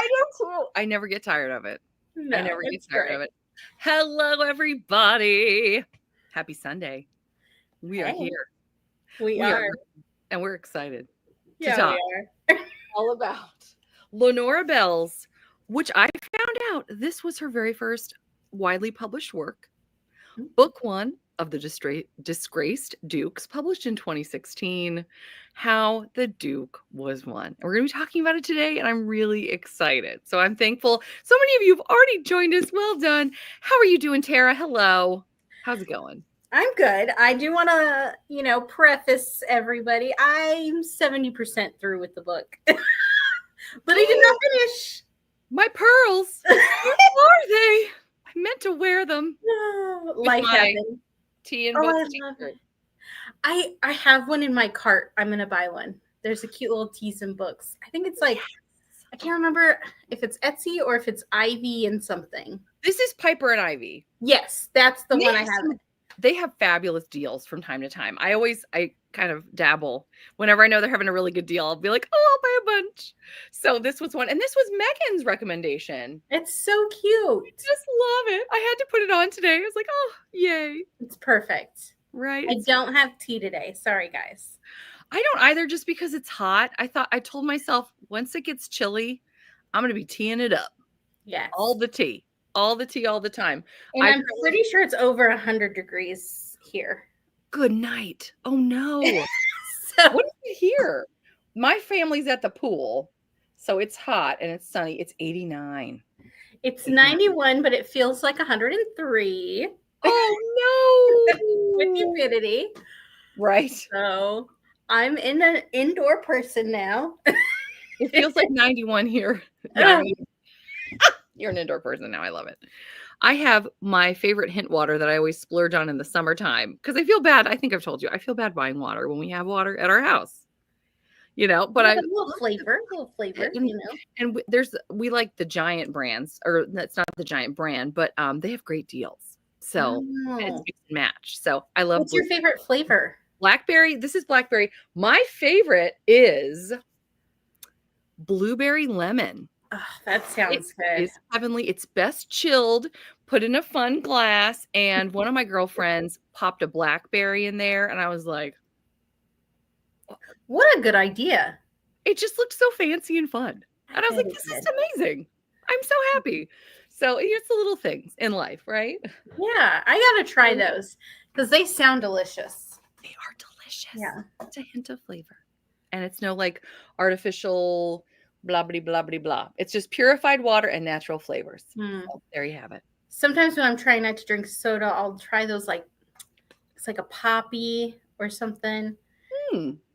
I do too. I never get tired of it. No, I never get tired of it. Hello, everybody. Happy Sunday. We are here. We are. And we're excited Yeah, to talk we are. all about Lenora Bell's, which I found out this was her very first widely published work. Book 1 of the Disgraced Dukes, published in 2016, How the Duke Was Won. And we're going to be talking about it today, and I'm really excited. So I'm thankful. So many of you have already joined us. Well done. How are you doing, Tara? Hello. How's it going? I'm good. I do want to, preface everybody. I'm 70% through with the book. But I did not finish. My pearls. Where are they? I meant to wear them. Life happened. Tea and books. I have one in my cart. I'm gonna buy one. There's a cute little Teas and Books. I think it's like I can't remember if it's Etsy or if it's Ivy and something. This is Piper and Ivy. Yes, that's the one I have. They have fabulous deals from time to time. I kind of dabble. Whenever I know they're having a really good deal, I'll be like, oh, I'll buy a bunch. So this was one. And this was Megan's recommendation. It's so cute. I just love it. I had to put it on today. I was like, oh, yay. It's perfect. Right. I don't have tea today. Sorry, guys. I don't either, just because it's hot. I told myself once it gets chilly, I'm going to be teeing it up. Yeah. All the tea all the time. And I'm pretty sure it's over 100 degrees here. Good night. Oh no. What is it here? My family's at the pool, so it's hot and it's sunny. It's 89. It's 91, but it feels like 103. Oh no. With humidity. Right. So I'm an indoor person now. It feels like 91 here. Yeah, you're an indoor person now. I love it. I have my favorite hint water that I always splurge on in the summertime because I feel bad. I think I've told you, I feel bad buying water when we have water at our house, but a little flavor, and we like the giant brands, or that's not the giant brand, but they have great deals. So it's mix and match. So I love. What's your favorite flavor? Blackberry. This is blackberry. My favorite is blueberry lemon. Oh, that sounds good. It's heavenly. It's best chilled, put in a fun glass. And one of my girlfriends popped a blackberry in there. And I was like, what a good idea. It just looked so fancy and fun. And I was like, this is amazing. I'm so happy. So it's the little things in life, right? Yeah, I got to try those because they sound delicious. They are delicious. Yeah. It's a hint of flavor. And it's no like artificial blah, blah, blah, blah, blah. It's just purified water and natural flavors. So there you have it. Sometimes when I'm trying not to drink soda, I'll try those it's like a poppy or something.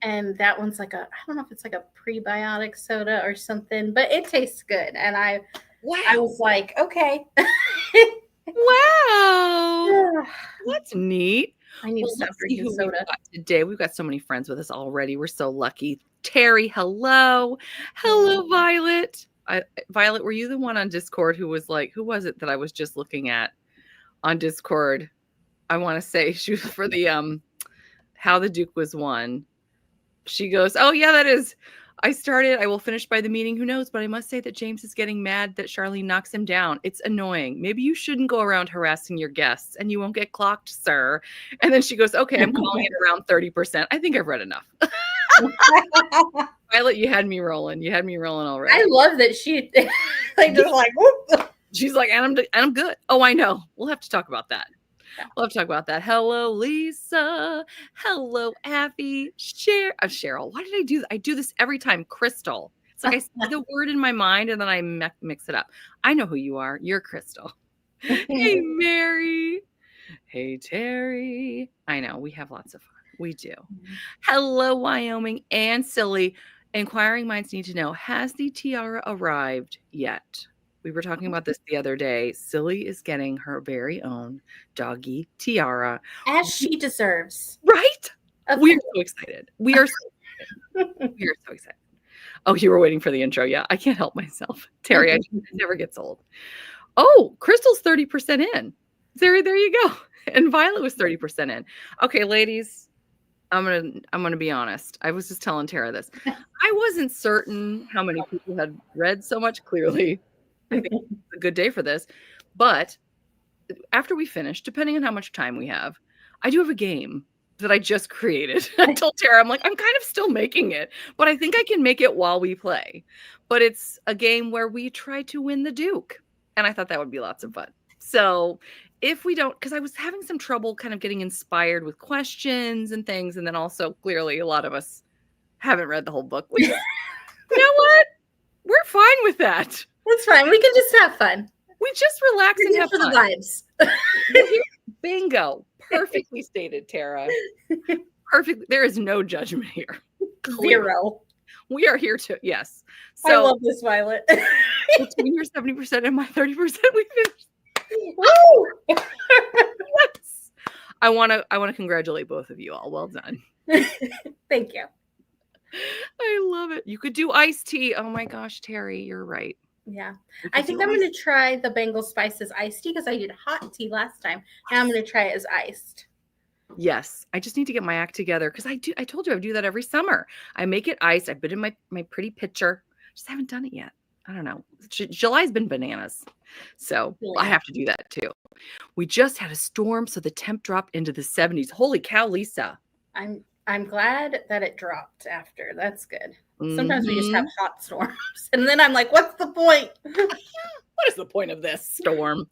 And that one's I don't know if it's like a prebiotic soda or something, but it tastes good. And I was like, okay. Wow. That's neat. I need to stop drinking soda. Today, we've got so many friends with us already. We're so lucky. Terry, hello. Hello, Violet. Violet, were you the one on Discord who was like, who was it that I was just looking at on Discord? I want to say she was for the How the Duke Was Won. She goes, oh yeah, that is. I will finish by the meeting. Who knows? But I must say that James is getting mad that Charlene knocks him down. It's annoying. Maybe you shouldn't go around harassing your guests and you won't get clocked, sir. And then she goes, okay, I'm calling it around 30%. I think I've read enough. Violet, you had me rolling. You had me rolling already. I love that she just like, whoop. She's like, and I'm good. Oh, I know. We'll have to talk about that. We'll have to talk about that. Hello, Lisa. Hello, Abby. Cheryl. Why did I do that? I do this every time. Crystal. It's like I see the word in my mind and then I mix it up. I know who you are. You're Crystal. Hey, Mary. Hey, Terry. I know. We have lots of fun. We do. Hello, Wyoming and Silly. Inquiring minds need to know, has the tiara arrived yet? We were talking about this the other day. Silly is getting her very own doggy tiara. As she deserves. Right? We're so excited. We are so excited. Oh, you were waiting for the intro. Yeah, I can't help myself. Terry, it never gets old. Oh, Crystal's 30% in. There you go. And Violet was 30% in. Okay, ladies, I'm gonna be honest. I was just telling Tara this. I wasn't certain how many people had read so much. Clearly, I think it's a good day for this. But after we finish, depending on how much time we have, I do have a game that I just created. I told Tara, I'm like, I'm kind of still making it, but I think I can make it while we play. But it's a game where we try to win the Duke. And I thought that would be lots of fun. So if we don't, because I was having some trouble kind of getting inspired with questions and things. And then also, clearly, a lot of us haven't read the whole book, which is, you know what? We're fine with that. That's fine. We can just have fun. We just relax and have for fun. the vibes. Bingo. Perfectly stated, Tara. Perfect. There is no judgment here. Zero. We are here to, yes. So, I love this, Violet. Between your 70% and my 30%, we finished. Woo! Yes. I want to congratulate both of you all. Well done. Thank you. I love it. You could do iced tea. Oh my gosh, Terry, you're right. Yeah. I think I'm going to try the Bengal Spices iced tea because I did hot tea last time. And I'm going to try it as iced. Yes. I just need to get my act together because I told you I do that every summer. I make it iced. I put in my pretty pitcher. Just haven't done it yet. I don't know. July's been bananas. So I have to do that too. We just had a storm, so the temp dropped into the 70s. Holy cow, Lisa. I'm glad that it dropped after. That's good. Sometimes we just have hot storms. And then I'm like, what's the point? What is the point of this storm?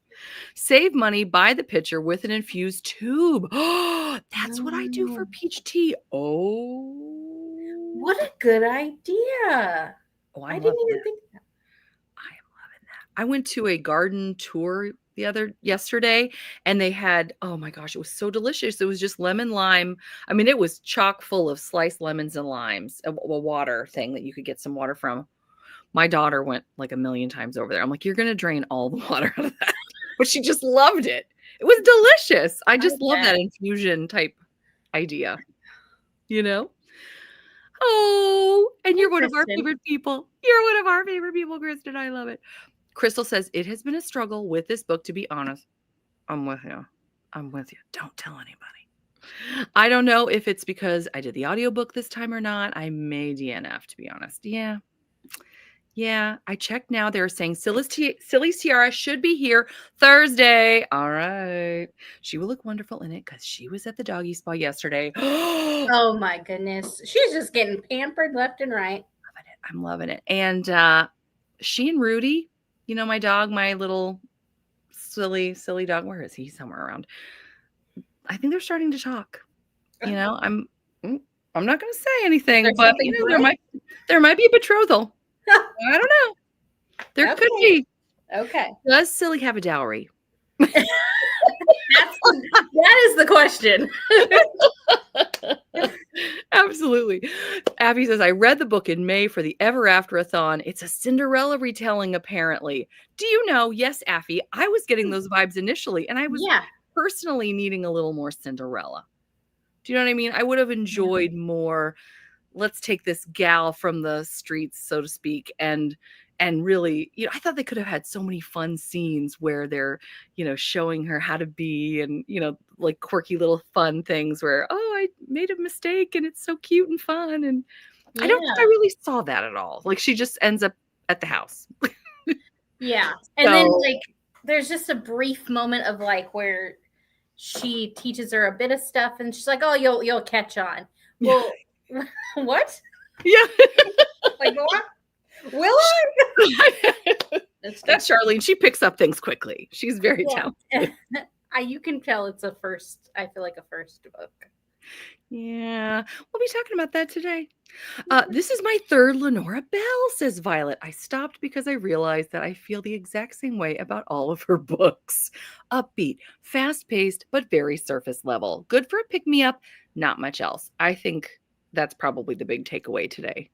Save money, buy the pitcher with an infused tube. Oh, that's what I do for peach tea. Oh. What a good idea. Oh, I didn't even think that. I am loving that. I went to a garden tour yesterday, and they had, oh my gosh, it was so delicious. It was just lemon lime. I mean, it was chock full of sliced lemons and limes, a water thing that you could get some water from. My daughter went like a million times over there. I'm like, you're going to drain all the water out of that. But she just loved it. It was delicious. I just love that infusion type idea, you know? Oh, and you're one of our favorite people. You're one of our favorite people, Kristen. I love it. Crystal says, it has been a struggle with this book, to be honest. I'm with you. Don't tell anybody. I don't know if it's because I did the audiobook this time or not. I may DNF, to be honest. Yeah, I checked now. They're saying Silly's Tiara should be here Thursday. All right. She will look wonderful in it because she was at the doggy spa yesterday. Oh, my goodness. She's just getting pampered left and right. I'm loving it. And she and Rudy, you know, my dog, my little silly dog. Where is he? Somewhere around. I think they're starting to talk. You know, I'm not going to say anything, but you know, there might be a betrothal. I don't know. There could be. Okay. Does Silly have a dowry? That is the question. Absolutely. Abby says, I read the book in May for the Ever After-a-thon. It's a Cinderella retelling, apparently. Do you know? Yes, Affy. I was getting those vibes initially, and I was personally needing a little more Cinderella. Do you know what I mean? I would have enjoyed more. Let's take this gal from the streets, so to speak, and really, you know, I thought they could have had so many fun scenes where they're, you know, showing her how to be, and, you know, like quirky little fun things where, oh, I made a mistake and it's so cute and fun. And I don't think I really saw that at all. Like, she just ends up at the house. Yeah. And then like, there's just a brief moment of like where she teaches her a bit of stuff and she's like, oh, you'll catch on. Well, what? Yeah. Like, what? Will I? That's Charlene. She picks up things quickly. She's very talented. You can tell it's a first. I feel like a first book. Yeah. We'll be talking about that today. This is my third Lenora Bell, says Violet. I stopped because I realized that I feel the exact same way about all of her books. Upbeat, fast-paced, but very surface level. Good for a pick-me-up, not much else. I think that's probably the big takeaway today.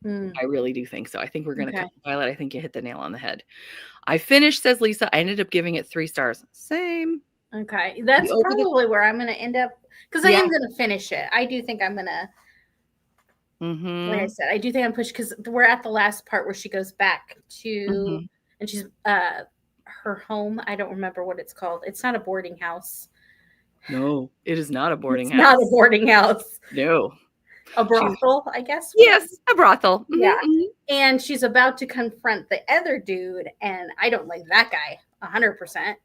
I really do think so. I think we're going to cut Violet. I think you hit the nail on the head. I finished, says Lisa. I ended up giving it 3 stars. Same. Okay. That's probably where I'm going to end up, because I am going to finish it. I do think I'm going to, like I said, I do think I'm pushed, because we're at the last part where she goes back to, and she's, her home. I don't remember what it's called. It's not a boarding house. No, it is not a boarding It's house. not a boarding house. No. A brothel, I guess. Yes, a brothel. Yeah. Mm-hmm. And she's about to confront the other dude, and I don't like that guy 100%.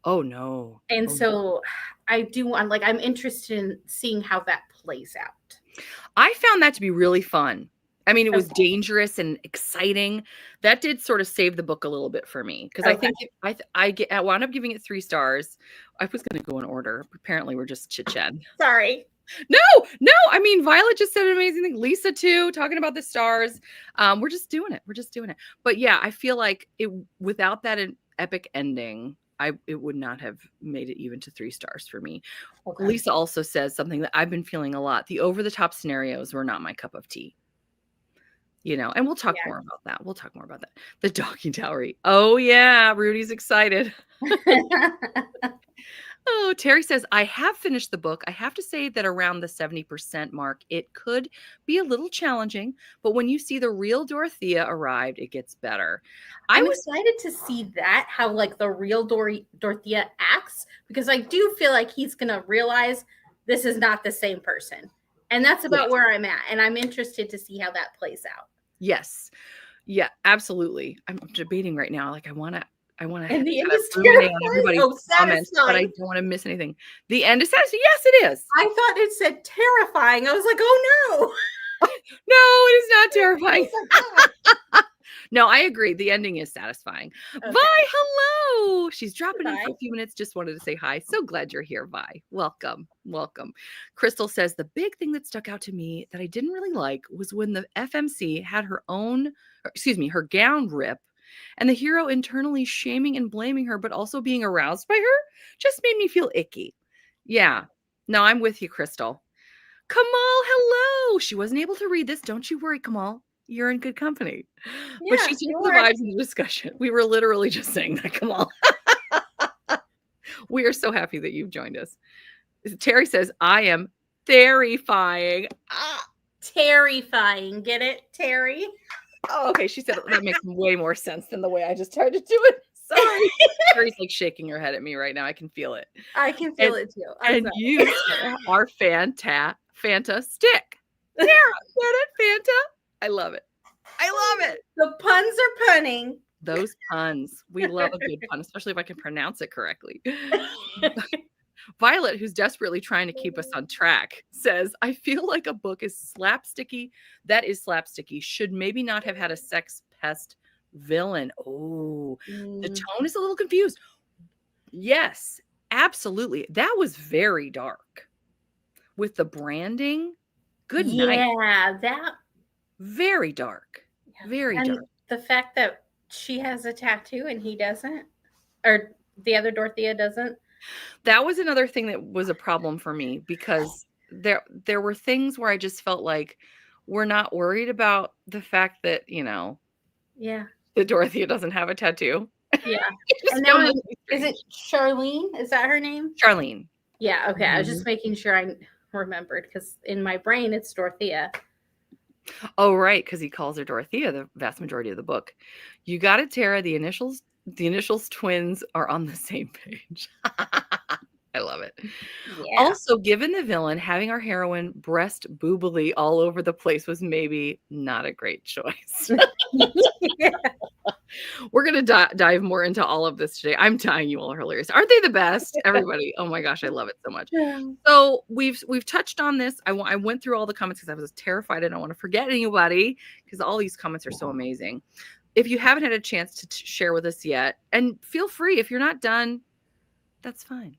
Oh no. And Oh, so I'm interested in seeing how that plays out. I found that to be really fun. I mean, it was Okay. dangerous and exciting. That did sort of save the book a little bit for me because I Okay. think I wound up giving it 3 stars. I was going to go in order. Apparently, we're just chit-chatting. Sorry. No. I mean, Violet just said an amazing thing. Lisa too, talking about the stars. We're just doing it. But yeah, I feel like it without that epic ending, it would not have made it even to 3 stars for me. Okay. Lisa also says something that I've been feeling a lot. The over-the-top scenarios were not my cup of tea. You know, and we'll talk more about that. The docking tower. Oh yeah, Rudy's excited. Oh, Terry says, I have finished the book. I have to say that around the 70% mark, it could be a little challenging, but when you see the real Dorothea arrived, it gets better. I'm excited to see that, how like the real Dorothea acts, because I do feel like he's going to realize this is not the same person. And that's about where I'm at. And I'm interested to see how that plays out. Yes. Yeah, absolutely. I'm debating right now. Like I want to and the end is ruminate on everybody's comments, but I don't want to miss anything. The end is satisfying. Yes, it is. I thought it said terrifying. I was like, oh no. No, it is not terrifying. No, I agree. The ending is satisfying. Okay. Vi, hello. She's dropping in for a few minutes. Just wanted to say hi. So glad you're here, Vi. Welcome. Crystal says the big thing that stuck out to me that I didn't really like was when the FMC had her gown rip, and the hero internally shaming and blaming her, but also being aroused by her just made me feel icky. Yeah. No, I'm with you, Crystal. Kamal, hello. She wasn't able to read this. Don't you worry, Kamal. You're in good company. Yeah, but she took the vibes in the discussion. We were literally just saying that, Kamal. We are so happy that you've joined us. Terry says, I am terrifying. Terrifying. Get it, Terry? Oh, okay. She said that makes way more sense than the way I just tried to do it. Sorry. Terry's like shaking her head at me right now. I can feel it. I can feel it too. And you are Fanta stick. Sarah, get it, Fanta? I love it. The puns are punning. Those puns. We love a good pun, especially if I can pronounce it correctly. Violet, who's desperately trying to keep us on track, says, I feel like a book is slapsticky. That is slapsticky. Should maybe not have had a sex pest villain. Oh, the tone is a little confused. Yes, absolutely. That was very dark. With the branding. Good night. Yeah, that. Very dark. Very dark. The fact that she has a tattoo and he doesn't, or the other Dorothea doesn't. That was another thing that was a problem for me, because there were things where I just felt like we're not worried about the fact that, that Dorothea doesn't have a tattoo. Yeah. And now is it Charlene? Is that her name? Charlene. Yeah. Okay. I was just making sure I remembered, because in my brain it's Dorothea. Oh, right. Because he calls her Dorothea the vast majority of the book. You got it, Tara. The initials twins are on the same page. I love it. Yeah. Also, given the villain, having our heroine breast boobily all over the place was maybe not a great choice. Yeah. We're going to dive more into all of this today. I'm dying. You all are hilarious. Aren't they the best? Everybody. Oh my gosh, I love it so much. Yeah. So we've touched on this. I went through all the comments because I was terrified. I don't want to forget anybody, because all these comments are so amazing. If you haven't had a chance to share with us yet, and feel free, if you're not done, that's fine.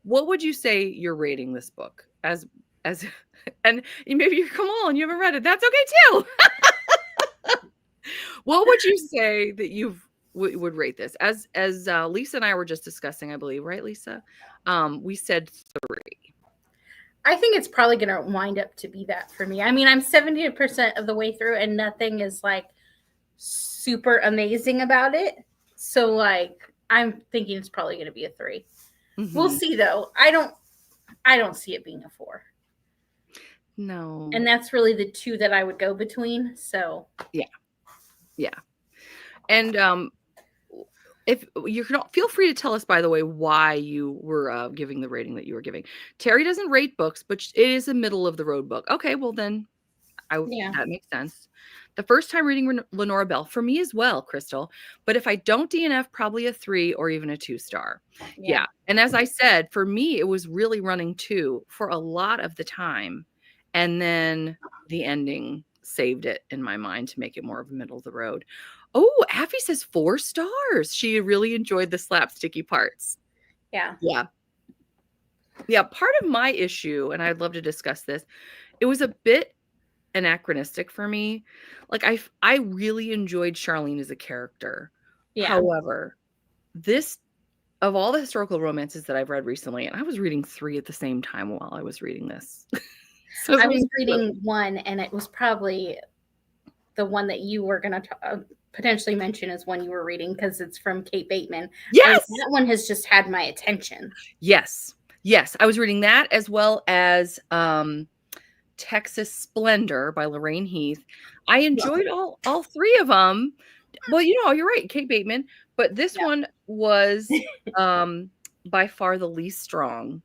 What would you say you're rating this book as and maybe you're Kamal and you haven't read it. That's okay too. What would you say that you would rate this as Lisa and I were just discussing, I believe, right, Lisa? We said 3. I think it's probably going to wind up to be that for me. I mean, I'm 70% of the way through and nothing is like super amazing about it. So like, I'm thinking it's probably going to be a 3. Mm-hmm. We'll see though. I don't see it being a 4. No. And that's really the 2 that I would go between. So yeah. And if you can feel free to tell us, by the way, why you were giving the rating that you were giving. Terry doesn't rate books, but it is a middle of the road book. Okay, well then that makes sense. The first time reading Lenora Bell for me as well, Crystal. But if I don't DNF, probably a 3 or even a 2-star. Yeah. And as I said, for me, it was really running 2 for a lot of the time. And then the ending saved it in my mind to make it more of a middle of the road. Oh, Affy says 4 stars. She really enjoyed the slapsticky parts. Yeah. Yeah. Yeah. Part of my issue, and I'd love to discuss this, it was a bit anachronistic for me. Like I really enjoyed Charlene as a character. Yeah. However, this, of all the historical romances that I've read recently, and I was reading 3 at the same time while I was reading this. So I was reading 1, and it was probably the one that you were going to potentially mention as one you were reading, because it's from Kate Bateman. Yes, that one has just had my attention. Yes, I was reading that, as well as Texas Splendor by Lorraine Heath. I enjoyed all 3 of them. Well, you're right, Kate Bateman, but this one was by far the least strong.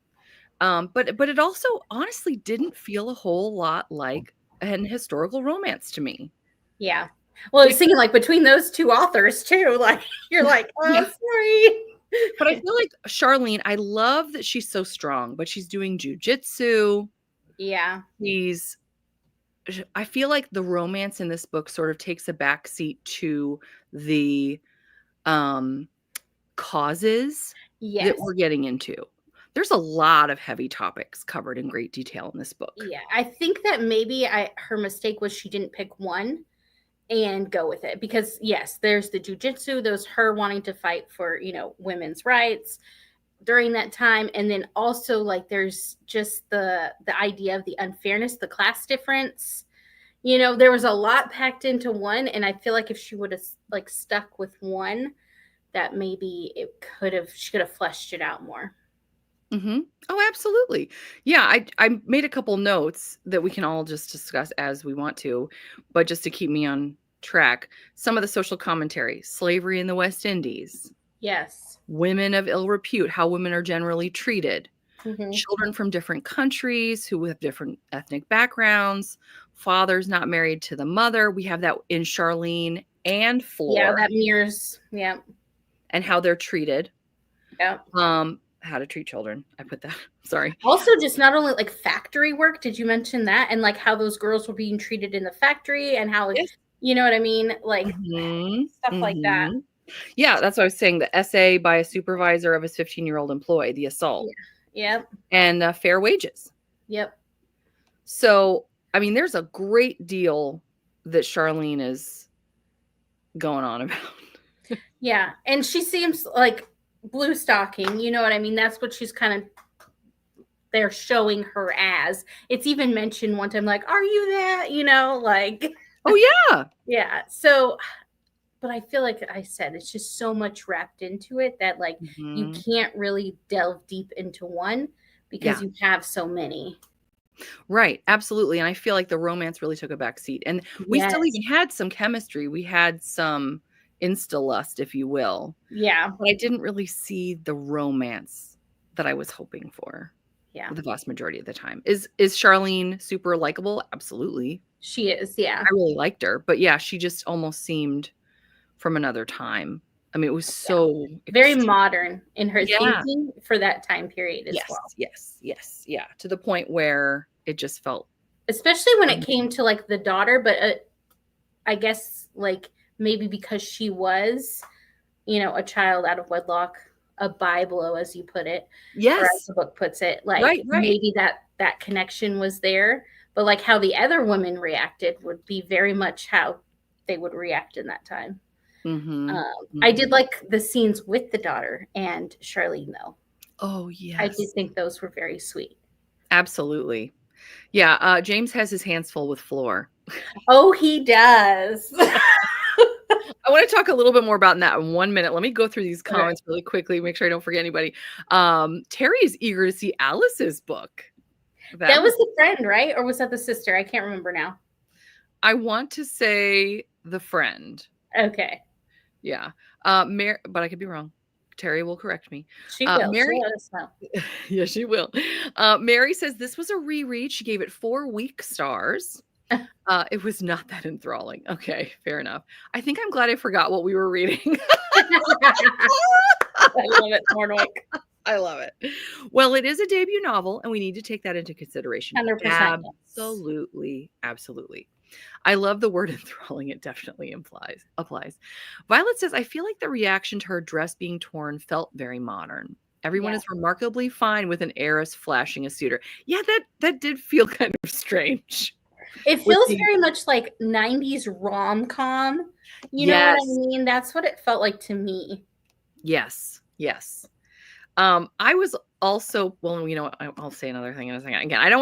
But it also honestly didn't feel a whole lot like an historical romance to me. Yeah. Well, I was thinking, like, between those 2 authors too, like, you're like, oh, sorry. But I feel like Charlene, I love that she's so strong, but she's doing jujitsu. Yeah. I feel like the romance in this book sort of takes a backseat to the causes that we're getting into. There's a lot of heavy topics covered in great detail in this book. Yeah, I think that maybe her mistake was she didn't pick one and go with it, because yes, there's the jujitsu, there's her wanting to fight for, women's rights during that time, and then also, like, there's just the idea of the unfairness, the class difference. There was a lot packed into one, and I feel like if she would have, like, stuck with one, that maybe she could have fleshed it out more. Mm-hmm. Oh, absolutely. Yeah, I made a couple notes that we can all just discuss as we want to, but just to keep me on track. Some of the social commentary: slavery in the West Indies. Yes. Women of ill repute, how women are generally treated. Mm-hmm. Children from different countries who have different ethnic backgrounds. Fathers not married to the mother. We have that in Charlene and Fleur. Yeah, that mirrors. Yeah. And how they're treated. Yeah. How to treat children. I put that. Sorry. Also, just not only like factory work. Did you mention that? And like how those girls were being treated in the factory, and how, you know what I mean? Like stuff like that. Yeah, that's what I was saying. The essay by a supervisor of his 15-year-old employee, the assault. Yeah. Yep. And fair wages. Yep. So, I mean, there's a great deal that Charlene is going on about. Yeah. And she seems like blue stocking, you know what I mean? That's what she's kind of, they're showing her as. It's even mentioned one time, like, are you that? Like. Oh, yeah. Yeah. So, but I feel like I said, it's just so much wrapped into it that, like, you can't really delve deep into one because you have so many. Right. Absolutely. And I feel like the romance really took a back seat. And we still even had some chemistry. We had some insta-lust, if you will. Yeah. But I didn't really see the romance that I was hoping for. Yeah. The vast majority of the time. Is Charlene super likable? Absolutely. She is. Yeah. I really liked her. But yeah, she just almost seemed from another time. I mean, it was so very modern in her thinking for that time period as well. Yes. Yeah. To the point where it just felt, especially when it came to like the daughter, but I guess like maybe because she was, a child out of wedlock, a Biblo, as you put it. Yes. Or as the book puts it, like maybe that connection was there, but like how the other women reacted would be very much how they would react in that time. I did like the scenes with the daughter and Charlene, though. Oh, yes. I did think those were very sweet. Absolutely. Yeah. James has his hands full with Fleur. Oh, he does. I want to talk a little bit more about that in 1 minute. Let me go through these comments really quickly, make sure I don't forget anybody. Terry is eager to see Alice's book. That was the friend, right? Or was that the sister? I can't remember now. I want to say the friend. Okay. Yeah. But I could be wrong. Terry will correct me. She will. Mary, She'll let us know. yeah, she will. Mary says this was a reread. She gave it 4 weak stars. It was not that enthralling. Okay, fair enough. I think I'm glad I forgot what we were reading. I love it, Mornwick. I love it. Well, it is a debut novel, and we need to take that into consideration. 100%. Absolutely. Absolutely. I love the word enthralling. It definitely applies. Violet says, I feel like the reaction to her dress being torn felt very modern. Everyone is remarkably fine with an heiress flashing a suitor. Yeah, that did feel kind of strange. It feels very much like 90s rom-com. You know what I mean? That's what it felt like to me. Yes. I was also, well, you know, I'll say another thing in a second. Again, I don't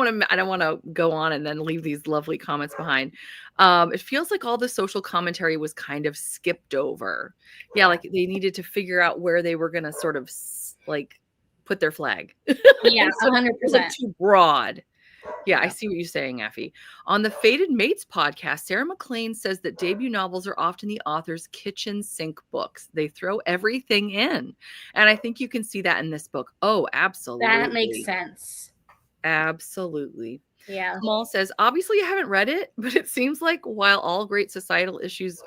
want to go on and then leave these lovely comments behind. It feels like all the social commentary was kind of skipped over. Yeah, like they needed to figure out where they were going to sort of like put their flag. Yeah, 100%. Too broad. Yeah, I see what you're saying, Effie. On the Fated Mates podcast, Sarah McLean says that debut novels are often the author's kitchen sink books. They throw everything in. And I think you can see that in this book. Oh, absolutely. That makes sense. Absolutely. Yeah. Kamal says, obviously I haven't read it, but it seems like while all great societal issues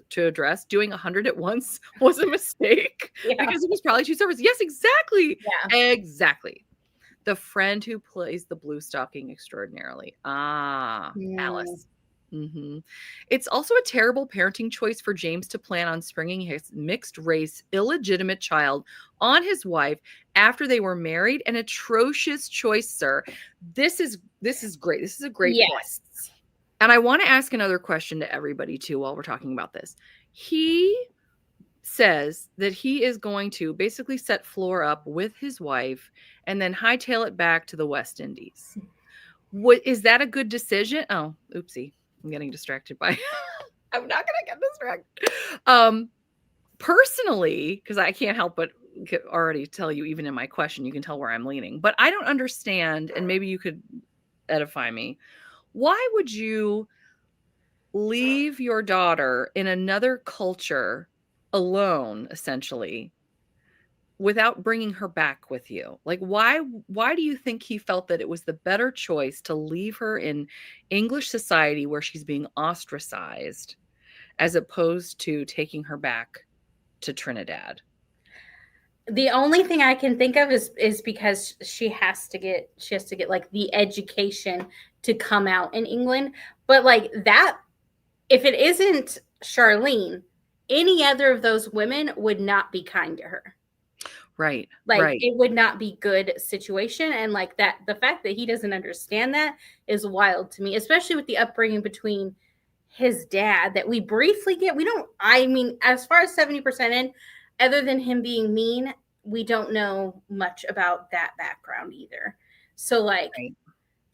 to address, doing 100 at once was a mistake because it was probably too surface. Yes, exactly. Yeah. Exactly. The friend who plays the blue stocking extraordinarily. Alice. Mm-hmm. It's also a terrible parenting choice for James to plan on springing his mixed race, illegitimate child on his wife after they were married. An atrocious choice, sir. This is great. This is a great point. And I want to ask another question to everybody too while we're talking about this. He says that he is going to basically set Fleur up with his wife and then hightail it back to the West Indies. Is that a good decision? Oh, oopsie. I'm getting distracted by I'm not going to get distracted. Personally, because I can't help but already tell you, even in my question, you can tell where I'm leaning. But I don't understand, and maybe you could edify me. Why would you leave your daughter in another culture alone, essentially, without bringing her back with you? Like, why do you think he felt that it was the better choice to leave her in English society where she's being ostracized as opposed to taking her back to Trinidad? The only thing I can think of is because she has to get like the education to come out in England. But like that, if it isn't Charlene, any other of those women would not be kind to her. Right. Like it would not be good situation. And like that, the fact that he doesn't understand that is wild to me, especially with the upbringing between his dad that we briefly get. I mean, as far as 70% in, other than him being mean, we don't know much about that background either. So like,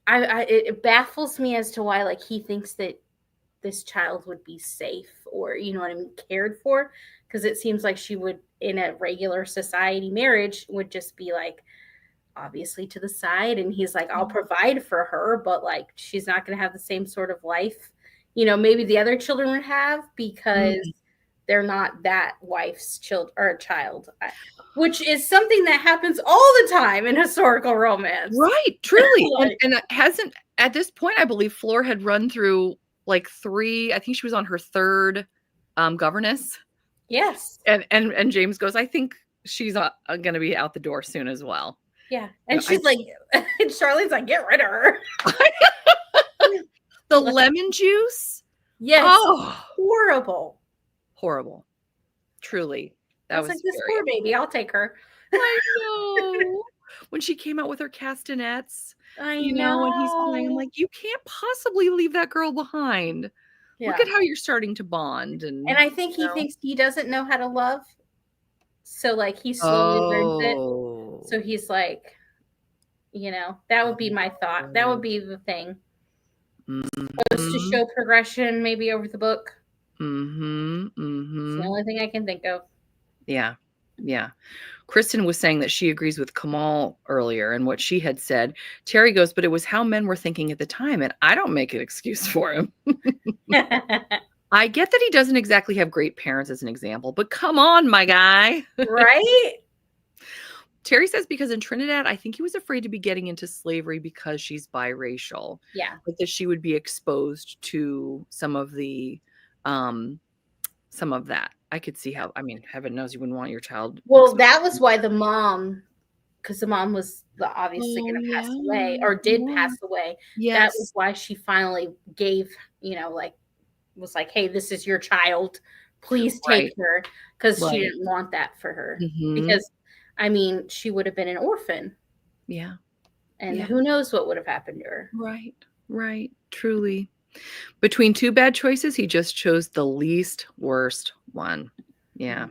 it baffles me as to why like he thinks that this child would be safe or, you know what I mean, cared for. Because it seems like she would, in a regular society marriage, would just be like, obviously to the side. And he's like, I'll provide for her, but like, she's not going to have the same sort of life, you know, maybe the other children would have because they're not that wife's child, which is something that happens all the time in historical romance. Right. Truly. And it hasn't, at this point, I believe Fleur had run through like 3, I think she was on her 3rd governess. Yes. And James goes, I think she's going to be out the door soon as well. Yeah. And she's like, and Charlene's like, get rid of her. The lemon juice. Yes. Oh, horrible. Truly. That was like, this poor baby. I'll take her. I know. When she came out with her castanets, you know, when he's playing, I'm like, you can't possibly leave that girl behind. Yeah. Look at how you're starting to bond. And I think he thinks he doesn't know how to love. So like he slowly learns it. So he's like, you know, that would be my thought. That would be the thing. Supposed to show progression maybe over the book. It's the only thing I can think of. Yeah. Yeah. Kristen was saying that she agrees with Kamal earlier and what she had said. Terry goes, but it was how men were thinking at the time. And I don't make an excuse for him. I get that he doesn't exactly have great parents as an example, but come on, my guy. Right? Terry says because in Trinidad, I think he was afraid to be getting into slavery because she's biracial. Yeah. Like that she would be exposed to some of that. I could see how, I mean, heaven knows you wouldn't want your child. Well, that was why the mom, because the mom was obviously Oh, going to pass yeah. away, or did Yeah. pass away. That was Yes. why she finally gave, like, was like, hey, this is your child. Please take Right. her. Because she Right. didn't want that for her. Mhm. Because, I mean, she would have been an orphan. Yeah. And Yeah. who knows what would have happened to her. Right. Right. Truly. Between two bad choices, he just chose the least worst one. Yeah.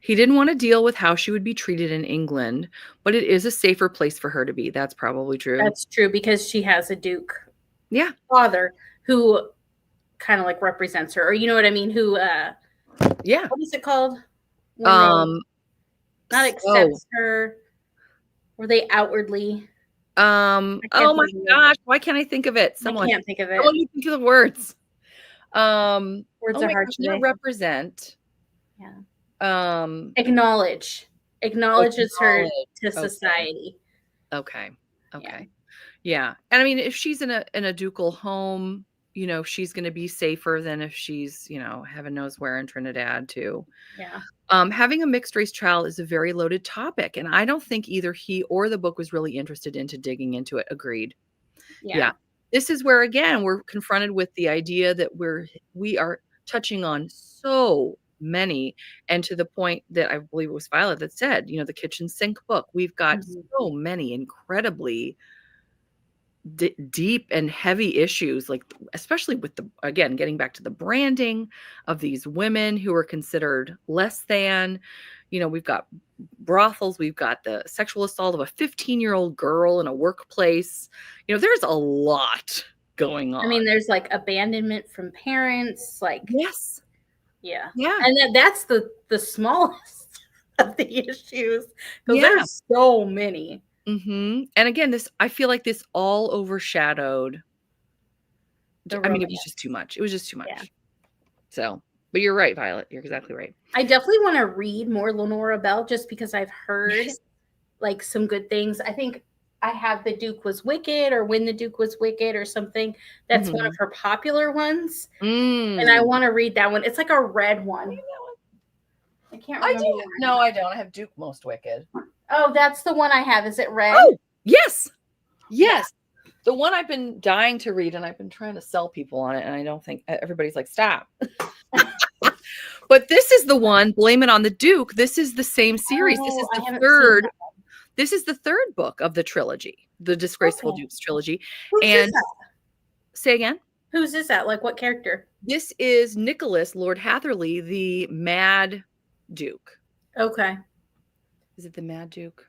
He didn't want to deal with how she would be treated in England, but it is a safer place for her to be. That's probably true. That's true, because she has a Duke Yeah. father who kind of like represents her, or you know what I mean? Who, Yeah. what is it called? When they not accepts her, or they outwardly. Oh my gosh, why can't I think of it? I can't think of it. Someone you think of the words. Words are hard not today. represent. Yeah. Acknowledges her to society. Okay. Yeah. And I mean, if she's in a ducal home, she's going to be safer than if she's, heaven knows where in Trinidad too. Yeah. Having a mixed race child is a very loaded topic, and I don't think either he or the book was really interested into digging into it. Agreed. Yeah. This is where, again, we're confronted with the idea that we are touching on so many, and to the point that I believe it was Violet that said, the kitchen sink book. We've got so many incredibly deep and heavy issues, like especially with again, getting back to the branding of these women who are considered less than. We've got brothels, we've got the sexual assault of a 15-year-old girl in a workplace. There's a lot going on. I mean, there's like abandonment from parents, like, yes. Yeah. Yeah. And that's the smallest of the issues, because there's so many. And again, I feel like this all overshadowed. I mean, it was just too much. It was just too much. Yeah. So, but you're right, Violet. You're exactly right. I definitely want to read more Lenora Bell, just because I've heard like some good things. I think I have The Duke Was Wicked, or When the Duke Was Wicked, or something. That's one of her popular ones. And I want to read that one. It's like a red one. I can't remember. No, I don't. I have Duke Most Wicked. Oh, that's the one I have. Is it red? Oh, yes. Yes. Yeah. The one I've been dying to read, and I've been trying to sell people on it, and I don't think everybody's like, stop. But this is the one, Blame It on the Duke. This is the same series. This is the third. This is the third book of the trilogy, the Disgraceful Dukes trilogy. Who's say again? Who's this at? Like, what character? This is Nicholas, Lord Hatherley, the Mad Duke. Okay. Is it the Mad Duke?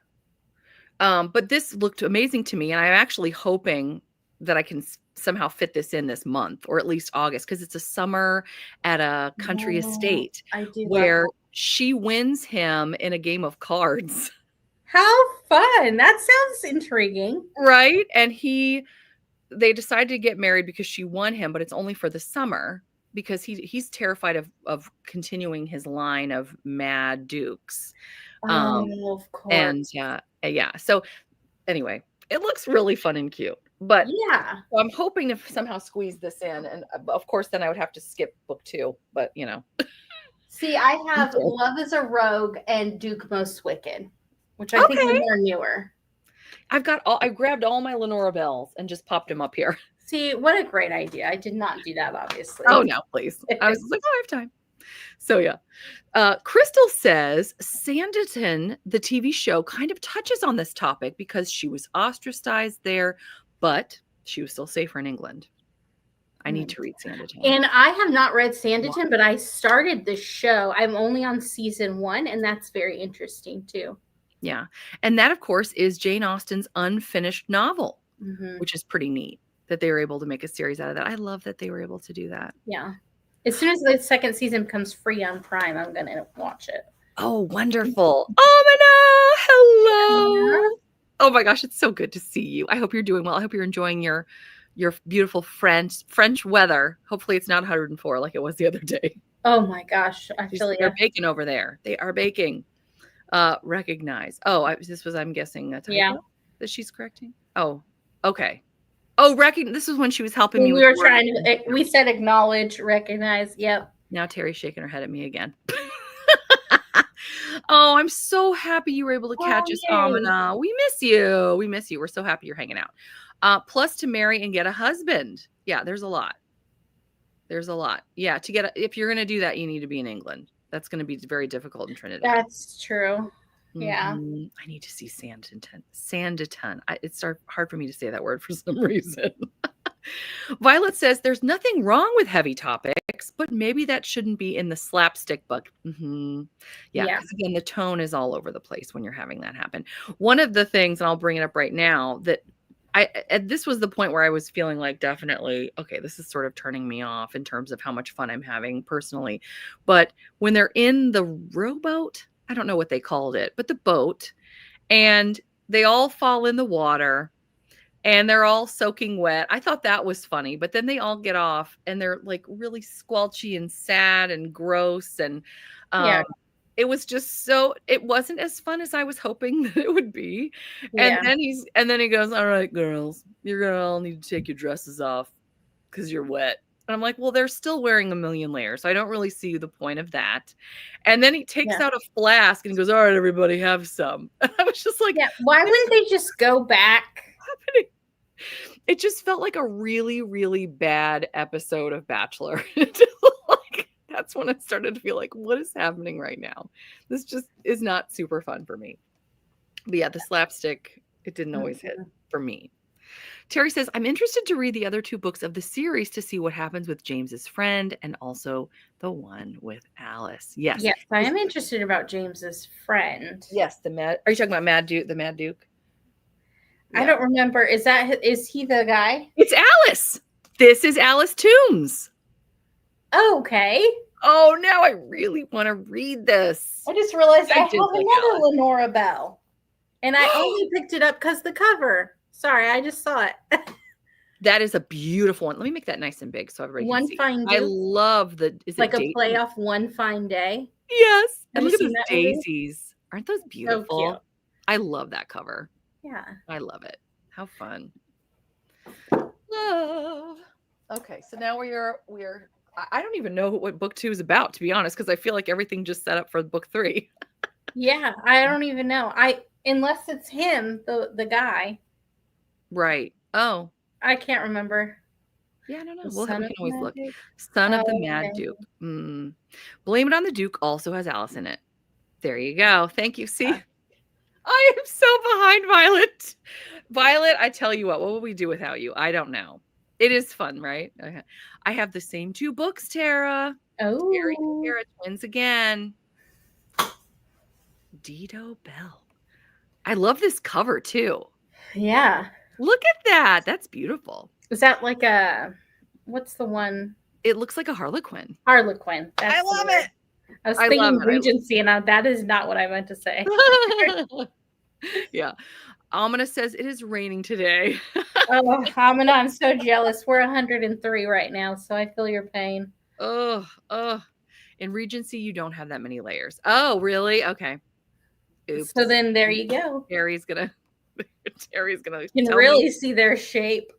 But this looked amazing to me, and I'm actually hoping that I can somehow fit this in this month, or at least August, because it's a summer at a country estate where she wins him in a game of cards. How fun. That sounds intriguing. Right? And they decided to get married because she won him, but it's only for the summer, because he's terrified of continuing his line of Mad Dukes. Of course. And yeah. So anyway, it looks really fun and cute. But yeah, so I'm hoping to somehow squeeze this in. And of course, then I would have to skip book 2. But See, I have Love is a Rogue and Duke Most Wicked, which I think are newer. I grabbed all my Lenora Bells and just popped them up here. See, what a great idea. I did not do that, obviously. Oh, no, please. I was like, I have time. So, yeah. Crystal says Sanditon, the TV show, kind of touches on this topic because she was ostracized there, but she was still safer in England. I need to read Sanditon. And I have not read Sanditon, but I started the show. I'm only on season 1, and that's very interesting, too. Yeah. And that, of course, is Jane Austen's unfinished novel, which is pretty neat that they were able to make a series out of that. I love that they were able to do that. Yeah. As soon as the second season becomes free on Prime, I'm going to watch it. Oh, wonderful. Oh, hello. Oh, my gosh. It's so good to see you. I hope you're doing well. I hope you're enjoying your your beautiful French weather. Hopefully it's not 104 like it was the other day. Oh my gosh, I feel They're baking over there. They are baking. Recognize. Oh, I'm guessing a typo that she's correcting. Oh, okay. Oh, this was when she was helping me we with were trying to, we said acknowledge, recognize. Yep. Now Terry's shaking her head at me again. Oh, I'm so happy you were able to catch us, Amina. We miss you. We miss you. We're so happy you're hanging out. Plus to marry and get a husband. Yeah, there's a lot. There's a lot. Yeah, if you're going to do that, you need to be in England. That's going to be very difficult in Trinidad. That's true. Yeah. I need to see Sanditon. It's hard for me to say that word for some reason. Violet says there's nothing wrong with heavy topics, but maybe that shouldn't be in the slapstick book. Yeah, because again, the tone is all over the place when you're having that happen. One of the things, and I'll bring it up right now, that this was the point where I was feeling like definitely, okay, this is sort of turning me off in terms of how much fun I'm having personally. But when they're in the rowboat, I don't know what they called it, but the boat, and they all fall in the water and they're all soaking wet. I thought that was funny, but then they all get off and they're like really squelchy and sad and gross. And it was just it wasn't as fun as I was hoping that it would be. And then he goes, all right, girls, you're going to all need to take your dresses off because you're wet. And I'm like, well, they're still wearing a million layers. So I don't really see the point of that. And then he takes out a flask and he goes, all right, everybody have some. And I was just like, why wouldn't they just go back? It just felt like a really, really bad episode of Bachelor. That's when it started to feel like, what is happening right now? This just is not super fun for me. But yeah, the slapstick, it didn't always hit for me. Terry says, I'm interested to read the other 2 books of the series to see what happens with James's friend and also the one with Alice. Yes. Yes, I am interested about James's friend. Yes, are you talking about the Mad Duke? Yeah. I don't remember. Is he the guy? It's Alice. This is Alice Toombs. Okay. Oh, now I really want to read this. I just realized I have another Lenora Bell. And I only picked it up because the cover. Sorry, I just saw it. That is a beautiful one. Let me make that nice and big so everybody can see. Fine Day. I love is like a play off One Fine Day. Yes. And look at those daisies. Aren't those beautiful? So cute. I love that cover. Yeah. I love it. How fun. Love. Okay, so now we're I don't even know what book 2 is about, to be honest, because I feel like everything just set up for book 3. Yeah, I don't even know. Unless it's him, the guy. Right. Oh. I can't remember. Yeah, I don't know. We can always look. Son of the Mad Duke. Blame It on the Duke also has Alice in it. There you go. Thank you. See, I am so behind, Violet. Violet, I tell you what will we do without you? I don't know. It is fun, right? I have the same 2 books, Tara. Oh. Terry and Tara, twins again. Dido Bell. I love this cover too. Yeah. Look at that. That's beautiful. Is that like what's the one? It looks like a Harlequin. Harlequin. I love it. I was thinking Regency, and that is not what I meant to say. Yeah. Amina says it is raining today. Oh, Amina, I'm so jealous. We're 103 right now, so I feel your pain. Oh. In Regency, you don't have that many layers. Oh, really? Okay. Oops. So then there you go. Terry's gonna. You can really see their shape.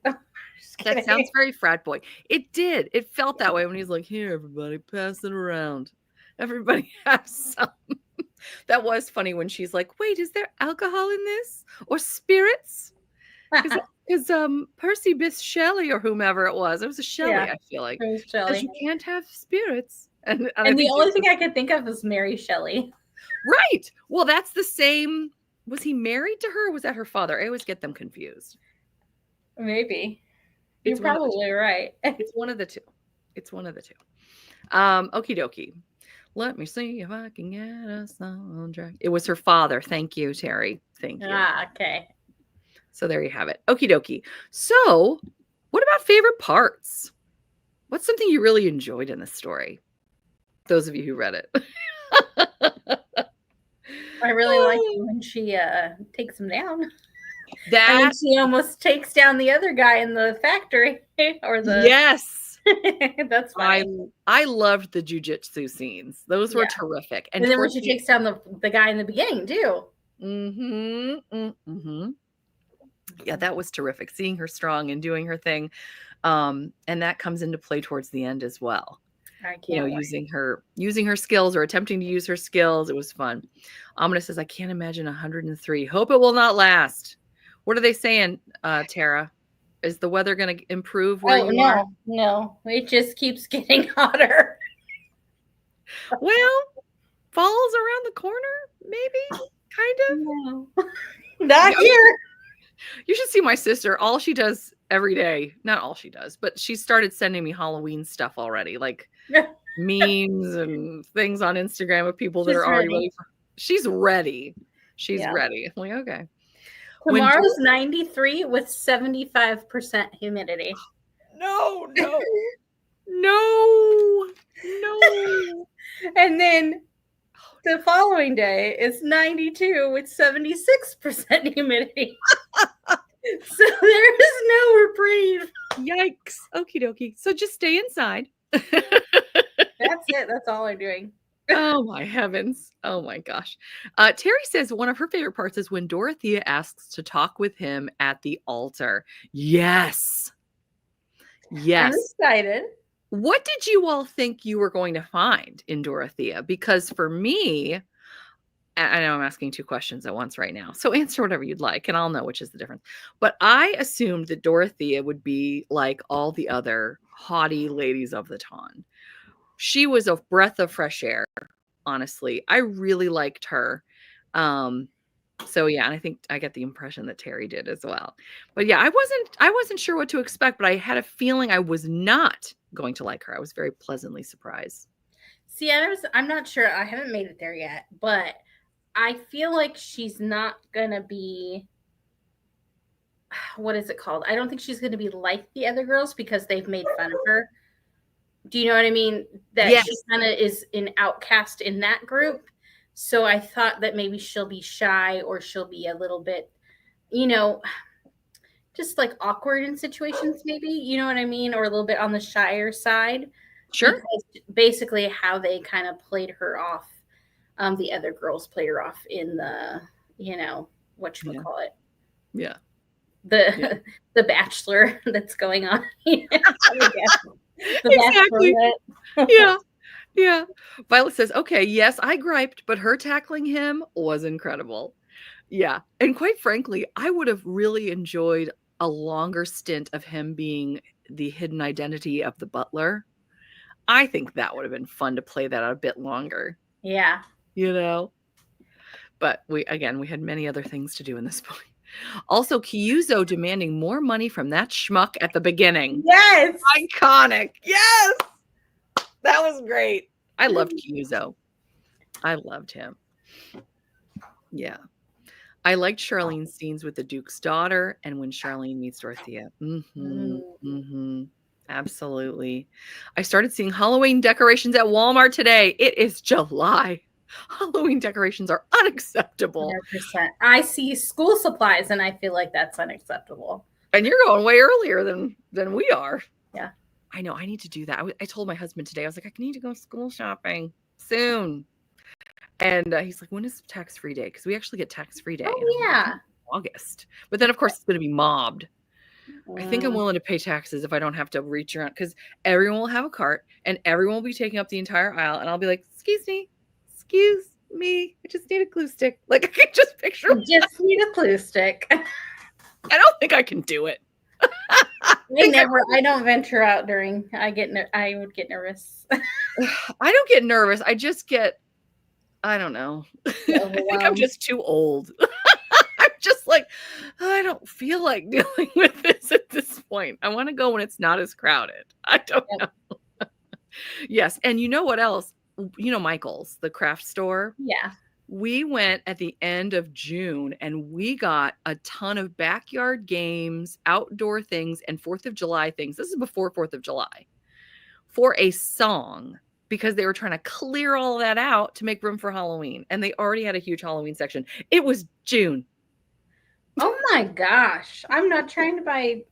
That sounds very frat boy. It did. It felt that way when he's like, "Here, everybody, pass it around. Everybody have some." That was funny when she's like, "Wait, is there alcohol in this or spirits?" Because Percy Bysshe Shelley or whomever it was a Shelley. I feel like because you can't have spirits. And the only thing I could think of was Mary Shelley. Right. Well, that's the same. Was he married to her or was that her father? I always get them confused. Maybe. You're probably right. It's one of the two. Okie dokie. Let me see if I can get us on track. It was her father. Thank you, Terry. Thank you. Okay. So there you have it. Okie dokie. So what about favorite parts? What's something you really enjoyed in this story? Those of you who read it. I really like when she takes him down. And when That she almost takes down the other guy in the factory or the yes. That's funny. I loved the jujitsu scenes. Those were terrific. And then when she takes down the guy in the beginning too. Yeah, that was terrific. Seeing her strong and doing her thing. And that comes into play towards the end as well. I can't wait. using her skills or attempting to use her skills. It was fun. Amina says, I can't imagine 103. Hope it will not last. What are they saying, Tara? Is the weather going to improve where you are? No. It just keeps getting hotter. Well, fall's around the corner, maybe, kind of. No. Not here. You should see my sister. All she does every day, not all she does, but she started sending me Halloween stuff already, like memes and things on Instagram of people that are already ready. She's ready. She's ready. I'm like, okay. Tomorrow's 93 with 75% humidity. No. And then the following day is 92 with 76% humidity. So there is no reprieve. Yikes. Okie dokie. So just stay inside. That's it. That's all I'm doing. Oh my heavens. Oh my gosh. Terry says one of her favorite parts is when Dorothea asks to talk with him at the altar. Yes. I'm excited. What did you all think you were going to find in Dorothea? Because for me, I know I'm asking two questions at once right now. So answer whatever you'd like, and I'll know which is the difference. But I assumed that Dorothea would be like all the other haughty ladies of the ton. She was a breath of fresh air, honestly. I really liked her. So yeah, and I think I get the impression that Terry did as well. But yeah, I wasn't sure what to expect, but I had a feeling I was not going to like her. I was very pleasantly surprised. See, I'm not sure. I haven't made it there yet, but I feel like she's not gonna be, what is it called? I don't think she's gonna be like the other girls because they've made fun of her. Do you know what I mean? That she kind of is an outcast in that group. So I thought that maybe she'll be shy or she'll be a little bit, just like awkward in situations, maybe, you know what I mean? Or a little bit on the shyer side. Sure. Because basically how they kind of played her off. The other girls played her off in the, whatchamacallit. Yeah. The Bachelor that's going on. Exactly. Yeah. Violet says, okay, yes, I griped, but her tackling him was incredible. Yeah. And quite frankly, I would have really enjoyed a longer stint of him being the hidden identity of the butler. I think that would have been fun to play that out a bit longer. Yeah. But we had many other things to do in this point. Also, Kyuzo demanding more money from that schmuck at the beginning. Yes. Iconic. Yes. That was great. I loved Kyuzo. I loved him. Yeah. I liked Charlene's scenes with the Duke's daughter and when Charlene meets Dorothea. Absolutely. I started seeing Halloween decorations at Walmart today. It is July. Halloween decorations are unacceptable. 100%. I see school supplies and I feel like that's unacceptable. And you're going way earlier than we are. Yeah. I know. I need to do that. I told my husband today, I was like, I need to go school shopping soon. And he's like, when is tax-free day? Because we actually get tax-free day. Oh, yeah. August. But then, of course, it's going to be mobbed. I think I'm willing to pay taxes if I don't have to reach around. Because everyone will have a cart and everyone will be taking up the entire aisle. And I'll be like, excuse me. I just need a glue stick. Like, I can just picture. Just need a glue stick. I don't think I can do it. I don't venture out during. I would get nervous. I don't get nervous. I just get, I don't know. I think I'm just too old. I'm just like, I don't feel like dealing with this at this point. I want to go when it's not as crowded. I don't know. Yes. And you know what else? Michael's, the craft store. Yeah. We went at the end of June and we got a ton of backyard games, outdoor things, and 4th of July things. This is before 4th of July for a song because they were trying to clear all of that out to make room for Halloween. And they already had a huge Halloween section. It was June. Oh my gosh. I'm not trying to buy.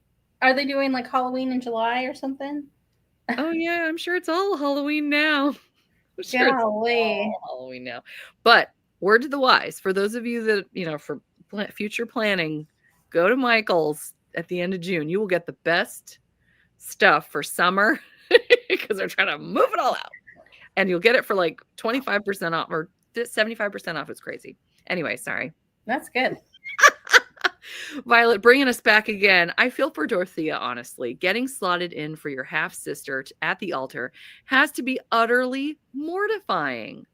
Are they doing like Halloween in July or something? Oh, yeah, I'm sure it's all Halloween now. I'm sure it's Golly. all Halloween now. But word to the wise, for those of you that, for future planning, go to Michael's at the end of June. You will get the best stuff for summer because they're trying to move it all out. And you'll get it for like 25% off or 75% off. It's crazy. Anyway, sorry. That's good. Violet, bringing us back again. I feel for Dorothea, honestly. Getting slotted in for your half-sister at the altar has to be utterly mortifying.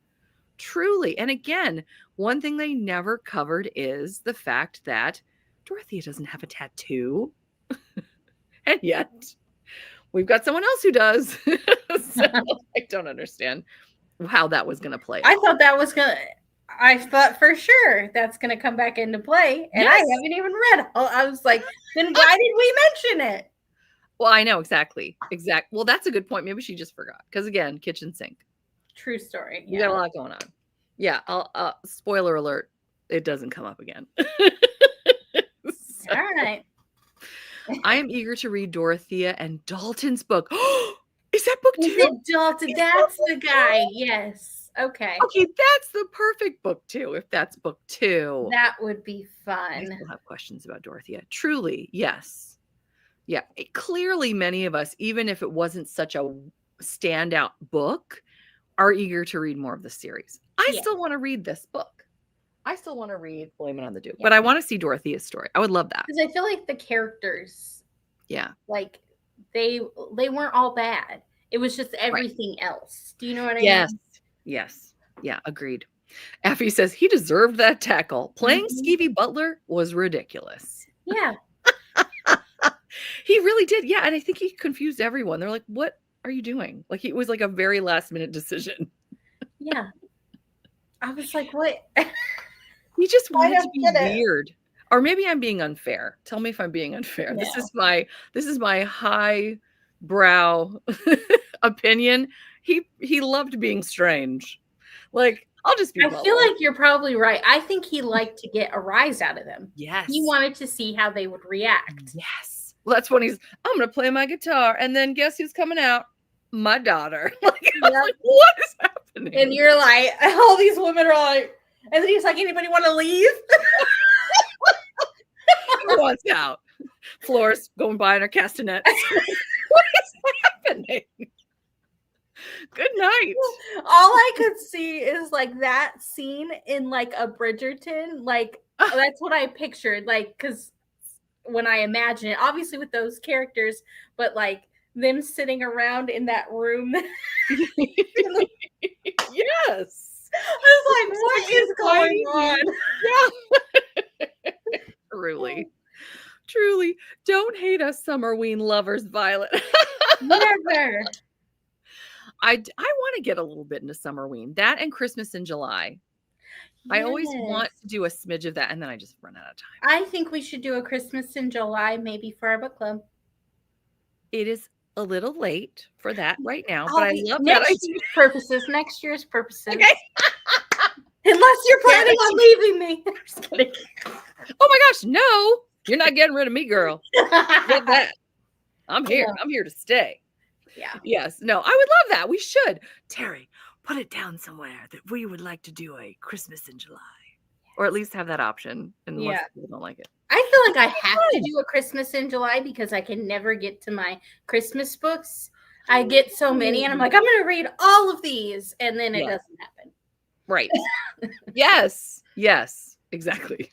Truly. And again, one thing they never covered is the fact that Dorothea doesn't have a tattoo. And yet, we've got someone else who does. So I don't understand how that was going to play out. I thought for sure that's going to come back into play, and yes. I haven't even read. I was like, then why did we mention it? Well, I know exactly. Well, that's a good point. Maybe she just forgot because again, kitchen sink. True story. You got a lot going on. Yeah. I'll spoiler alert. It doesn't come up again. All right. I am eager to read Dorothea and Dalton's book. Is that book 2? Is it Dalton? That's the guy. Yes. Okay. Okay, that's the perfect book 2. If that's book 2, that would be fun. I still have questions about Dorothea. Truly, yes. Yeah, clearly many of us, even if it wasn't such a standout book, are eager to read more of the series. I still want to read this book. I still want to read Blame It on the Duke, but I want to see Dorothea's story. I would love that. Because I feel like the characters, like they weren't all bad. It was just everything else. Do you know what I mean? Yes. Yeah, agreed. Effie says he deserved that tackle. Playing Skeevy Butler was ridiculous. Yeah. He really did. Yeah, and I think he confused everyone. They're like, what are you doing? Like, it was like a very last minute decision. Yeah. I was like, what? He just wanted to be weird. Or maybe I'm being unfair. Tell me if I'm being unfair. No. This is my high brow opinion. He loved being strange. Like, I'll just be I feel like you're probably right. I think he liked to get a rise out of them. Yes. He wanted to see how they would react. Yes. Well, that's when I'm going to play my guitar. And then guess who's coming out? My daughter. Like, like, what is happening? And you're like, all these women are like, and then he's like, anybody want to leave? Who wants out? Flora's going by in her castanets. What is happening? Good night. All I could see is like that scene in like a Bridgerton. Like that's what I pictured. Like, because when I imagine it, obviously with those characters, but like them sitting around in that room. Yes. I was like, what is going on? Yeah. Truly. Don't hate us, Summerween lovers, Violet. Never. I want to get a little bit into Summerween. That and Christmas in July. Yes. I always want to do a smidge of that, and then I just run out of time. I think we should do a Christmas in July, maybe for our book club. It is a little late for that right now, but I love that idea. Next year's purposes. Okay. Unless you're planning on leaving me. I'm just kidding. Oh my gosh, no. You're not getting rid of me, girl. Get that. I'm here. Yeah. I'm here to stay. Yeah. Yes. No, I would love that. We should. Terry, put it down somewhere that we would like to do a Christmas in July. Or at least have that option. Unless people don't like it. I feel like I have to do a Christmas in July because I can never get to my Christmas books. I get so many and I'm like, I'm going to read all of these. And then it doesn't happen. Right. Yes. Yes. Exactly.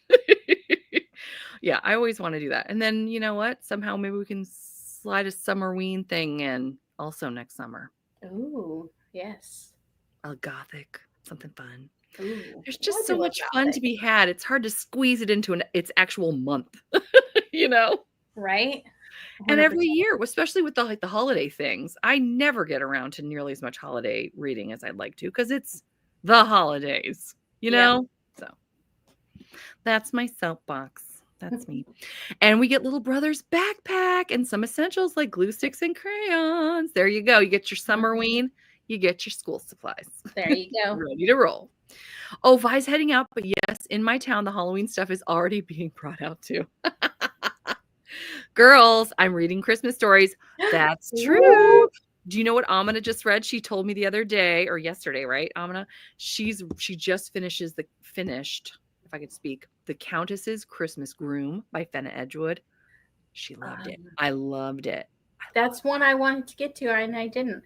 Yeah. I always want to do that. And then, you know what? Somehow maybe we can slide a Summerween thing in also next summer. Ooh, yes. A gothic. Something fun. Ooh, there's just so much fun to be had. It's hard to squeeze it into its actual month, you know? Right. 100%. And every year, especially with the holiday things, I never get around to nearly as much holiday reading as I'd like to because it's the holidays, you know? So that's my soapbox. That's me. And we get little brother's backpack and some essentials like glue sticks and crayons. There you go. You get your Summerween. You get your school supplies. There you go. Ready to roll. Oh, Vi's heading out, but yes, in my town, the Halloween stuff is already being brought out too. Girls, I'm reading Christmas stories. That's true. Do you know what Amina just read? She told me the other day or yesterday, right? Amina, she just finished, if I could speak, The Countess's Christmas Groom by Fenna Edgewood. She loved it. I loved it. That's one I wanted to get to, and I didn't.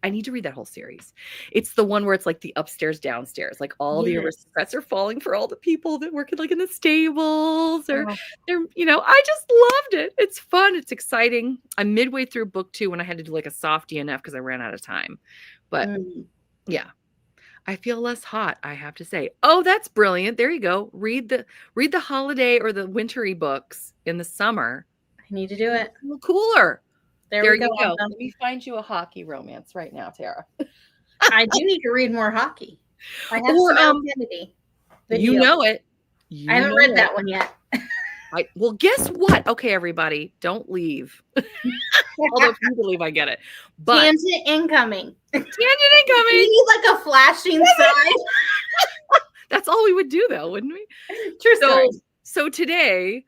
I need to read that whole series. It's the one where it's like the upstairs, downstairs. Like all the aristocrats are falling for all the people that work like in the stables, or they're, I just loved it. It's fun. It's exciting. I'm midway through book 2 when I had to do like a soft DNF because I ran out of time. But yeah, I feel less hot, I have to say. Oh, that's brilliant. There you go. Read the holiday or the wintry books in the summer. I need to do it. A little cooler. There you go. Let me find you a hockey romance right now, Tara. I do need to read more hockey. I have some Identity. You know it. I haven't read that one yet. Well, guess what? Okay, everybody, don't leave. Although if you believe I get it. But Tangent incoming. Tangent incoming. We need like a flashing sign. That's all we would do though, wouldn't we? True story. So today,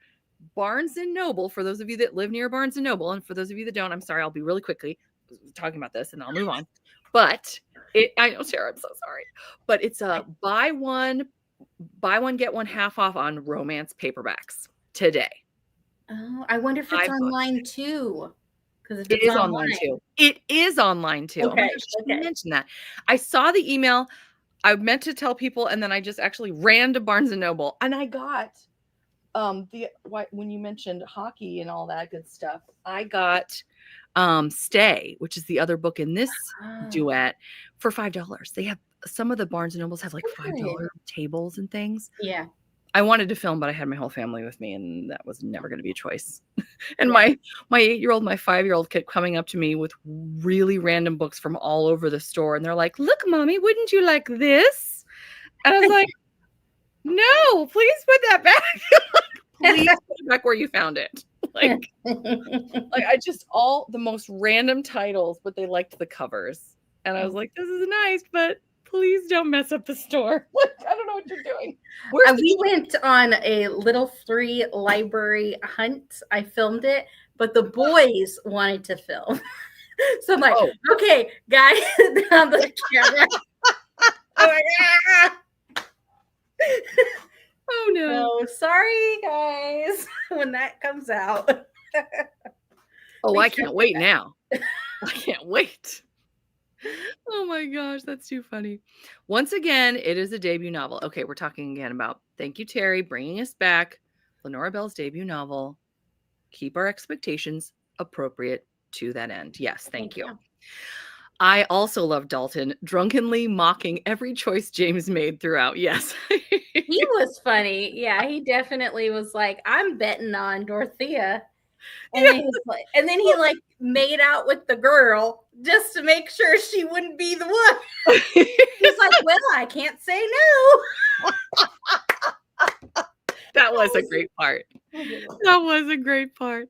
Barnes & Noble, for those of you that live near Barnes & Noble, and for those of you that don't, I'm sorry, I'll be really quickly talking about this and I'll move on. But I know, Sarah, I'm so sorry. But it's a buy one, get one half off on romance paperbacks today. Oh, I wonder if it's online too. Because it is online too. It is online too. Okay. You mentioned that. I saw the email. I meant to tell people, and then I just actually ran to Barnes & Noble, and I got when you mentioned hockey and all that good stuff, I got Stay, which is the other book in this duet, for $5. They have some of the Barnes & Nobles have like $5 tables and things. Yeah. I wanted to film, but I had my whole family with me, and that was never going to be a choice. And my 8-year-old, my 5-year-old kept coming up to me with really random books from all over the store, and they're like, "Look, Mommy, wouldn't you like this?" And I was like, "No, please put that back. Please put it back where you found it." Like I just all the most random titles, but they liked the covers, and I was like, "This is nice, but please don't mess up the store." I don't know what you're doing. We went on a little free library hunt. I filmed it, but the boys wanted to film. So I'm like, okay, guys, on the camera. Oh my God. Oh no. Sorry, guys, when that comes out. I can't wait now. I can't wait. Oh my gosh, that's too funny. Once again, it is a debut novel. Okay, we're talking again about, thank you, Terry, bringing us back. Lenora Bell's debut novel. Keep our expectations appropriate to that end. Yes, thank you. I also love Dalton drunkenly mocking every choice James made throughout. Yes. He was funny. Yeah, he definitely was like, I'm betting on Dorothea. And then he made out with the girl just to make sure she wouldn't be the one. He's like, well, I can't say no. That was a great part. That was a great part.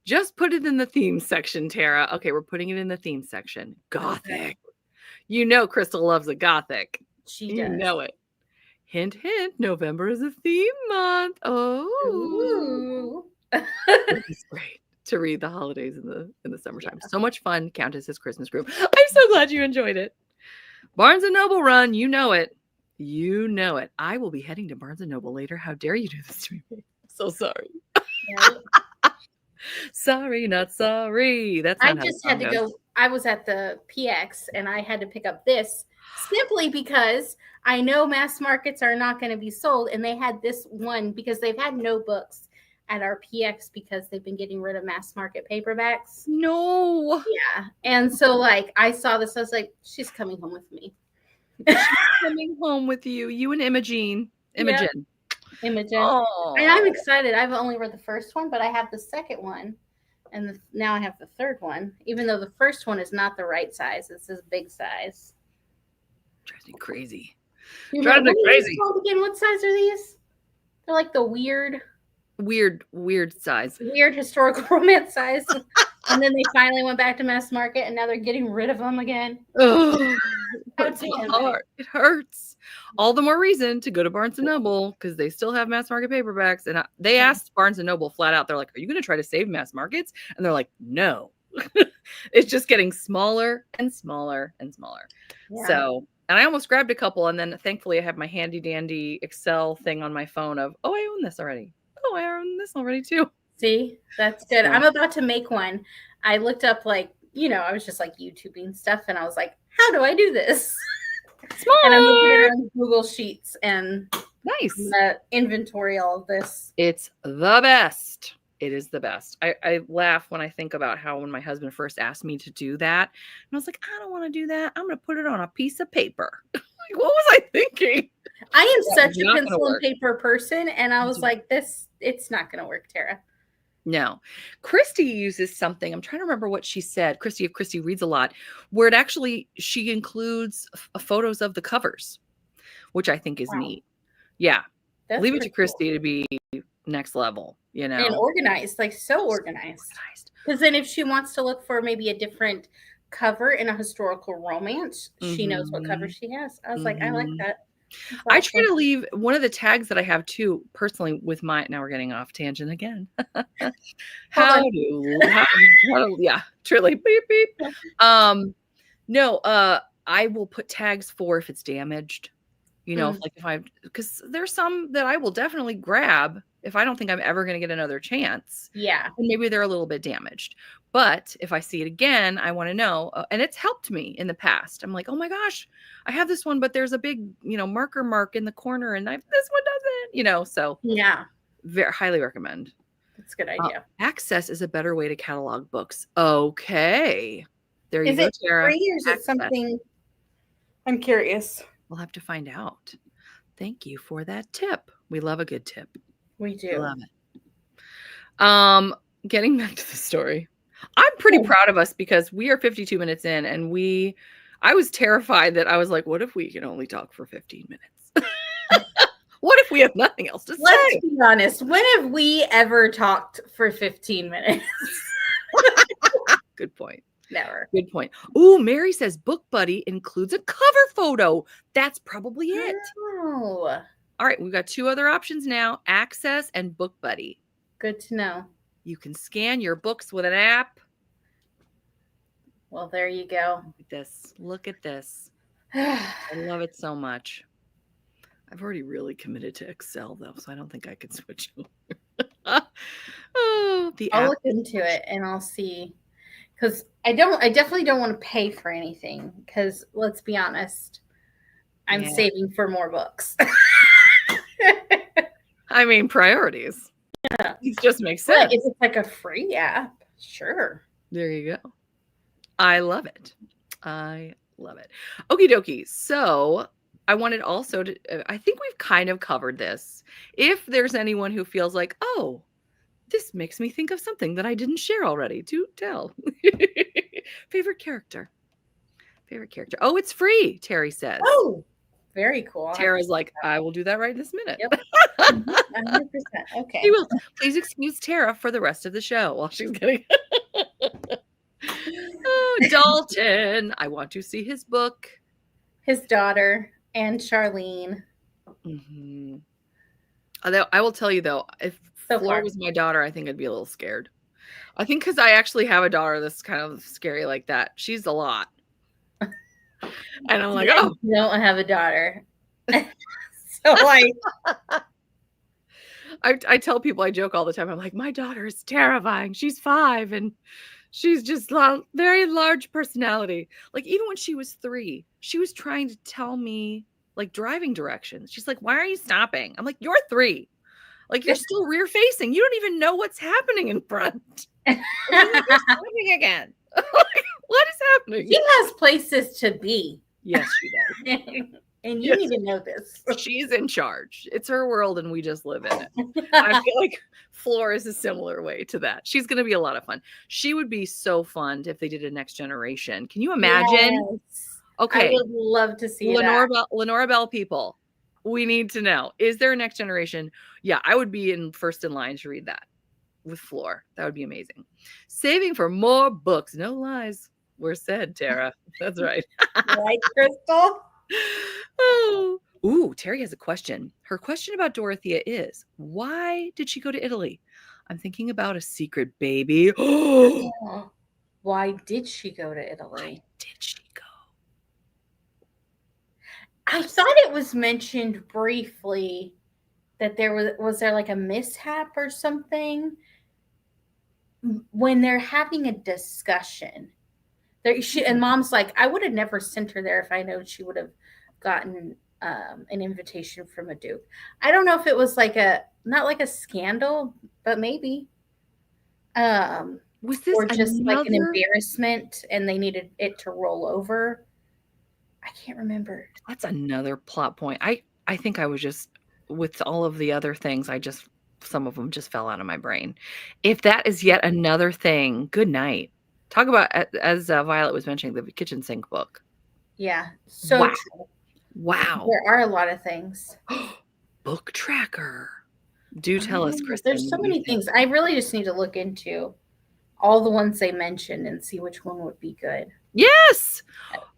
Just put it in the theme section, Tara. Okay, we're putting it in the theme section. Gothic. You know Crystal loves a gothic. She does. You know it. Hint, hint. November is a theme month. Oh. It's great to read the holidays in the summertime. So much fun. Countess's Christmas Group. I'm so glad you enjoyed it. Barnes & Noble run. You know it. You know it. I will be heading to Barnes & Noble later. How dare you do this to me? I'm so sorry. Sorry, not sorry. That's not I just had to go. I was at the PX and I had to pick up this simply because I know mass markets are not going to be sold. And they had this one because they've had no books at our PX because they've been getting rid of mass market paperbacks. No. Yeah. And so I saw this. I was like, she's coming home with me. She's coming home with you. You and Imogen. Imogen. Oh. And I'm excited. I've only read the first one, but I have the second one. And now I have the third one, even though the first one is not the right size. It's this big size. Drives me crazy. Drives me crazy. Again, what size are these? They're like the weird size. Weird historical romance size. And then they finally went back to mass market, and now they're getting rid of them again. Oh, that's hard. It hurts. All the more reason to go to Barnes & Noble because they still have mass market paperbacks. And they asked Barnes & Noble flat out, they're like, are you going to try to save mass markets? And they're like, no. It's just getting smaller and smaller and smaller. Yeah. So, and I almost grabbed a couple. And then thankfully I have my handy dandy Excel thing on my phone of, oh, I own this already. Oh, I own this already too. See, that's good. So, I'm about to make one. I looked up I was just like YouTubing stuff and I was like, how do I do this? Smart. And I'm looking at it on Google Sheets and nice. Inventory all of this. It's the best. It is the best. I laugh when I think about how when my husband first asked me to do that, and I was like, I don't want to do that. I'm going to put it on a piece of paper. Like, what was I thinking? I am such a pencil and paper person, and I was like, it's not going to work, Tara. No. Christy uses something. I'm trying to remember what she said. Christy, if Christy reads a lot, where it actually, she includes photos of the covers, which I think is neat. Yeah. That's leave it to Christy cool. To be next level, and organized, like so organized. Because then if she wants to look for maybe a different cover in a historical romance, she knows what cover she has. I was like, I like that. I try to leave one of the tags that I have too, personally, with my, now we're getting off tangent again. Yeah, truly, beep, beep. No, I will put tags for if it's damaged, because there's some that I will definitely grab if I don't think I'm ever going to get another chance. Yeah. And maybe they're a little bit damaged. But if I see it again, I want to know. And it's helped me in the past. I'm like, oh my gosh, I have this one, but there's a big, marker mark in the corner and this one doesn't, so. Yeah. Very highly recommend. That's a good idea. Access is a better way to catalog books. Okay. There you go, Tara. Is it free or is it something? I'm curious. We'll have to find out. Thank you for that tip. We love a good tip. We do. Love it. Getting back to the story. I'm pretty proud of us because we are 52 minutes in and I was terrified that I was like, what if we can only talk for 15 minutes? What if we have nothing else to say? Let's be honest. When have we ever talked for 15 minutes? Good point. Never. Good point. Ooh, Mary says Book Buddy includes a cover photo. That's probably it. Oh. All right, we've got two other options now, Access and Book Buddy. Good to know. You can scan your books with an app. Well, there you go. Look at this. Look at this. I love it so much. I've already really committed to Excel, though, so I don't think I can switch over. I'll look into it, and I'll see. Because I definitely don't want to pay for anything, because let's be honest, I'm saving for more books. I mean, priorities. Yeah. It just makes sense. If it's like a free app, sure. There you go. I love it. I love it. Okie dokie. So I wanted also to, I think we've kind of covered this. If there's anyone who feels like, oh, this makes me think of something that I didn't share already, do tell. Favorite character. Oh, it's free, Terry says. Oh, very cool. Tara's like, I will do that right this minute. Yep. 100%. Okay. She will. Please excuse Tara for the rest of the show while she's getting. Oh, Dalton. I want to see his book. His daughter and Charlene. Mm-hmm. Although I will tell you though, if Flora was my daughter, I think I'd be a little scared. I think because I actually have a daughter that's kind of scary like that. She's a lot. And I'm like, oh. I don't have a daughter. So like. I tell people, I joke all the time. I'm like, my daughter is terrifying. She's 5 and she's just very large personality. Like even when she was 3, she was trying to tell me like driving directions. She's like, why are you stopping? I'm like, you're 3. Like you're still rear facing. You don't even know what's happening in front. You're stopping again. What is happening? She has places to be. Yes, she does. And you need to know this. She's in charge. It's her world and we just live in it. I feel like Flora is a similar way to that. She's going to be a lot of fun. She would be so fun if they did a next generation. Can you imagine? Yes. Okay. I would love to see Lenora Bell people. We need to know. Is there a next generation? Yeah, I would be first in line to read that with Flora. That would be amazing. Saving for more books. No lies were said, Tara. That's right. Right, Crystal? Oh, Ooh, Terry has a question. Her question about Dorothea is, why did she go to Italy? I'm thinking about a secret baby. Oh, Why did she go to why Italy? did she go? I thought it was mentioned briefly that there was there like a mishap or something when they're having a discussion. And mom's like, I would have never sent her there if I know she would have gotten an invitation from a duke. I don't know if it was like not like a scandal, but maybe. Was this Or just like an another? embarrassment and they needed it to roll over. I can't remember. That's another plot point. I think I was just with all of the other things, some of them just fell out of my brain. If that is yet another thing, good night. Talk about, as Violet was mentioning, the kitchen sink book. Yeah, so Wow. true. Wow. There are a lot of things. Book tracker. Do tell us, Kristen. There's so What do you many think? things. I really just need to look into all the ones they mentioned and see which one would be good. Yes.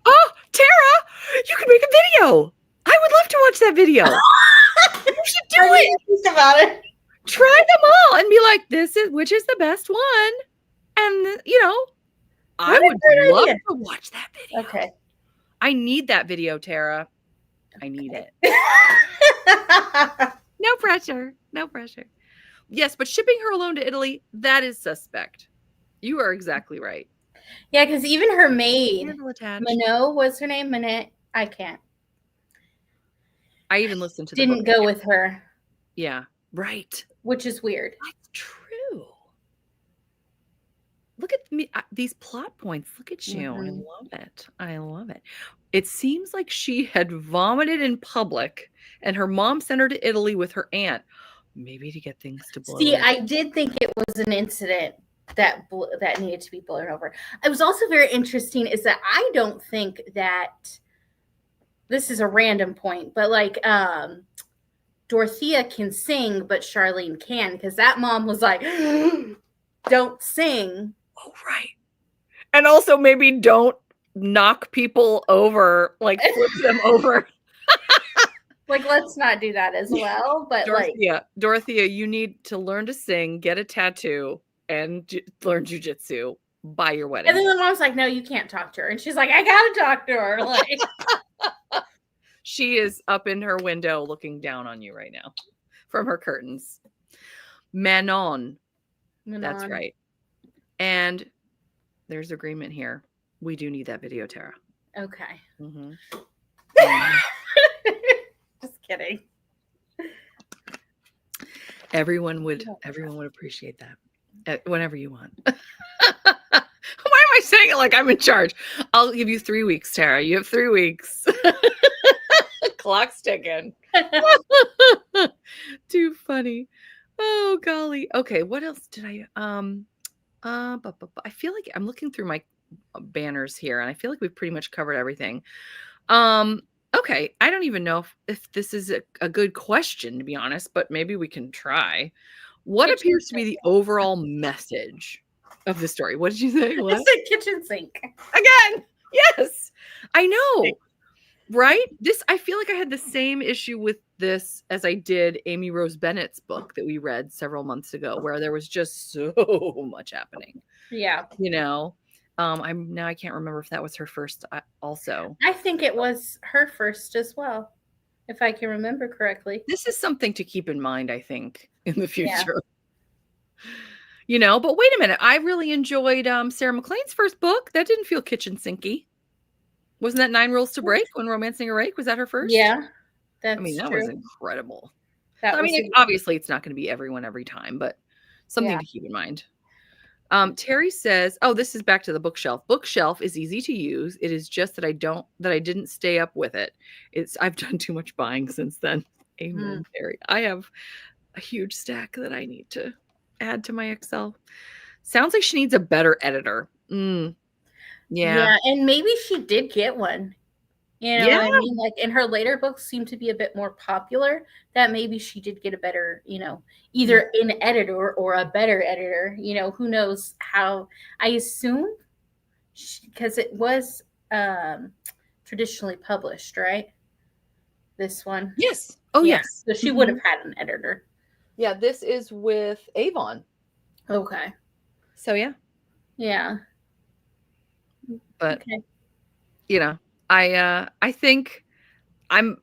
Oh, Tara, you can make a video. I would love to watch that video. You should do it. Think about it. Try them all and be like, which is the best one? And I What a would great love idea. to watch that video. Okay. I need that video, Tara. I need it. No pressure. No pressure. Yes, but shipping her alone to Italy, that is suspect. You are exactly right. Yeah, because even her maid, Candle attached. Minot, what's her name? Minette? I can't. I even listened to the Didn't book. go with her. Yeah, right. Which is weird. That's true. Look at me, these plot points. Look at you. I love it. I love it. It seems like she had vomited in public and her mom sent her to Italy with her aunt, maybe to get things to blow See, over. I did think it was an incident that needed to be blown over. It was also very interesting is that I don't think that this is a random point, but like Dorothea can sing, but Charlene can, because that mom was like, don't sing. Oh, right. And also maybe don't knock people over, like flip them over. Like, let's not do that as well. But Dorothea, you need to learn to sing, get a tattoo, and learn jujitsu by your wedding. And then the mom's like, no, you can't talk to her. And she's like, I gotta talk to her. Like, she is up in her window looking down on you right now from her curtains. Manon. That's right. And there's agreement here. We do need that video, Tara. Okay. Mm-hmm. Just kidding. Everyone would appreciate that whenever you want. Why am I saying it like I'm in charge? I'll give you 3 weeks, Tara. You have 3 weeks. Clock's ticking. Too funny. Oh golly. Okay, what else did I I feel like I'm looking through my banners here and I feel like we've pretty much covered everything. Okay, I don't even know if this is a good question, to be honest, but maybe we can try. What appears to be the overall message of the story? What did you say? What? I said kitchen sink. Again, yes. I know, right? I feel like I had the same issue with this as I did Amy Rose Bennett's book that we read several months ago, where there was just so much happening. Yeah. I can't remember if that was her first also. I think it was her first as well, if I can remember correctly. This is something to keep in mind, I think, in the future. Yeah. But wait a minute. I really enjoyed Sarah McLean's first book. That didn't feel kitchen sinky. Wasn't that 9 Rules to Break when Romancing a Rake? Was that her first? Yeah. That was incredible. Obviously it's not going to be everyone every time, but something to keep in mind. Terry says, oh, this is back to the bookshelf. Bookshelf is easy to use. It is just that I didn't stay up with it. I've done too much buying since then. Amen, Terry. I have a huge stack that I need to add to my Excel. Sounds like she needs a better editor. Yeah. And maybe she did get one. You know what I mean? Like, and her later books seem to be a bit more popular, that maybe she did get a better, either an editor or a better editor. Who knows how. I assume because it was traditionally published, right? this one? Yes. Oh, Yeah. yes. So she would have had an editor. Yeah, this is with Avon. Okay. So yeah. Yeah. But okay. I think I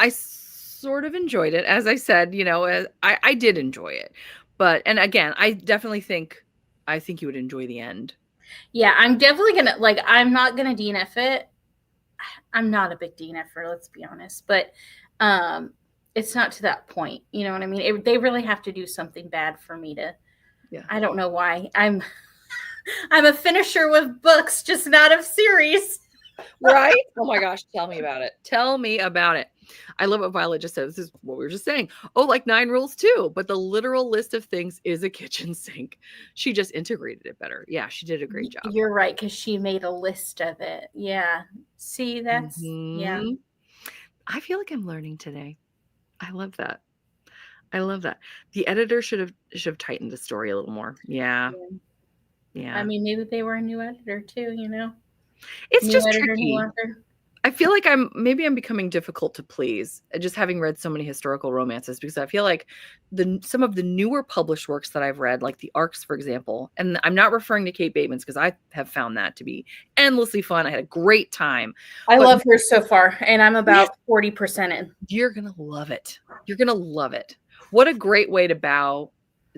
sort of enjoyed it. As I said, I did enjoy it. But and again, I think you would enjoy the end. Yeah, I'm definitely gonna I'm not gonna DNF it. I'm not a big DNFer, let's be honest, but it's not to that point. You know what I mean? They really have to do something bad for me to. Yeah. I don't know why. I'm a finisher with books, just not of series. Right? Oh my gosh, tell me about it. Tell me about it. I love what Violet just said. This is what we were just saying. Oh, like 9 rules too, but the literal list of things is a kitchen sink. She just integrated it better. Yeah, she did a great job. You're right, because she made a list of it. Yeah. See, that's yeah. I feel like I'm learning today. I love that. I love that. The editor should have tightened the story a little more. Yeah. Yeah. I mean, maybe they were a new editor too, It's new just editor, tricky. new author. I feel like I'm becoming difficult to please, just having read so many historical romances, because I feel like some of the newer published works that I've read, like the Arcs, for example, and I'm not referring to Kate Bateman's because I have found that to be endlessly fun. I had a great time. I love her so far, and I'm about 40% in. You're going to love it. You're going to love it. What a great way to bow,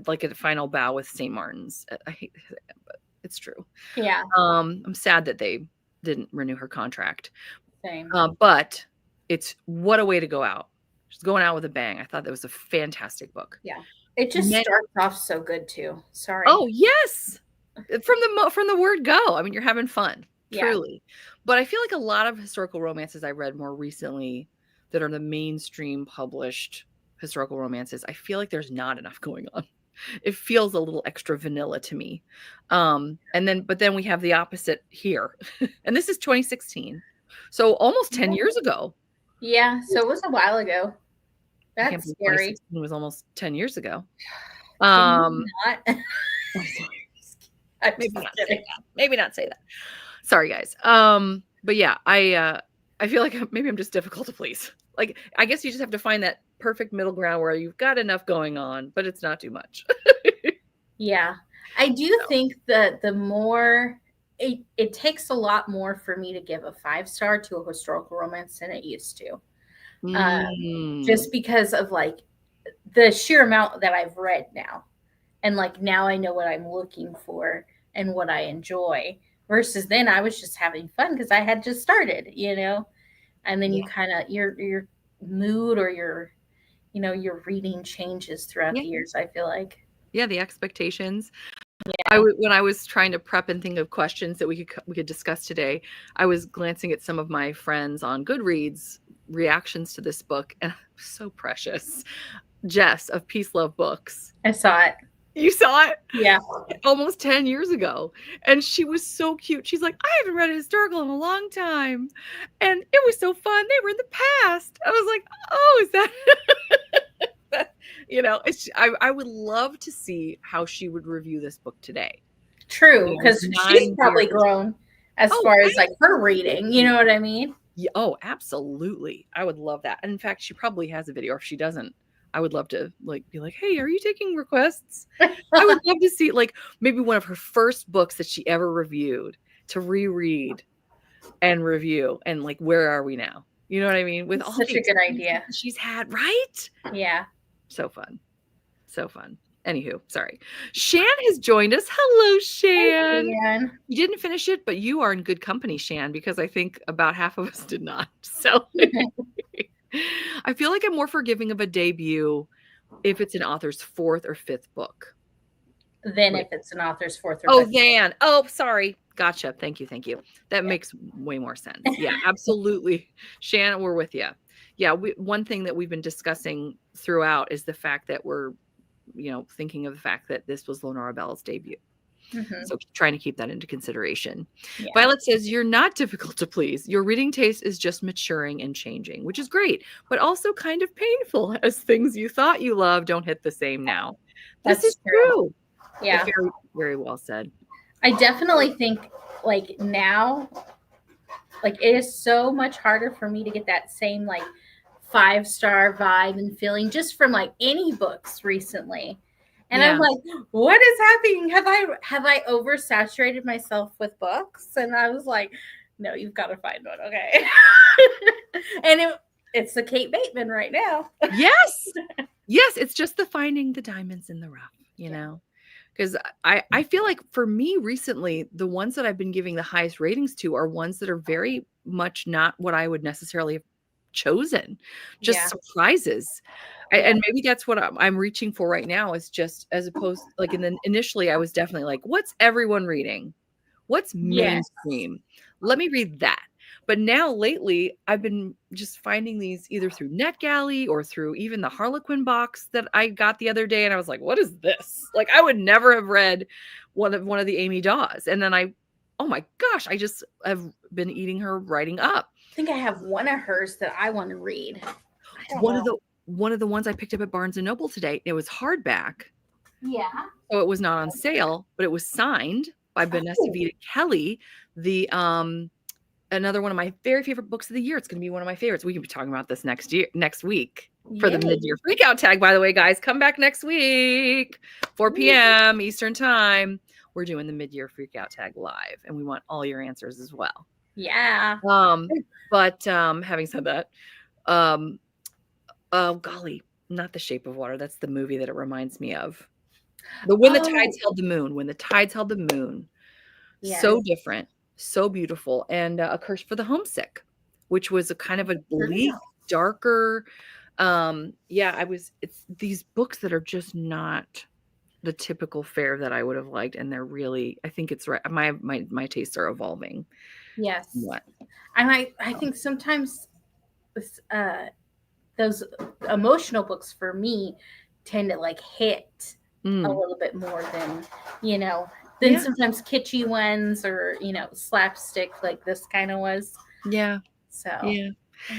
like a final bow with St. Martin's. I hate to say that, but it's true. Yeah. I'm sad that they didn't renew her contract. Same. But it's what a way to go out. She's going out with a bang. I thought that was a fantastic book. Yeah. It just starts off so good too. Sorry. Oh, yes. From the word go. I mean, you're having fun. Truly. But I feel like a lot of historical romances I read more recently that are the mainstream published historical romances, I feel like there's not enough going on. It feels a little extra vanilla to me. But then we have the opposite here. And this is 2016. So almost 10 years ago. Yeah, so it was a while ago. That's scary. It was almost 10 years ago. Maybe not say that. Sorry, guys. But yeah, I feel like maybe I'm just difficult to please. Like, I guess you just have to find that perfect middle ground where you've got enough going on, but it's not too much. Yeah. I do think that the more it takes a lot more for me to give a 5-star to a historical romance than it used to. Just because of like the sheer amount that I've read now. And like now I know what I'm looking for and what I enjoy, versus then I was just having fun because I had just started, and then you kind of your mood or your reading changes throughout the years, I feel like. Yeah, the expectations. Yeah. When I was trying to prep and think of questions that we could discuss today, I was glancing at some of my friends on Goodreads reactions to this book, and so precious. Jess of Peace Love Books. I saw it. You saw it? Yeah. Almost 10 years ago. And she was so cute. She's like, I haven't read a historical in a long time. And it was so fun. They were in the past. I was like, oh, is that I would love to see how she would review this book today. True, because she's probably grown as far as like her reading. You know what I mean? Yeah, oh, absolutely. I would love that. And in fact, she probably has a video. Or if she doesn't, I would love to be like, hey, are you taking requests? I would love to see maybe one of her first books that she ever reviewed to reread and review, and where are we now? You know what I mean? With all such a good idea she's had, right? Yeah. So fun. So fun. Anywho, sorry. Shan has joined us. Hello, Shan. Hi, Shan. You didn't finish it, but you are in good company, Shan, because I think about half of us did not. So I feel like I'm more forgiving of a debut if it's an author's 4th or 5th book. Than if it's an author's 4th or 5th. Oh, sorry. Gotcha. Thank you. That makes way more sense. Yeah, absolutely. Shan, we're with you. Yeah, one thing that we've been discussing throughout is the fact that we're, thinking of the fact that this was Lenora Bell's debut. Mm-hmm. So trying to keep that into consideration. Yeah. Violet says, you're not difficult to please. Your reading taste is just maturing and changing, which is great, but also kind of painful as things you thought you loved don't hit the same now. This is true. Yeah. Very, very well said. I definitely think now Like it is so much harder for me to get that same like 5-star vibe and feeling just from like any books recently. And I'm like, what is happening? Have I oversaturated myself with books? And I was like, no, you've got to find one, okay? And it's the Kate Bateman right now. Yes. Yes, it's just the finding the diamonds in the rough, you know? Because I feel like for me recently, the ones that I've been giving the highest ratings to are ones that are very much not what I would necessarily have chosen, just surprises. And maybe that's what I'm reaching for right now, is just as opposed, like, and then initially I was definitely like, what's everyone reading? What's mainstream? Let me read that. But now lately, I've been just finding these either through NetGalley or through even the Harlequin box that I got the other day, and I was like, "What is this?" Like, I would never have read one of the Amy Daws, and then oh my gosh, I just have been eating her writing up. I think I have one of hers that I want to read. One of the ones I picked up at Barnes and Noble today. It was hardback. Yeah. So it was not on sale, but it was signed by Vanessa Vita Kelly, the another one of my very favorite books of the year. It's going to be one of my favorites. We can be talking about this next week for the mid-year freakout tag. By the way, guys, come back next week, 4 p.m. Eastern time. We're doing the mid-year freakout tag live, and we want all your answers as well. Yeah. But having said that, oh golly, not The Shape of Water. That's the movie that it reminds me of. When the Tides Held the Moon. When the Tides Held the Moon. Yes. So different. So beautiful. And A Curse for the Homesick, which was a kind of a bleak, darker. It's these books that are just not the typical fare that I would have liked. And they're really, I think it's right. My tastes are evolving. Yes. What? I think sometimes those emotional books for me tend to like hit a little bit more than sometimes kitschy ones or, slapstick like this kind of was. Yeah. So, yeah.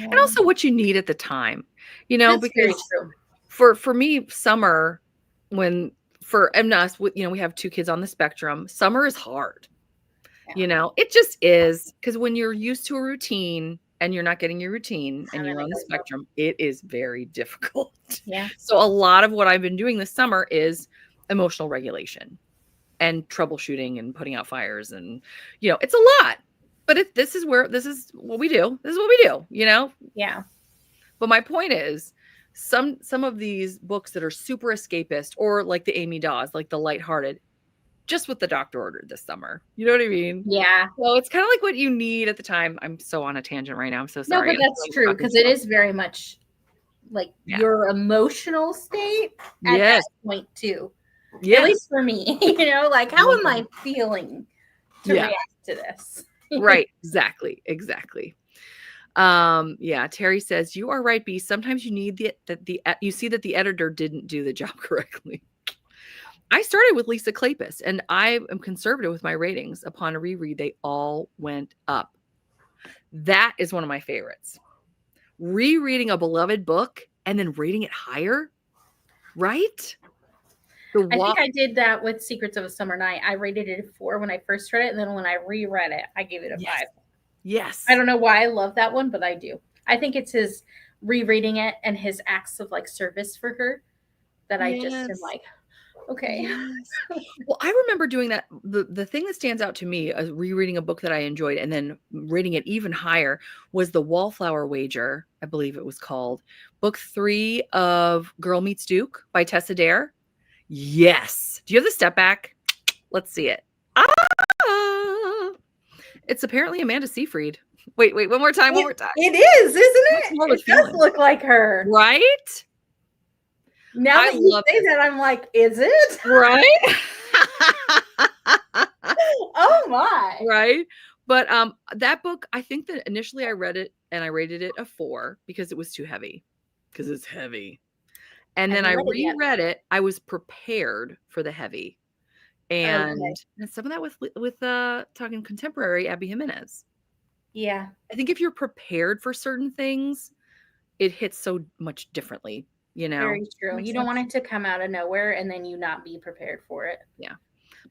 And also what you need at the time, That's because for me, summer, and us, we have 2 kids on the spectrum. Summer is hard. Yeah. It just is, because when you're used to a routine and you're not getting your routine and you're on the spectrum, it is very difficult. Yeah. So a lot of what I've been doing this summer is emotional regulation and troubleshooting and putting out fires, and it's a lot, but this is what we do. This is what we do, Yeah. But my point is, some of these books that are super escapist, or like the Amy Daws, like the lighthearted, just what the doctor ordered this summer. You know what I mean? Yeah. Well, it's kind of like what you need at the time. I'm so on a tangent right now. I'm so sorry. No, but that's true, because it is very much like your emotional state at that point too. Yes. At least for me, like, how am I feeling to react to this? Right. Exactly. Terry says, you are right, B. Sometimes you need you see that the editor didn't do the job correctly. I started with Lisa Kleypas, and I am conservative with my ratings. Upon a reread, they all went up. That is one of my favorites. Rereading a beloved book and then rating it higher, right? I think I did that with Secrets of a Summer Night. I rated it a 4 when I first read it, and then when I reread it, I gave it a 5. Yes. I don't know why I love that one, but I do. I think it's his rereading it and his acts of like service for her that I just am like, okay. Yes. Well, I remember doing that. The thing that stands out to me as rereading a book that I enjoyed and then rating it even higher was The Wallflower Wager, I believe it was called. Book 3 of Girl Meets Duke by Tessa Dare. Yes. Do you have the step back? Let's see it. It's apparently Amanda Seyfried. Wait, one more time. It is, isn't it? It does look like her. Right? Now that you say that, I'm like, is it? Right? Oh my. Right? But that book, I think that initially I read it and I rated it a 4 because it was too heavy. Because it's heavy. And then I reread it. I was prepared for the heavy. And some of that with talking contemporary Abby Jimenez. Yeah. I think if you're prepared for certain things, it hits so much differently, Very true. You don't want it to come out of nowhere and then you not be prepared for it. Yeah.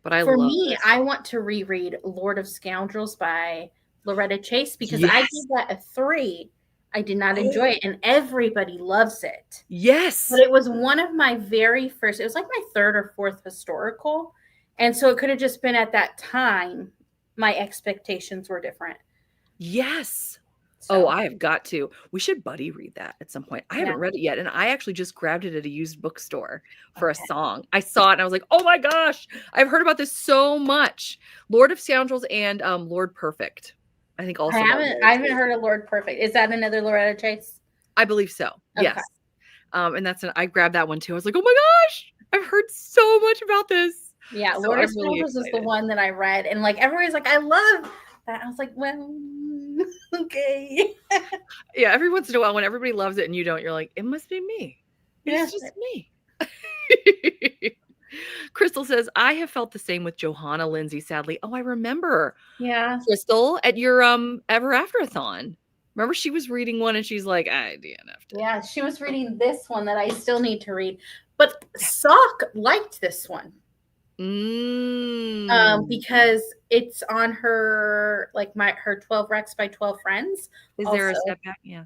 But I want to reread Lord of Scoundrels by Loretta Chase, because I gave that a 3. I did not enjoy it, and everybody loves it. Yes. But it was one of my very first, it was like my 3rd or 4th historical. And so it could have just been at that time, my expectations were different. Yes. So, I have got to. We should buddy read that at some point. I haven't read it yet, and I actually just grabbed it at a used bookstore for a song. I saw it, and I was like, oh my gosh, I've heard about this so much. Lord of Scoundrels and Lord Perfect. I think also. I haven't heard of Lord Perfect. Is that another Loretta Chase? I believe so. Okay. Yes. And I grabbed that one too. I was like, oh my gosh, I've heard so much about this. Yeah, so Lord of Scoundrels is the one that I read, and like everybody's like, I love that. I was like, well, okay. Yeah, every once in a while when everybody loves it and you don't, you're like, it must be me. It's just me. Crystal says, I have felt the same with Johanna Lindsay, sadly. Oh, I remember. Yeah. Crystal, at your Ever After-a-thon. Remember she was reading one and she's like, I DNF'd it. Yeah, she was reading this one that I still need to read. But Sock liked this one. Because it's on her, like her 12 Rex by 12 Friends. Is there a step back? Yeah.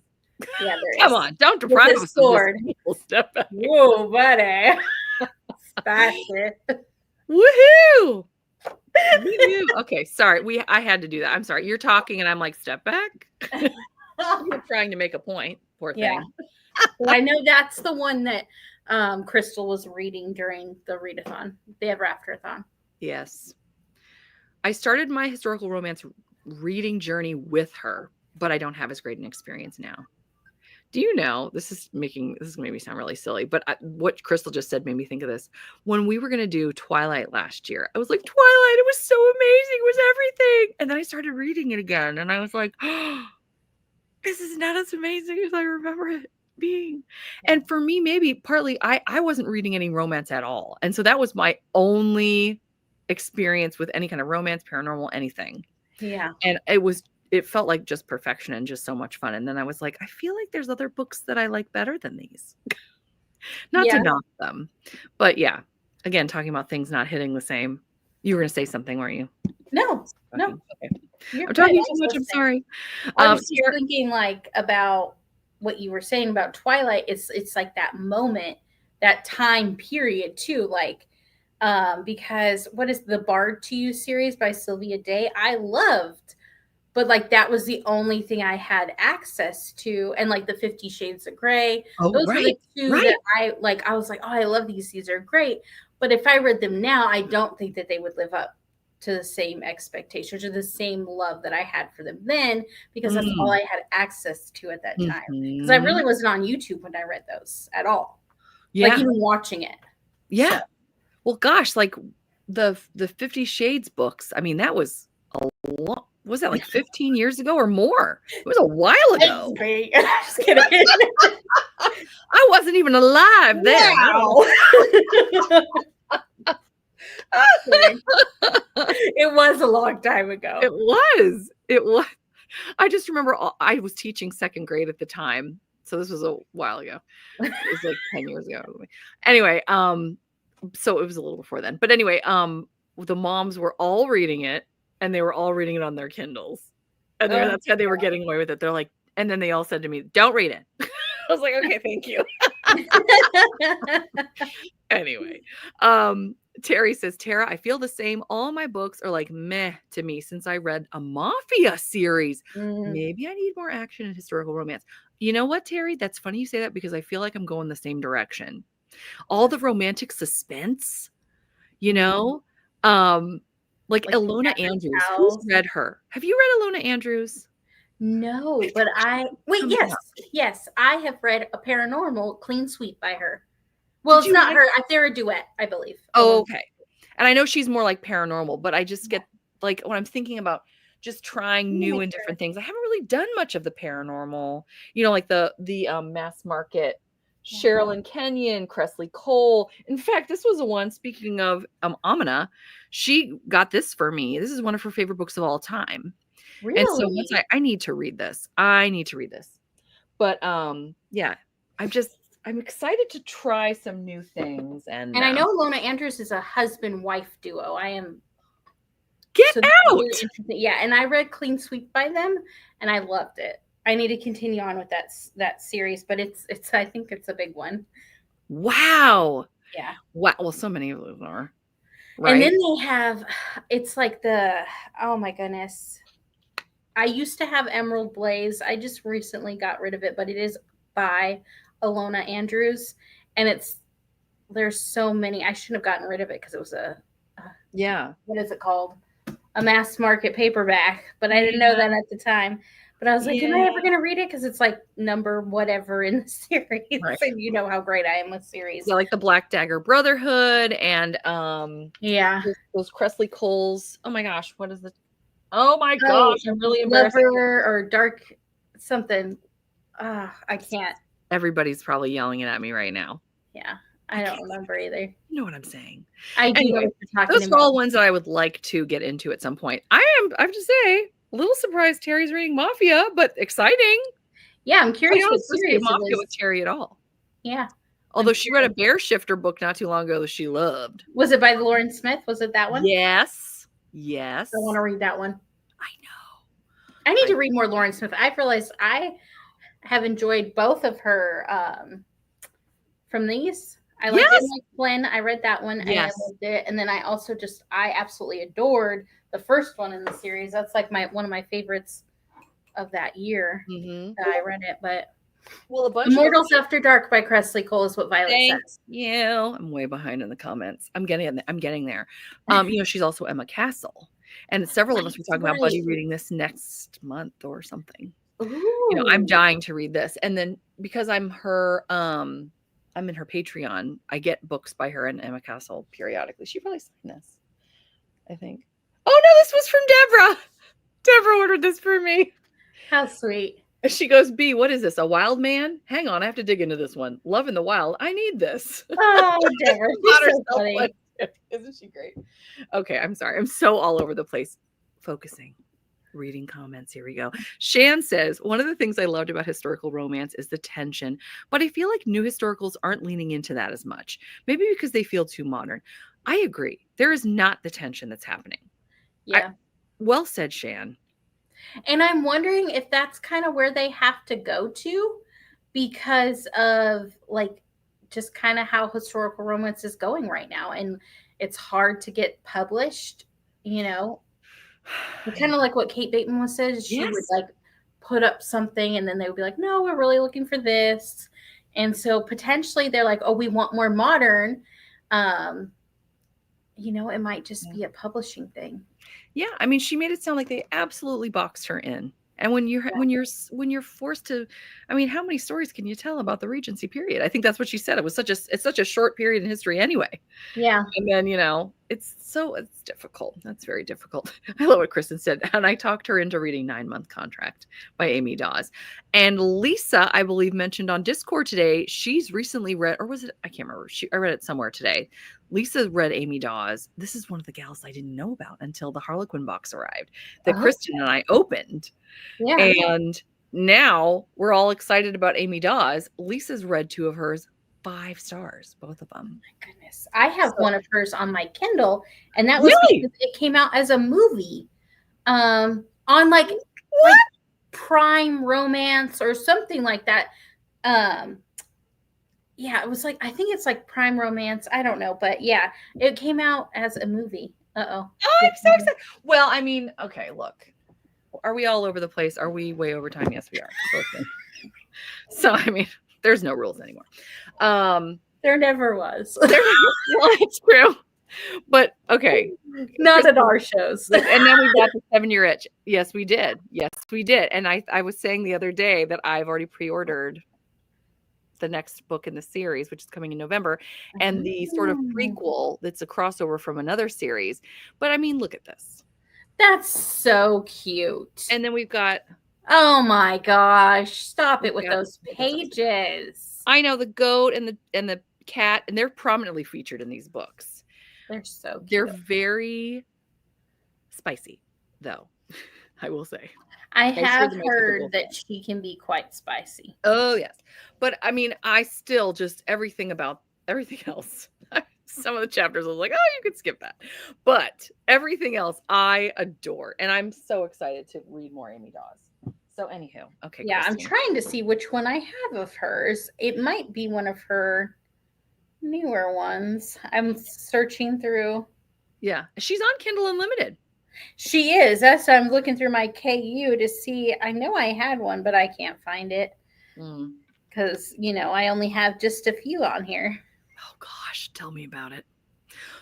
Yeah, there is. Come on, don't deprive us sword. Of this step back. Whoa, buddy. That's it. Woohoo! Woohoo! Okay, sorry. I had to do that. I'm sorry. You're talking and I'm like, step back. You're trying to make a point. Poor thing. Yeah. Well, I know that's the one that Crystal was reading during the readathon, the Ever After-a-thon. Yes. I started my historical romance reading journey with her, but I don't have as great an experience now. Do you know, this is going to make me sound really silly, but what Crystal just said made me think of this. When we were going to do Twilight last year, I was like, Twilight, it was so amazing. It was everything. And then I started reading it again. And I was like, oh, this is not as amazing as I remember it being. And for me, maybe partly I wasn't reading any romance at all. And so that was my only experience with any kind of romance, paranormal, anything. Yeah. And it felt like just perfection and just so much fun. And then I was like, I feel like there's other books that I like better than these. Not to knock them. But yeah, again, talking about things not hitting the same. You were going to say something, weren't you? No. Okay. I'm talking too much. I'm sorry. I was just thinking like about what you were saying about Twilight. It's like that moment, that time period too. Like, because what is the Bard to You series by Sylvia Day? I loved. But like that was the only thing I had access to, and like the 50 Shades of Grey. Those were the two that I like. I was like, oh, I love these. These are great. But if I read them now, I don't think that they would live up to the same expectations or the same love that I had for them then, because that's all I had access to at that time. Because I really wasn't on YouTube when I read those at all. Yeah. Like even watching it. Yeah. So. Well, gosh, like the 50 Shades books. I mean, that was a long. Was that like 15 years ago or more? It was a while ago. Just kidding. I wasn't even alive then. Wow. It was a long time ago. It was. I just remember I was teaching 2nd grade at the time. So this was a while ago. It was like 10 years ago. Anyway, so it was a little before then. But anyway, the moms were all reading it. And they were all reading it on their Kindles. And that's how they were getting away with it. They're like, and then they all said to me, don't read it. I was like, okay, thank you. Anyway, Terry says, Tara, I feel the same. All my books are like meh to me since I read a Mafia series. Maybe I need more action and historical romance. You know what, Terry? That's funny you say that because I feel like I'm going the same direction. All the romantic suspense, you know, like Ilona Andrews. Who's read her? Have you read Ilona Andrews? No, but yes, I have read a paranormal clean sweep by her. Well, it's not her. They're a duet, I believe. Oh, okay. And I know she's more like paranormal, but I just get like when I'm thinking about just trying new and different things. I haven't really done much of the paranormal, you know, like the mass market. Sherilyn Kenyon, Cressley Cole. In fact, this was the one, speaking of Amina, she got this for me. This is one of her favorite books of all time. Really? And so once I need to read this. But yeah, I'm excited to try some new things. And I know Ilona Andrews is a husband-wife duo. Get So out! really interesting. Yeah, and I read Clean Sweep by them, and I loved it. I need to continue on with that series, but it's I think it's a big one. Wow. Yeah. Wow. Well, so many of those are. Right. And Right. then they have, it's like oh my goodness. I used to have Emerald Blaze. I just recently got rid of it, but it is by Alona Andrews. And there's so many. I shouldn't have gotten rid of it because it was what is it called? A mass market paperback, but I didn't know that at the time. But I was like, am I ever going to read it? Because it's like number whatever in the series. Right. And you know how great I am with series. Yeah, like the Black Dagger Brotherhood and those Cressley Coles. Oh my gosh, what is the? Oh my gosh, I'm really embarrassed. Or Dark something. I can't. Everybody's probably yelling it at me right now. Yeah, I don't remember either. You know what I'm saying? I do know what you're talking about. Those are all ones that I would like to get into at some point. I have to say, a little surprised Terry's reading Mafia, but exciting. Yeah, I'm curious what series Mafia with Terry at all. Yeah. Although she read a Bear Shifter book not too long ago that she loved. Was it by Lauren Smith? Was it that one? Yes. Yes. I want to read that one. I know. I need to read more Lauren Smith. I've realized I have enjoyed both of her from these. I liked it like Flynn. I read that one and I loved it. And then I also I absolutely adored the first one in the series. That's like one of my favorites of that year that I read it. But a bunch Immortals After Dark by Cressley Cole is what Violet says. Yeah, I'm way behind in the comments. I'm getting there. She's also Emma Castle. And several of us were talking about Buddy reading this next month or something. Ooh. I'm dying to read this. And then because I'm in her Patreon, I get books by her and Emma Castle periodically. She probably signed this, I think. Oh no, this was from Deborah. Deborah ordered this for me. How sweet. She goes, B, what is this? A wild man? Hang on, I have to dig into this one. Love in the Wild. I need this. Oh, Deborah. She's so funny. Isn't she great? Okay, I'm sorry. I'm so all over the place. Focusing. Reading comments. Here we go. Shan says, one of the things I loved about historical romance is the tension, but I feel like new historicals aren't leaning into that as much. Maybe because they feel too modern. I agree. There is not the tension that's happening. Yeah. Well said, Shan. And I'm wondering if that's kind of where they have to go to because of like just kind of how historical romance is going right now. And it's hard to get published, kind of like what Kate Bateman was said. She would like put up something and then they would be like, no, we're really looking for this. And so potentially they're like, oh, we want more modern. It might just be a publishing thing. Yeah, I mean, she made it sound like they absolutely boxed her in. And when you're forced to, I mean, how many stories can you tell about the Regency period? I think that's what she said. It's such a short period in history anyway. Yeah. And then, it's difficult. That's very difficult. I love what Kristen said. And I talked her into reading 9-Month Contract by Amy Dawes. And Lisa, I believe, mentioned on Discord today, she's recently read, or was it, I can't remember. I read it somewhere today. Lisa read Amy Dawes. This is one of the gals I didn't know about until the Harlequin box arrived that Kristen and I opened. Yeah. And now we're all excited about Amy Dawes. Lisa's read 2 of hers, 5 stars, both of them. Oh my goodness. I have one of hers on my Kindle, and that was because it came out as a movie on like Prime Romance or something like that. Yeah, it was like, I think it's like Prime Romance. I don't know, but yeah, it came out as a movie. Uh-oh. Oh, I'm so excited. Well, I mean, okay, look. Are we all over the place? Are we way over time? Yes, we are. So, I mean, there's no rules anymore. There never was. Well, it's true. But, okay. Not at our shows. And then we got the 7-Year Itch. Yes, we did. Yes, we did. And I was saying the other day that I've already pre-ordered the next book in the series, which is coming in November, and the sort of prequel that's a crossover from another series. But I mean, look at this. That's so cute. And then we've got, oh my gosh, stop it with those pages. I know, the goat and the cat, and they're prominently featured in these books. They're so cute. They're very spicy, though, I will say. I have heard that she can be quite spicy. Oh, yes. But I mean, I still just everything else. Some of the chapters I was like, oh, you could skip that. But everything else I adore. And I'm so excited to read more Amy Dawes. So anywho, okay. Yeah, Christy. I'm trying to see which one I have of hers. It might be one of her newer ones. I'm searching through. Yeah, she's on Kindle Unlimited. She is. That's why I'm looking through my KU to see. I know I had one, but I can't find it because I only have just a few on here. Oh gosh, tell me about it.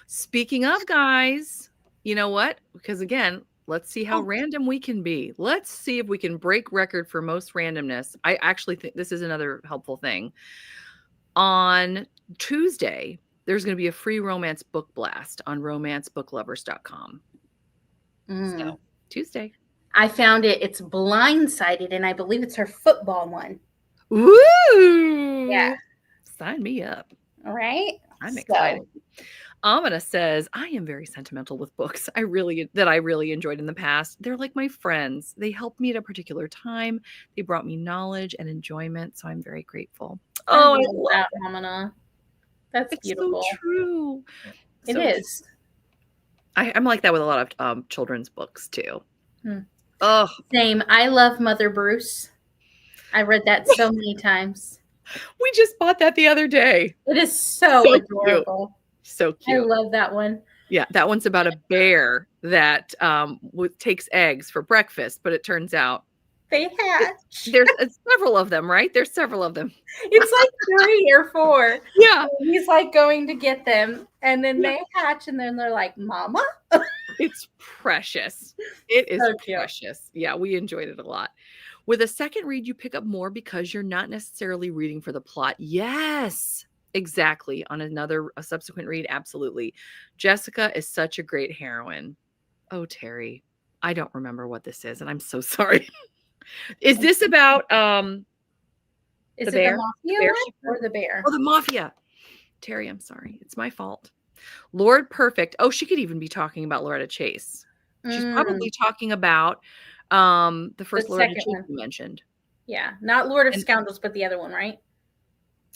Speaking of, guys, you know what? Because again, let's see how random we can be. Let's see if we can break record for most randomness. I actually think this is another helpful thing. On Tuesday, there's going to be a free romance book blast on romancebooklovers.com. So, Tuesday. I found it. It's Blindsided, and I believe it's her football one. Woo! Yeah. Sign me up. All right. I'm excited. Amina says, I am very sentimental with books I really enjoyed in the past. They're like my friends. They helped me at a particular time. They brought me knowledge and enjoyment. So I'm very grateful. Oh, I love that, Amina. That's beautiful. So true. It is. I'm like that with a lot of children's books too. Oh, same. I love Mother Bruce. I read that so many times. We just bought that the other day. It is so adorable. Cute. So cute. I love that one. Yeah, that one's about a bear that takes eggs for breakfast, but it turns out they hatch. There's several of them, right? There's several of them. It's like 3 or 4. Yeah. And he's like going to get them, and then they hatch, and then they're like, Mama? It's precious. It is so precious. Yeah, we enjoyed it a lot. With a second read, you pick up more because you're not necessarily reading for the plot. Yes, exactly. On a subsequent read, absolutely. Jessica is such a great heroine. Oh, Terry, I don't remember what this is, and I'm so sorry. Is this about is the bear? The mafia or the bear? Oh, the mafia. Terry, I'm sorry. It's my fault. Lord Perfect. Oh, she could even be talking about Loretta Chase. She's probably talking about the first Loretta Chase you mentioned. Yeah, not Lord of Scoundrels, but the other one, right?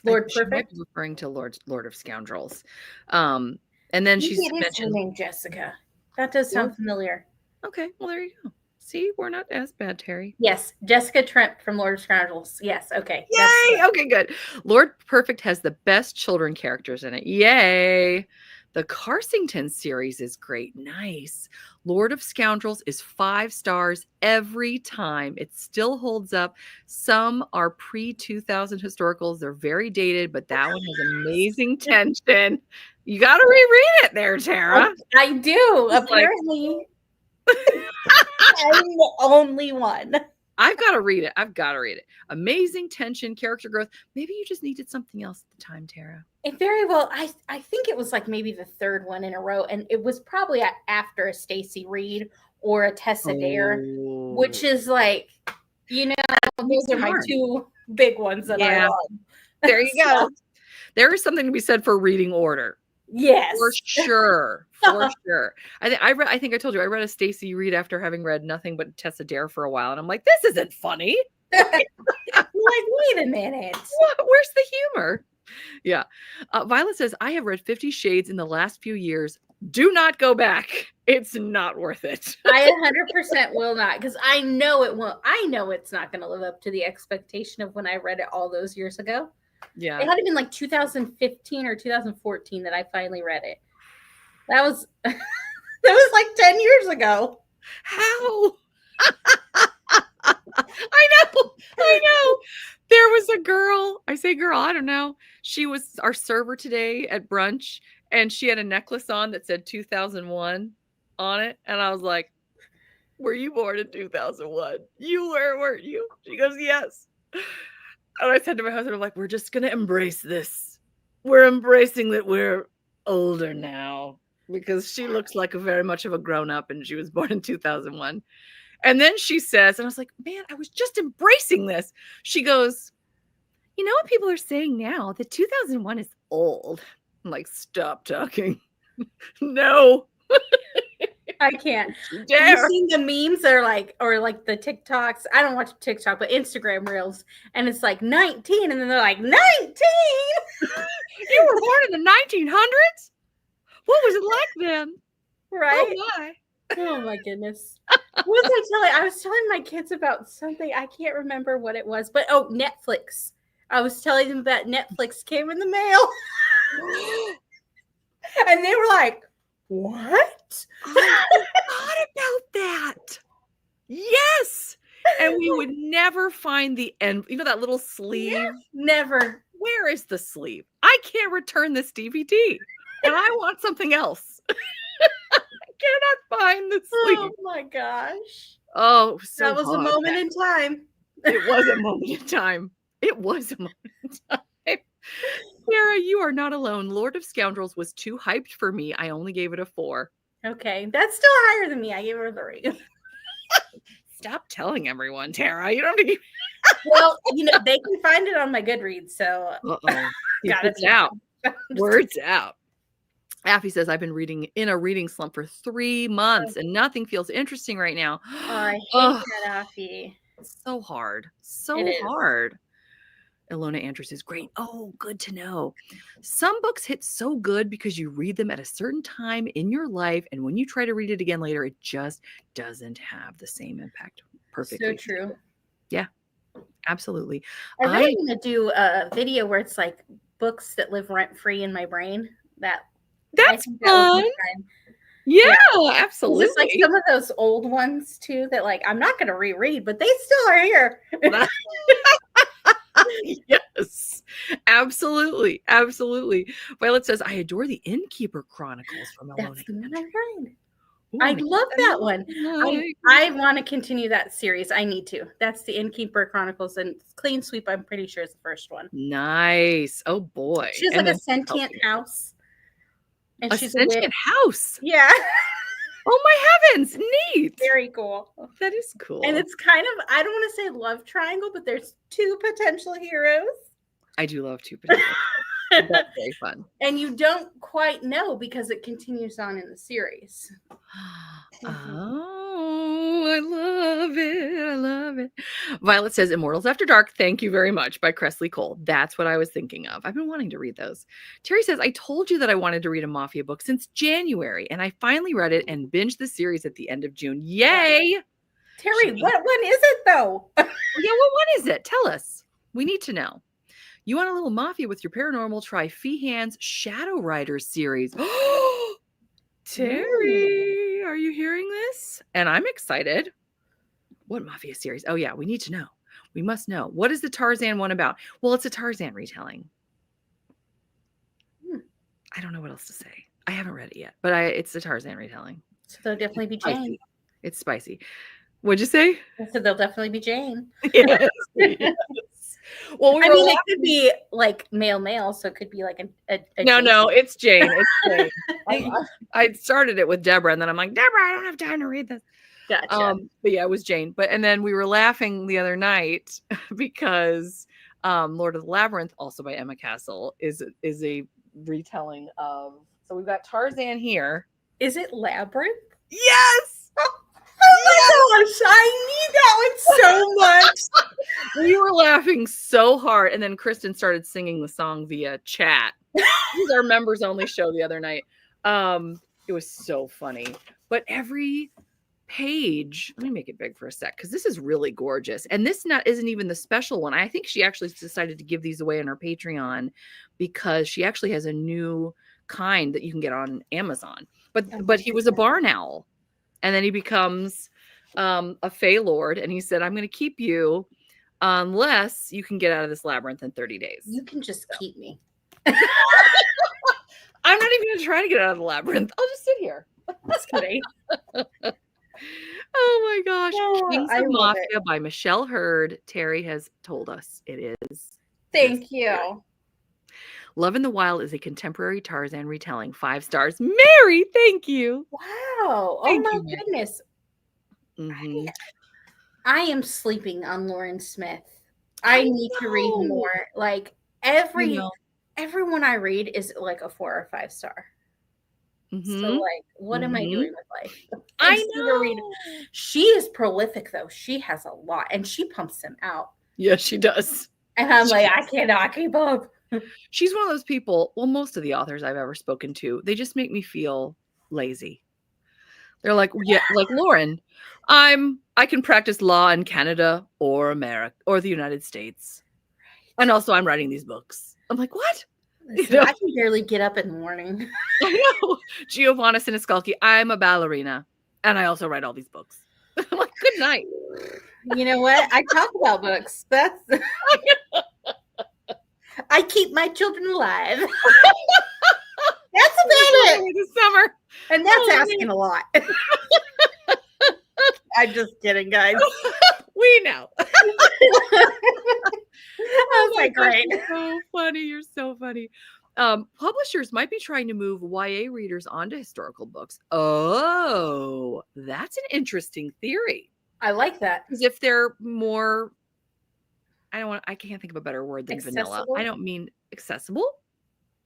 Lord Perfect. She might be referring to Lord of Scoundrels. And then she's mentioned named Jessica. That does sound familiar. Okay, well there you go. See, we're not as bad, Terry. Yes, Jessica Trent from Lord of Scoundrels. Yes, okay. Yay! Okay, good. Lord Perfect has the best children characters in it. Yay! The Carsington series is great. Nice. Lord of Scoundrels is 5 stars every time. It still holds up. Some are pre-2000 historicals. They're very dated, but that one has amazing tension. You got to reread it there, Tara. I do. Apparently. I'm the only one. I've got to read it. Amazing tension, character growth. Maybe you just needed something else at the time, Tara. It very well. I think it was like maybe the 3rd one in a row, and it was probably after a Stacey Reid or a Tessa Dare, which is like, those are my 2 big ones that I love. There you go. There is something to be said for reading order. Yes, for sure. For sure. I think I told you I read a Stacey Reid after having read nothing but Tessa Dare for a while, and I'm like, this isn't funny. Like, wait a minute. Where's the humor? Yeah. Violet says, I have read 50 Shades in the last few years. Do not go back. It's not worth it. I 100% will not, because I know it won't. I know it's not going to live up to the expectation of when I read it all those years ago. Yeah. It had to been like 2015 or 2014 that I finally read it. That was like 10 years ago. How? I know. There was a girl. I say girl, I don't know. She was our server today at brunch, and she had a necklace on that said 2001 on it. And I was like, were you born in 2001? You were, weren't you? She goes, yes. And I said to my husband, I'm like, we're just going to embrace this. We're embracing that we're older now, because she looks like very much of a grown-up, and she was born in 2001. And then she says, and I was like, man, I was just embracing this. She goes, you know what people are saying now? That 2001 is old. I'm like, stop talking. No. I can't. Dare. Have you seen the memes that are like, or like the TikToks? I don't watch TikTok, but Instagram reels. And it's like 19. And then they're like, 19? You were born in the 1900s? What was it like then? Right? Oh my. Oh my goodness. What was I telling? I was telling my kids about something. I can't remember what it was, but Netflix. I was telling them that Netflix came in the mail. And they were like, what? I forgot about that. Yes. And we would never find the end. You know that little sleeve? Yeah, never. Where is the sleeve? I can't return this DVD. And I want something else. I cannot find the sleeve. Oh my gosh. Oh, so that was a moment in time. It was a moment in time. It was a moment in time. Sarah, you are not alone. Lord of Scoundrels was too hyped for me. I only gave it a 4. Okay, that's still higher than me. I gave her a 3. Stop telling everyone, Tara. You don't have to give. Well, they can find it on my Goodreads, so got it out. Words out. Affy says, I've been reading in a reading slump for 3 months and nothing feels interesting right now. I hate that, Affy. So hard. So hard. Ilona Andrews is great. Oh, good to know. Some books hit so good because you read them at a certain time in your life, and when you try to read it again later, it just doesn't have the same impact. Perfectly. So true. Yeah, absolutely. I really want to do a video where it's like books that live rent-free in my brain. That's fun. Yeah, absolutely. It's like some of those old ones too that like I'm not going to reread, but they still are here. Yes, absolutely. Violet says, I adore the Innkeeper Chronicles from Ilona. That's the one I read. I love that one. I want to continue that series. I need to. That's the Innkeeper Chronicles, and Clean Sweep, I'm pretty sure, is the first one. Nice. Oh boy. She has like a sentient house. And she's a sentient house. Yeah. Oh my heavens. Neat. Very cool. That is cool. And it's kind of, I don't want to say love triangle, but there's 2 potential heroes. I do love 2 potential heroes. That's very fun. And you don't quite know because it continues on in the series. Oh, I love it. Violet says, Immortals After Dark, thank you very much, by Cressley Cole. That's what I was thinking of. I've been wanting to read those. Terry says, I told you that I wanted to read a Mafia book since January, and I finally read it and binged the series at the end of June. Yay! Terry, what one is it, though? Yeah, what one is it? Tell us. We need to know. You want a little Mafia with your paranormal? Try Feehan's Shadow Riders series. Terry, are you hearing this? And I'm excited. What Mafia series? Oh, yeah, we need to know. We must know. What is the Tarzan one about? Well, it's a Tarzan retelling. I don't know what else to say. I haven't read it yet, but it's a Tarzan retelling. So there'll definitely be Jane. It's spicy. What'd you say? I said there'll definitely be Jane. Yes. Well, it could be like male, so it could be like a No, it's Jane. It's Jane. I started it with Deborah, and then I'm like, Deborah, I don't have time to read this. Gotcha. But yeah, it was Jane. And then we were laughing the other night because Lord of the Labyrinth, also by Emma Castle, is a retelling of. So we've got Tarzan here. Is it Labyrinth? Yes. Oh my gosh, I need that one so much. We were laughing so hard, and then Kristen started singing the song via chat. It was our members only show the other night. It was so funny. But every page, let me make it big for a sec, because this is really gorgeous. And this isn't even the special one. I think she actually decided to give these away on her Patreon because she actually has a new kind that you can get on Amazon. But he was a barn owl. And then he becomes a Fey Lord. And he said, I'm going to keep you unless you can get out of this labyrinth in 30 days. You can just keep me. I'm not even going to try to get out of the labyrinth. I'll just sit here. That's great. Oh my gosh. Kings of Mafia by Michelle Hurd. Terry has told us it is. Thank you. Love in the Wild is a contemporary Tarzan retelling. 5 stars. Mary, thank you. Wow. Oh my goodness. Mm-hmm. I am sleeping on Lauren Smith. I need to read more. Like everyone I read is like a 4 or 5 star. Mm-hmm. So like, what am I doing with life? I know. She is prolific though. She has a lot and she pumps them out. Yes, she does. And I'm like, I cannot keep up. She's one of those people, well, most of the authors I've ever spoken to, they just make me feel lazy. They're like, yeah, like Lauren, I can practice law in Canada or America or the United States. And also I'm writing these books. I'm like, what? So I can barely get up in the morning. I know. Giovanna Siniscalchi, I'm a ballerina. And I also write all these books. I'm like, good night. You know what? I talk about books. That's I keep my children alive. That's about it. This summer. And that's asking a lot. I'm just kidding, guys. We know. Oh my great. You're so funny. You're so funny. Publishers might be trying to move YA readers onto historical books. Oh, that's an interesting theory. I like that. Because if they're more, I can't think of a better word than vanilla. I don't mean accessible.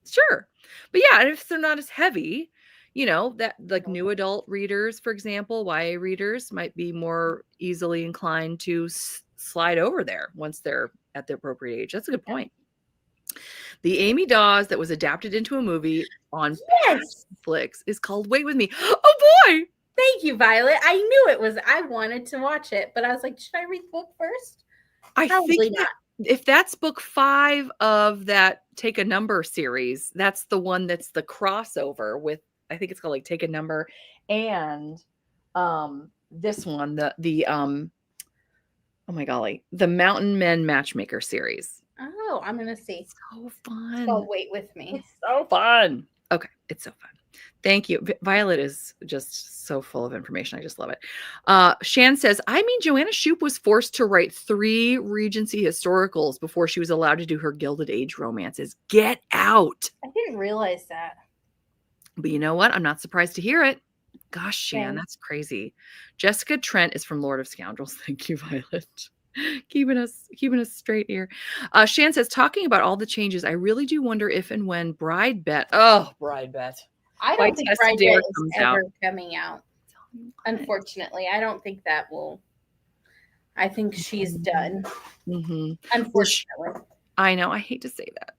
Sure. But yeah, if they're not as heavy, that like new adult readers, for example, YA readers might be more easily inclined to slide over there once they're at the appropriate age. That's a good point. The Amy Dawes that was adapted into a movie on Netflix is called Wait With Me. Oh boy! Thank you, Violet. I knew it was. I wanted to watch it, but I was like, should I read the book first? Probably not. If that's book 5 of that Take a Number series, that's the one that's the crossover with, I think it's called like Take a Number, and this one, the oh my golly, the Mountain Men Matchmaker series. Oh, I'm gonna see. It's so fun. Oh, Wait With Me. It's so fun. Okay, it's so fun. Thank you. Violet is just so full of information. I just love it. Shan says, I mean, Joanna Shoup was forced to write 3 Regency historicals before she was allowed to do her Gilded Age romances. Get out. I didn't realize that. But you know what? I'm not surprised to hear it. Gosh, Shan, that's crazy. Jessica Trent is from Lord of Scoundrels. Thank you, Violet. Keeping us straight here. Shan says, talking about all the changes, I really do wonder if and when Bride Bet. I don't think Bride Bet is ever coming out. Unfortunately, I don't think that will. I think she's done. Mm-hmm. Unfortunately, I know. I hate to say that.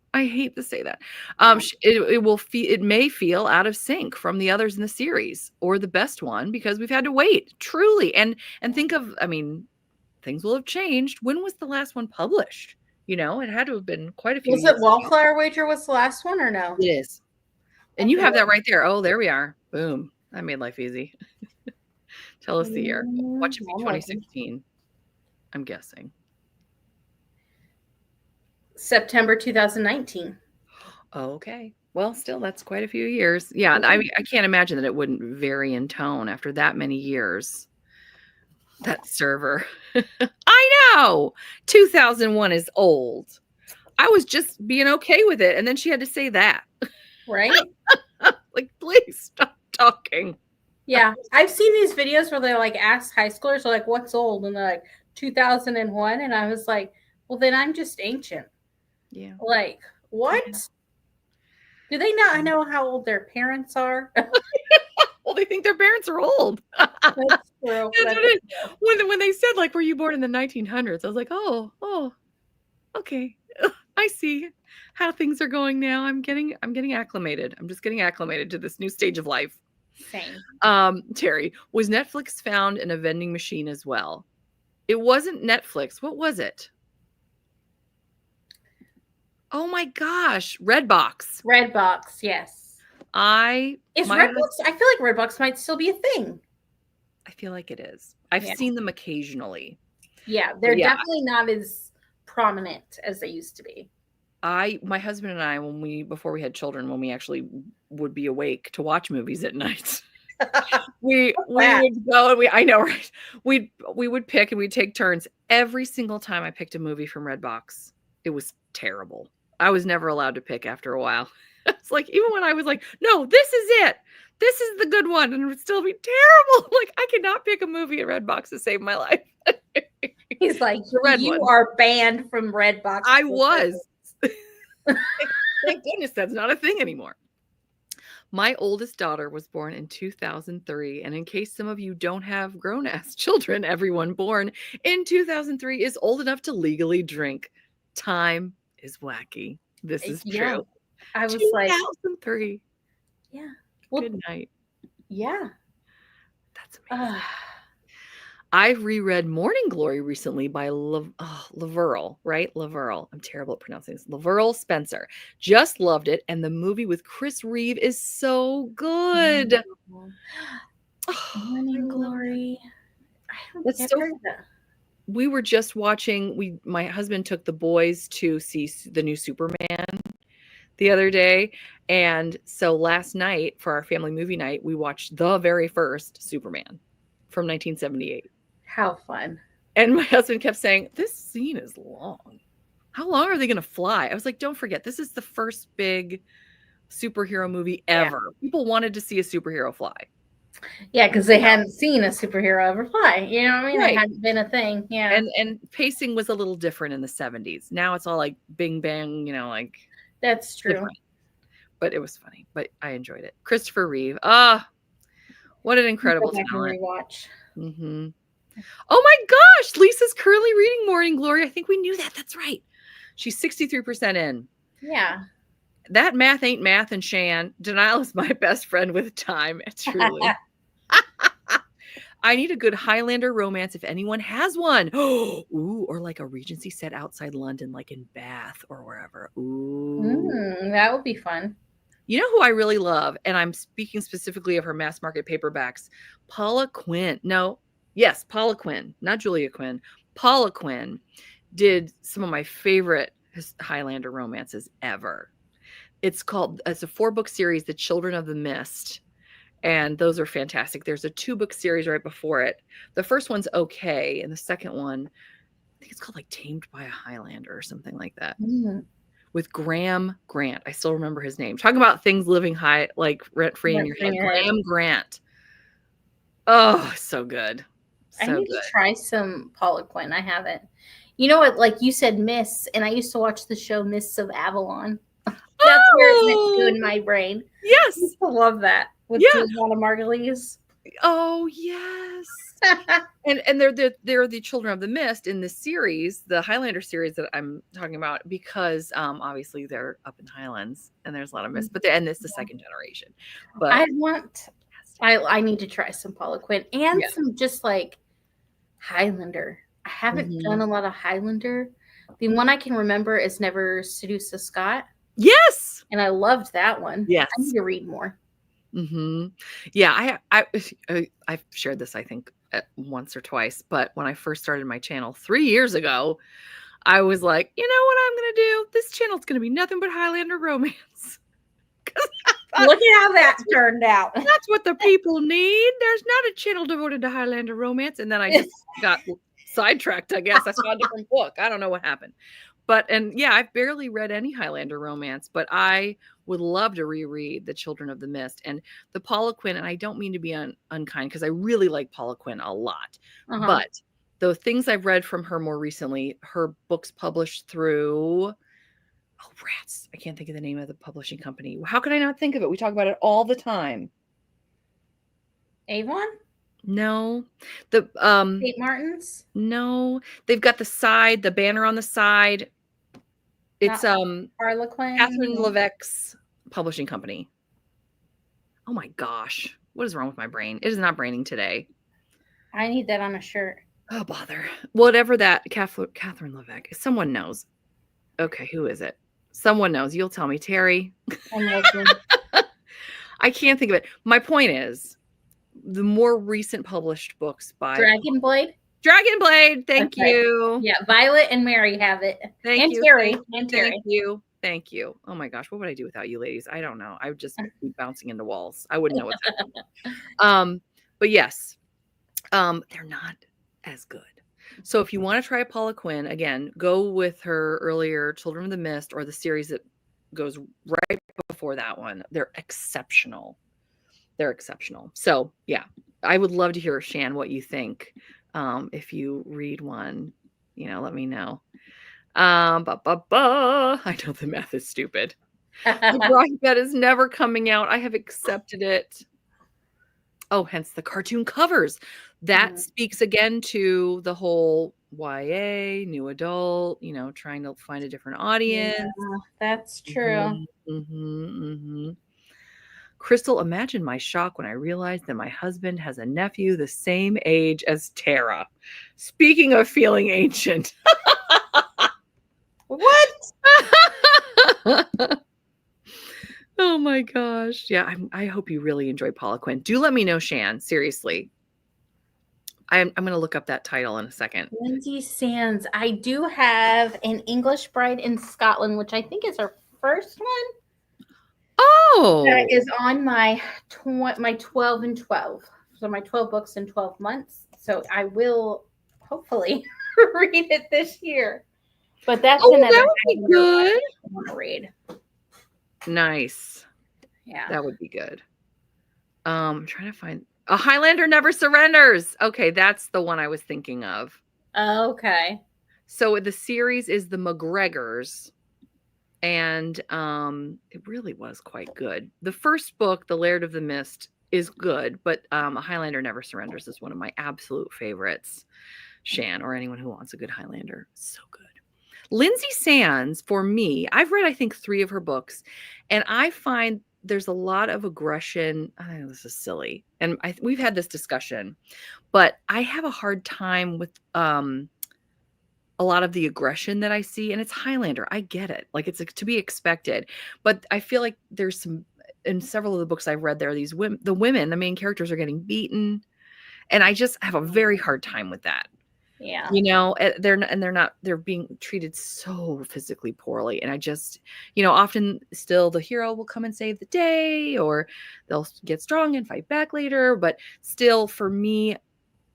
It may feel out of sync from the others in the series or the best one because we've had to wait. Truly, and think of. I mean, things will have changed. When was the last one published? It had to have been quite a few. Was it Wallflower Wager was the last one or no? It is. And you have that right there. Oh, there we are. Boom. That made life easy. Tell us the year. What should be 2016? I'm guessing. September 2019. Okay. Well, still, that's quite a few years. Yeah. I can't imagine that it wouldn't vary in tone after that many years. That server. I know. 2001 is old. I was just being okay with it. And then she had to say that. Right? Like, please stop talking. Yeah. I've seen these videos where they like ask high schoolers, they're like, what's old? And they're like, 2001. And I was like, well, then I'm just ancient. Yeah. Like, what? Yeah. Do they not know how old their parents are? Well, they think their parents are old. That's true. That's what it is. When they said, like, were you born in the 1900s? I was like, oh, okay. I see how things are going now. I'm getting acclimated. I'm just getting acclimated to this new stage of life. Same. Terry, was Netflix found in a vending machine as well? It wasn't Netflix. What was it? Oh my gosh, Redbox. Redbox, yes. I feel like Redbox might still be a thing. I feel like it is. I've seen them occasionally. Yeah, they're definitely not as prominent as they used to be. My husband and I, before we had children, when we actually would be awake to watch movies at night, we would go and I know, right? We would pick and we'd take turns. Every single time I picked a movie from Redbox, it was terrible. I was never allowed to pick after a while. It's like, even when I was like, no, this is it. This is the good one. And it would still be terrible. Like, I could not pick a movie at Redbox to save my life. He's like, you are banned from Redbox. I was. Thank goodness that's not a thing anymore. My oldest daughter was born in 2003. And in case some of you don't have grown-ass children, everyone born in 2003 is old enough to legally drink. Time is wacky. This is Yeah. true. I was like, 2003. yeah. Well, Good night. yeah. That's amazing. I reread Morning Glory recently by Laverle, right? Laverle. I'm terrible at pronouncing this. Laverle Spencer. Just loved it. And the movie with Chris Reeve is so good. Morning Glory. I don't That's think so I've heard of that. We were just watching, my husband took the boys to see the new Superman the other day. And so last night for our family movie night, we watched the very first Superman from 1978. How fun. And my husband kept saying, this scene is long. How long are they going to fly? I was like, don't forget, this is the first big superhero movie ever. Yeah. People wanted to see a superhero fly. Yeah, because they hadn't seen a superhero ever fly. You know what I mean? Right. It hadn't been a thing. Yeah. And pacing was a little different in the 70s. Now it's all like bing bang, like. That's true. Different. But it was funny. But I enjoyed it. Christopher Reeve. What an incredible talent. Rewatch. Mm-hmm. Oh my gosh, Lisa's currently reading Morning Glory. I think we knew that. That's right. She's 63% in. Yeah. That math ain't math, and Shan. Denial is my best friend with time. Truly. I need a good Highlander romance if anyone has one. Ooh, or like a Regency set outside London, like in Bath or wherever. Ooh. That would be fun. You know who I really love, and I'm speaking specifically of her mass market paperbacks, Paula Quinn. Yes, Paula Quinn, not Julia Quinn. Paula Quinn did some of my favorite Highlander romances ever. It's a 4-book series, The Children of the Mist. And those are fantastic. There's a 2-book series right before it. The first one's okay. And the second one, I think it's called like Tamed by a Highlander or something like that. With Graham Grant. I still remember his name. Talking about things living high, like rent-free in your head. Graham Grant. Oh, so good. I need to try some Paula Quinn. I haven't. You know what? Like you said, Mists, and I used to watch the show Mists of Avalon. That's where it's meant to go in my brain. Yes. I used to love that. With Juliana Margulies. Oh, yes. and they're the Children of the Mist in this series, the Highlander series that I'm talking about, because obviously they're up in Highlands and there's a lot of mist, but and it's the second generation. But I need to try some Paula Quinn and some just like Highlander. I haven't done a lot of Highlander. The one I can remember is Never Seduce a Scot. Yes. And I loved that one. Yes. I need to read more. Mm-hmm. Yeah, I've shared this, I think, once or twice, but when I first started my channel 3 years ago, I was like, you know what I'm going to do? This channel's going to be nothing but Highlander romance. Look at how that turned out. That's what the people need. There's not a channel devoted to Highlander romance. And then I just got sidetracked, I guess. I saw a different book. I don't know what happened. I've barely read any Highlander romance, but I would love to reread The Children of the Mist and the Paula Quinn. And I don't mean to be unkind because I really like Paula Quinn a lot. But the things I've read from her more recently, her books published through, rats. I can't think of the name of the publishing company. How could I not think of it? We talk about it all the time. Avon? No. The St. Martin's? No. They've got the banner on the side. It's Harlequin. Catherine Levesque's publishing company. Oh my gosh. What is wrong with my brain? It is not braining today. I need that on a shirt. Oh, bother. Whatever that Catherine Levesque. Someone knows. Okay, who is it? Someone knows. You'll tell me, Terry. I'm looking. I can't think of it. My point is, the more recent published books by Dragonblade. Thank you. Yeah, Violet and Mary have it. Thank you. Terry. Thank you. Oh my gosh, what would I do without you ladies? I don't know. I would just be bouncing into walls. I wouldn't know what's happening. But yes, they're not as good. So if you want to try Paula Quinn, again, go with her earlier Children of the Mist or the series that goes right before that one. They're exceptional. So yeah, I would love to hear, Shan, what you think. If you read one, let me know. I know the math is stupid. The Rocky Bed is never coming out. I have accepted it. Oh, hence the cartoon covers. That speaks again to the whole YA, new adult, trying to find a different audience. Yeah, that's true. Crystal, imagine my shock when I realized that my husband has a nephew the same age as Tara. Speaking of feeling ancient. What? Oh my gosh. Yeah, I hope you really enjoy Paula Quinn. Do let me know, Shan. Seriously. I'm going to look up that title in a second. Lindsay Sands. I do have an English Bride in Scotland, which I think is her first one. Oh. That is on my 12 and 12. So my 12 books in 12 months. So I will hopefully read it this year. But that's another that would be good. I want to read. Nice. Yeah. That would be good. I'm trying to find A Highlander Never Surrenders. Okay, that's the one I was thinking of. Okay. So the series is the McGregors, and it really was quite good. The first book, The Laird of the Mist, is good, but A Highlander Never Surrenders is one of my absolute favorites. Shan, or anyone who wants a good Highlander, so good. Lindsay Sands, for me, I've read I think 3 of her books, and I find there's a lot of aggression. I know this is silly, and we've had this discussion, but I have a hard time with a lot of the aggression that I see, and it's Highlander. I get it. Like, it's to be expected, but I feel like there's some, in several of the books I've read, there are these women, the main characters are getting beaten, and I just have a very hard time with that. Yeah. They're being treated so physically poorly. And I just, often still the hero will come and save the day, or they'll get strong and fight back later. But still, for me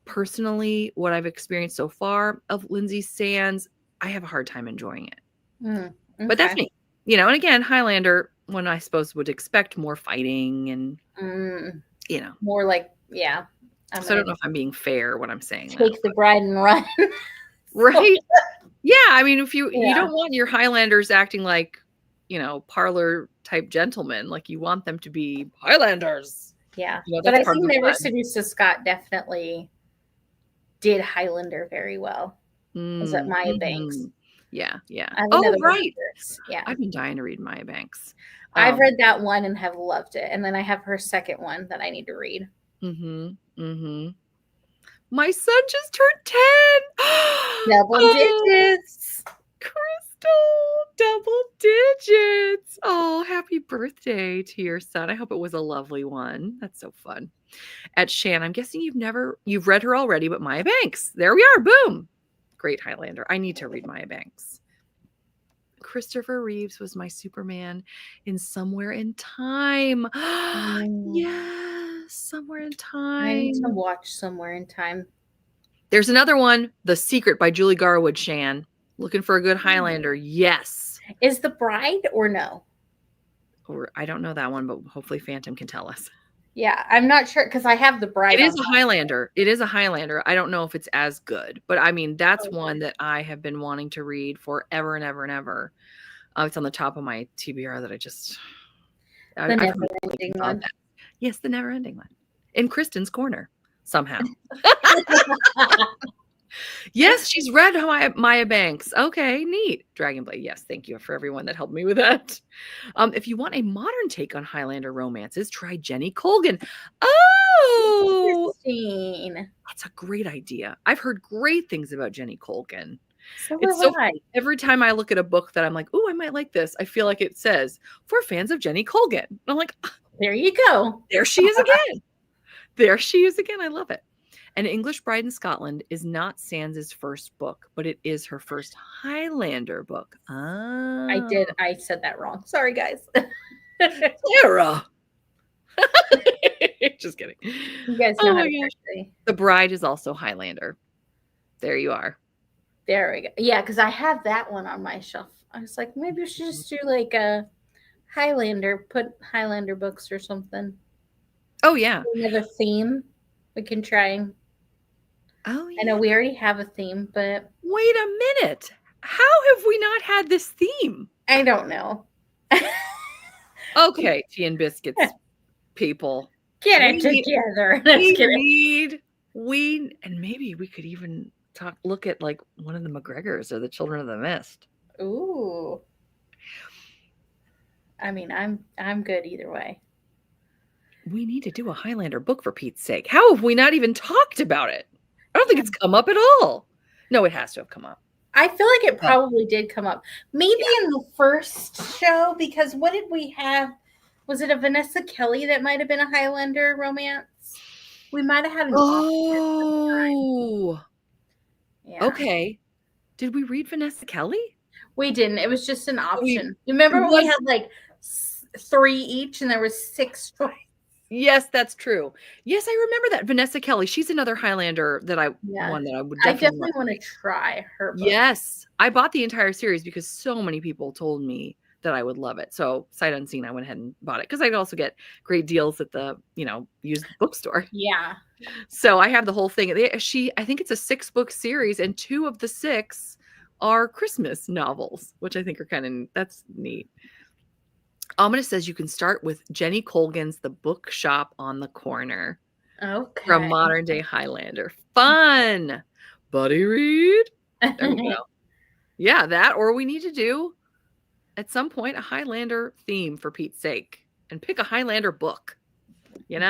personally, what I've experienced so far of Lindsay Sands, I have a hard time enjoying it. Okay. But that's me, and again, Highlander, one I suppose would expect more fighting and, more like, yeah. So I don't know if I'm being fair when I'm saying take the bride and run. Right. Yeah. I mean, if you don't want your Highlanders acting like, parlor type gentlemen, like you want them to be Highlanders. Yeah. But I think Never Seduce Scott definitely did Highlander very well. Was at Maya Banks. Yeah. Yeah. Right. Yeah. I've been dying to read Maya Banks. I've read that one and have loved it. And then I have her second one that I need to read. My son just turned 10. Double digits. Crystal, double digits. Oh, happy birthday to your son. I hope it was a lovely one. That's so fun. At Shan, I'm guessing you've read her already, but Maya Banks. There we are. Boom. Great Highlander. I need to read Maya Banks. Christopher Reeves was my Superman in Somewhere in Time. Yes, Somewhere in Time. I need to watch Somewhere in Time. There's another one, The Secret by Julie Garwood, Shan. Looking for a good Highlander. Yes. Is The Bride or no? I don't know that one, but hopefully Phantom can tell us. Yeah, I'm not sure because I have The Bride. It is a Highlander. It is a Highlander. I don't know if it's as good, but I mean, that's one that I have been wanting to read forever and ever and ever. It's on the top of my TBR that I just... The never-ending one. Yes, the never-ending one. In Kristen's corner, somehow. Yes, she's read Maya Banks. Okay, neat. Dragonblade. Yes, thank you for everyone that helped me with that. If you want a modern take on Highlander romances, try Jenny Colgan. Oh, that's a great idea. I've heard great things about Jenny Colgan. Every time I look at a book that I'm like, oh, I might like this, I feel like it says, for fans of Jenny Colgan. And I'm like, there you go. There she is again. There she is again. I love it. An English Bride in Scotland is not Sands' first book, but it is her first Highlander book. I said that wrong. Sorry, guys. Sarah. Just kidding. You guys know how to say. The Bride is also Highlander. There you are. There we go. Yeah, because I have that one on my shelf. I was like, maybe we should just do like a Highlander, put Highlander books or something. Oh, yeah. Another theme we can try. Oh, yeah. I know we already have a theme, but... Wait a minute. How have we not had this theme? I don't know. Okay, Tea and Biscuits people. Get it together. And maybe we could even... look at like one of the McGregors or the Children of the Mist. Ooh. I mean, I'm good either way. We need to do a Highlander book for Pete's sake. How have we not even talked about it? I don't think it's come up at all. No, it has to have come up. I feel like it probably did come up. Maybe in the first show, because what did we have? Was it a Vanessa Kelly that might have been a Highlander romance? We might have had an Oh. Yeah. Okay. Did we read Vanessa Kelly? We didn't. It was just an option. Remember when we had like 3 each and there was 6 choices? Yes, that's true. Yes, I remember that. Vanessa Kelly. She's another Highlander that I would definitely. I definitely want to try her book. Yes. I bought the entire series because so many people told me that I would love it. So sight unseen, I went ahead and bought it because I'd also get great deals at the, used bookstore. Yeah. So I have the whole thing. I think it's a 6-book series, and 2 of the 6 are Christmas novels, which I think are that's neat. Ominous says you can start with Jenny Colgan's The Bookshop on the Corner. Okay. From modern day Highlander. Fun. Buddy read. There we go. Yeah, that, or we need to do at some point a Highlander theme for Pete's sake and pick a Highlander book. Yes.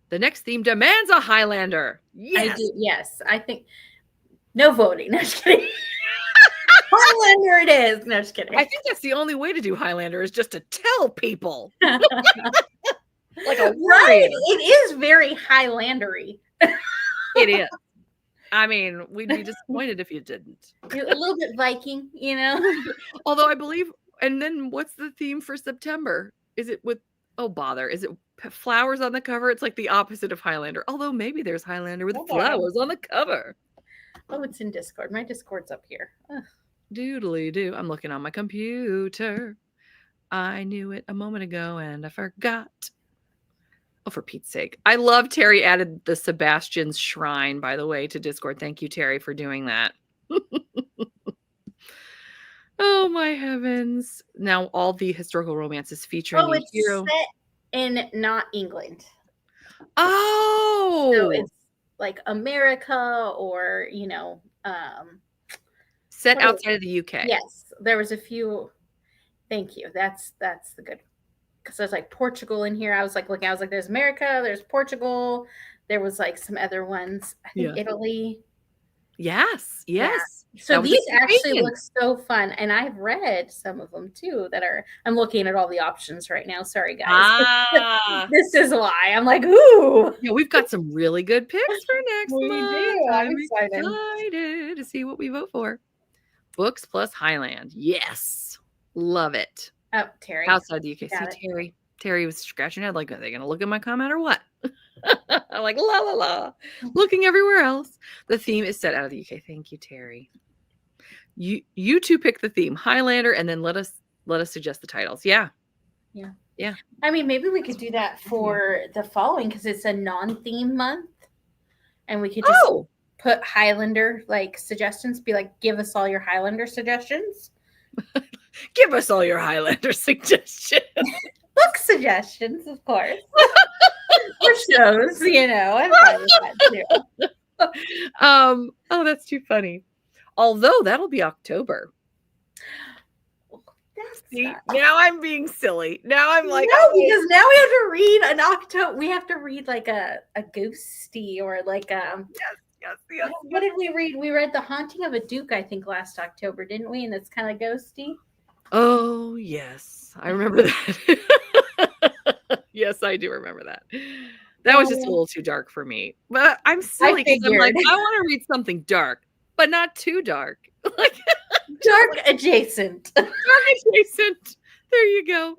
The next theme demands a Highlander. Yes. I do, yes. I think no voting. No, just kidding. Highlander it is. No, just kidding. I think that's the only way to do Highlander is just to tell people. Like a warrior. Right. It is very Highlandery. It is. I mean, we'd be disappointed if you didn't. A little bit Viking, Although I believe, and then what's the theme for September? Is it with, is it flowers on the cover? It's like the opposite of Highlander. Although maybe there's Highlander with flowers on the cover. Oh, it's in Discord. My Discord's up here. Ugh. Doodly doo. I'm looking on my computer. I knew it a moment ago and I forgot. Oh, for Pete's sake. I love Terry added the Sebastian's Shrine, by the way, to Discord. Thank you, Terry, for doing that. Oh, my heavens. Now all the historical romances featuring a hero. Set in not England. Oh. So it's like America or, set outside of the UK. Yes. There was a few. Thank you. That's the good. Because there's like Portugal in here. I was like looking, I was like, there's America, there's Portugal. There was like some other ones. I think Italy. Yes. Yeah. So these actually look so fun. And I've read some of them too I'm looking at all the options right now. Sorry, guys. This is why. I'm like, ooh. Yeah, we've got some really good picks for next month. Do. I'm excited to see what we vote for. Books plus Highland. Yes. Love it. Oh, Terry. Outside the UK. See, Terry was scratching her head like, are they going to look at my comment or what? I'm like, la, la, la. Looking everywhere else. The theme is set out of the UK. Thank you, Terry. You two pick the theme, Highlander, and then let us suggest the titles. Yeah. I mean, maybe we could do that for the following because it's a non-theme month, and we could just put Highlander like suggestions. Be like, give us all your Highlander suggestions. Give us all your Highlander suggestions. Book suggestions, of course. Or shows, I'm fine with that too. Oh, that's too funny. Although that'll be October. See, now I'm being silly. Now I'm like, because now we have to read an October. We have to read like a ghosty or like Yes. What did we read? We read The Haunting of a Duke, I think, last October, didn't we? And it's kind of ghosty. Oh, yes. I remember that. Yes, I do remember that. That was just a little too dark for me. But I'm silly because I'm like, I want to read something dark, but not too dark. Like dark adjacent. Dark adjacent. There you go.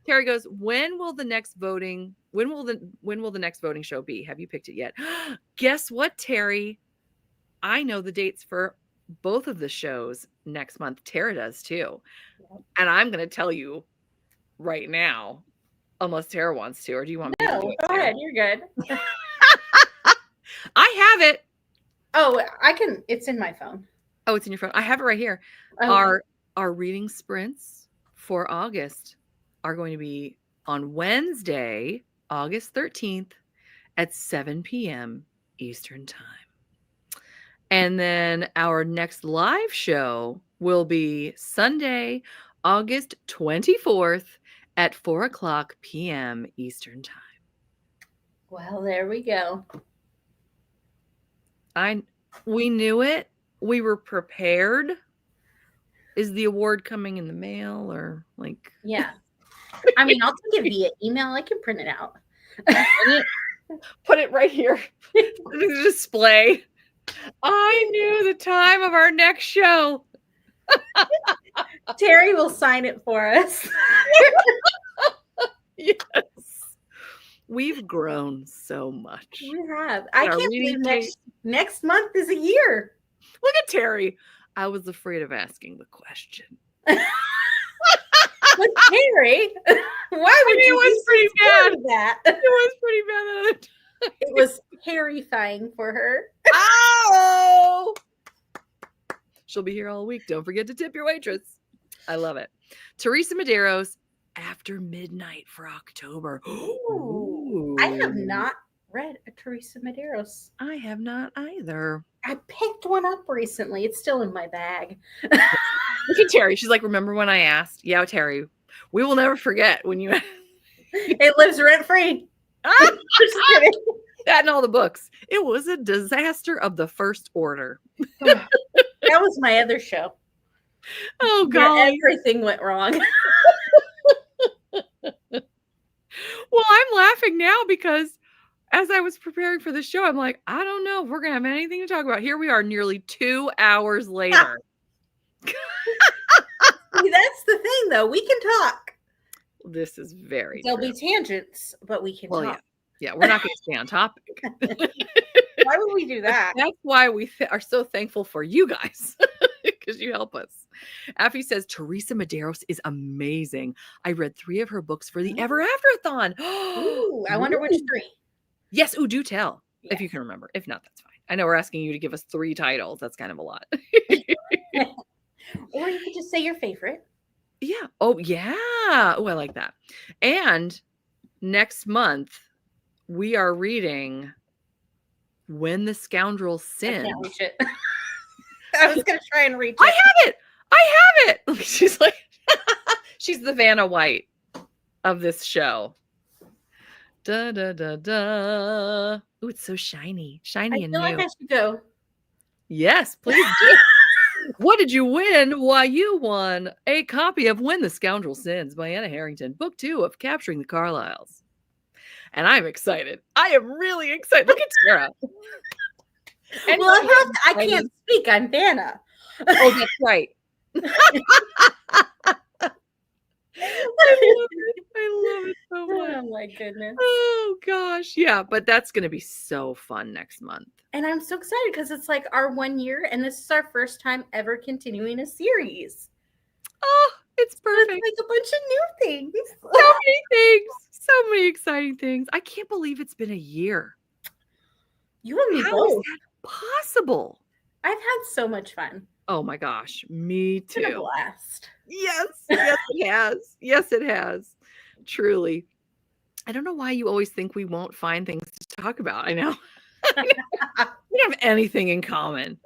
Terry goes, when will the next voting show be? Have you picked it yet? Guess what, Terry? I know the dates for both of the shows next month. Tara does too. And I'm going to tell you right now, unless Tara wants to, or do you want me to do it? Go ahead. You're good. I have it. Oh, I can. It's in my phone. Oh, it's in your phone. I have it right here. Okay. Our reading sprints for August are going to be on Wednesday, August 13th at 7 p.m. Eastern Time. And then our next live show will be Sunday, August 24th at 4:00 p.m. Eastern Time. Well, there we go. We knew it. We were prepared. Is the award coming in the mail or like? Yeah. I mean, I'll take it via email. I can print it out. Put it right here. The display. I knew the time of our next show. Terry will sign it for us. Yes. We've grown so much. We have. I can't believe next month is a year. Look at Terry. I was afraid of asking the question. But Terry, why would you was pretty bad. That? It was pretty bad the other time. It was terrifying for her. Oh! She'll be here all week. Don't forget to tip your waitress. I love it. Teresa Medeiros, After Midnight for October. Ooh. I have not read a Teresa Medeiros. I have not either. I picked one up recently. It's still in my bag. Look at Terry. She's like, remember when I asked? Yeah, Terry, we will never forget when you asked. It lives rent-free. That and all the books. It was a disaster of the first order. That was my other show. Oh, God. Everything went wrong. Well, I'm laughing now because as I was preparing for the show, I'm like, I don't know if we're going to have anything to talk about. Here we are nearly 2 hours later. See, that's the thing, though. We can talk. This is very There'll true. be tangents, but we can talk. Yeah, we're not going to stay on topic. Why would we do that? That's why we are so thankful for you guys, because you help us. Affy says, Teresa Medeiros is amazing. I read 3 of her books for the Ever After-a-thon. Ooh, I wonder which 3. Yes, do tell, if you can remember. If not, that's fine. I know we're asking you to give us 3 titles. That's kind of a lot. Or you could just say your favorite. Yeah. Oh, yeah. Oh, I like that. And next month, we are reading When the Scoundrels Sin. I can't reach it. I was going to try and reach it. I have it. She's like, she's the Vanna White of this show. Da, da, da, da. Ooh, it's so shiny. Shiny and new. I feel like I should go. Yes, please do. What did you win? Why, you won a copy of When the Scoundrel Sins by Anna Harrington, book 2 of Capturing the Carlyles. And I'm excited. I am really excited. Look at Sarah. Well, I can't speak. I'm Vanna. Oh, that's right. I love it so much. Oh, my goodness. Oh, gosh. Yeah, but that's going to be so fun next month. And I'm so excited because it's like our 1 year, and this is our first time ever continuing a series. Oh, it's perfect. It's like a bunch of new things. So many things. So many exciting things. I can't believe it's been a year. You and me How both. is that possible? I've had so much fun. Oh my gosh, me too. It's been a blast. Yes, yes it has. Yes, it has. Truly. I don't know why you always think we won't find things to talk about. I know. We don't have anything in common.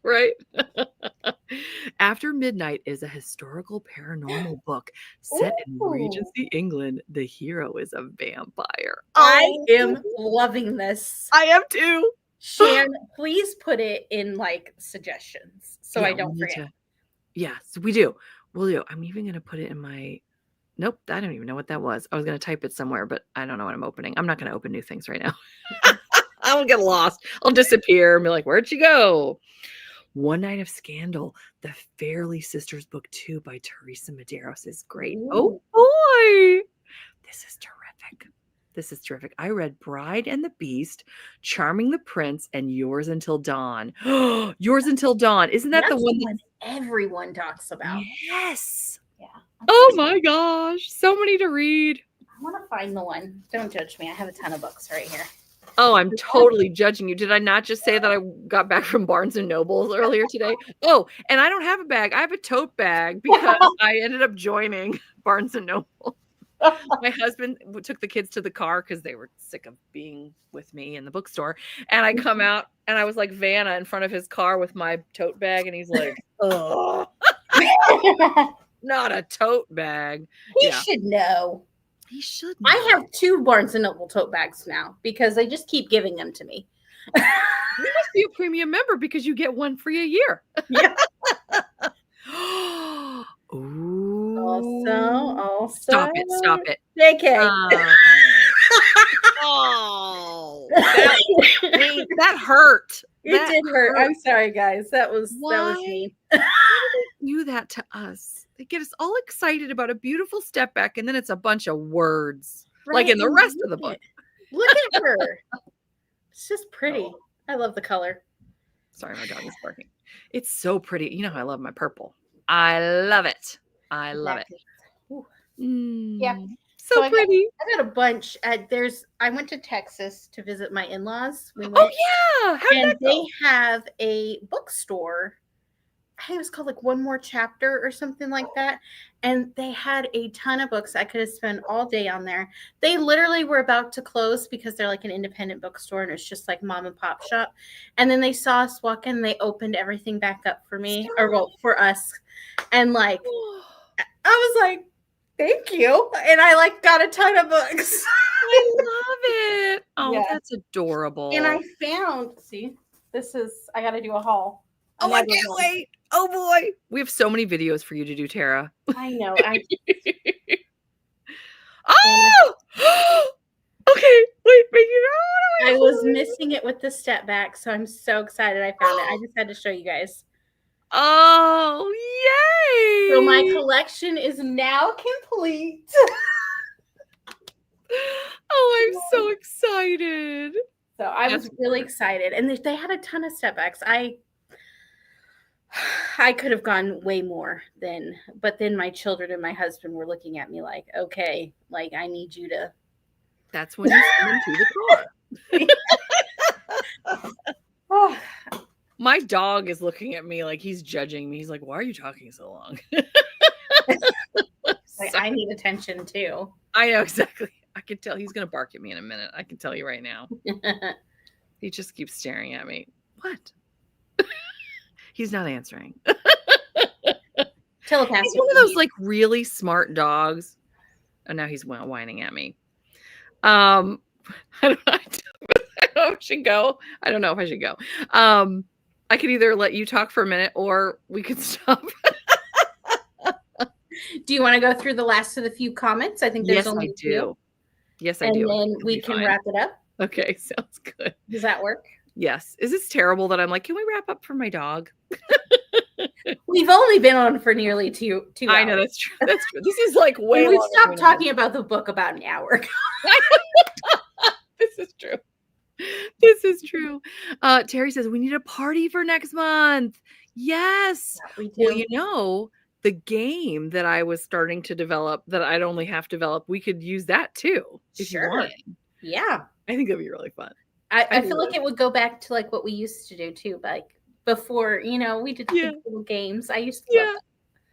Right? After Midnight is a historical paranormal book set in Regency, England. The hero is a vampire. I am loving this. I am too. Shan, please put it in like suggestions so I don't forget. Yes, we do. We'll do. I'm even going to put it in my... Nope, I don't even know what that was. I was going to type it somewhere, but I don't know what I'm opening. I'm not going to open new things right now. I'll get lost. I'll disappear and be like, where'd she go? One Night of Scandal, the Fairley Sisters book 2 by Teresa Medeiros is great. Ooh. Oh boy. This is terrific. This is terrific. I read Bride and the Beast, Charming the Prince, and Yours Until Dawn. Yours Until Dawn. Isn't that the one that everyone talks about? Yes. Yeah. Oh my gosh. So many to read. I want to find the one. Don't judge me. I have a ton of books right here. Oh, I'm totally judging you. Did I not just say that I got back from Barnes and Nobles earlier today? Oh, and I don't have a bag. I have a tote bag because I ended up joining Barnes and Noble. My husband took the kids to the car because they were sick of being with me in the bookstore. And I come out and I was like Vanna in front of his car with my tote bag. And he's like, oh, not a tote bag. He should know. He should know. I have 2 Barnes & Noble tote bags now because they just keep giving them to me. You must be a premium member because you get one free a year. Yeah. Ooh. Also. Stop it. JK. Oh, that hurt. It did hurt. I'm sorry, guys. That was me. Why do they do that to us? They get us all excited about a beautiful step back, and then it's a bunch of words, like in the rest of the book. Look at her. It's just pretty. Oh. I love the color. Sorry, my dog is barking. It's so pretty. You know how I love my purple. I love it. I love it. Yeah. So pretty. I got a bunch. I went to Texas to visit my in-laws. Oh yeah. How did that go? They have a bookstore. I think it was called like One More Chapter or something like that. And they had a ton of books. I could have spent all day on there. They literally were about to close because they're like an independent bookstore and it's just like mom and pop shop. And then they saw us walk in and they opened everything back up for me for us. And like, I was like, thank you. And I like got a ton of books. I love it. Oh, yeah. That's adorable. And I found, I got to do a haul. Oh, I can't wait. Oh boy. We have so many videos for you to do, Tara. I know. Oh! Okay. Wait, make it out. I was missing it with the step back, so I'm so excited I found it. I just had to show you guys. Oh, yay! So my collection is now complete. Oh, I'm so excited. So I was really excited. And they had a ton of step backs. I could have gone way more but then my children and my husband were looking at me like, okay, like I need you to. That's when you send them to the car. Oh. My dog is looking at me like he's judging me. He's like, why are you talking so long? Like, I need attention too. I know, exactly. I can tell he's going to bark at me in a minute. I can tell you right now. He just keeps staring at me. What? He's not answering. Telepathy. He's one of those like really smart dogs. And now he's whining at me. I don't know if I should go. I don't know if I should go. I could either let you talk for a minute or we could stop. Do you want to go through the last of the few comments? I think there's only two. Yes, I do. And then we can wrap it up. Okay, sounds good. Does that work? Yes. Is this terrible that I'm like, can we wrap up for my dog? We've only been on for nearly two hours. I know, that's true. That's true. This is like way we stopped talking about the book about an hour ago. This is true. This is true. Terry says we need a party for next month. Yes. Yeah, we do. Well, you know, the game that I was starting to develop that I'd only have to develop, we could use that too. If you wanted. Yeah. I think that'd be really fun. I feel like it would go back to like what we used to do too, like before, we did little games. I used to love that.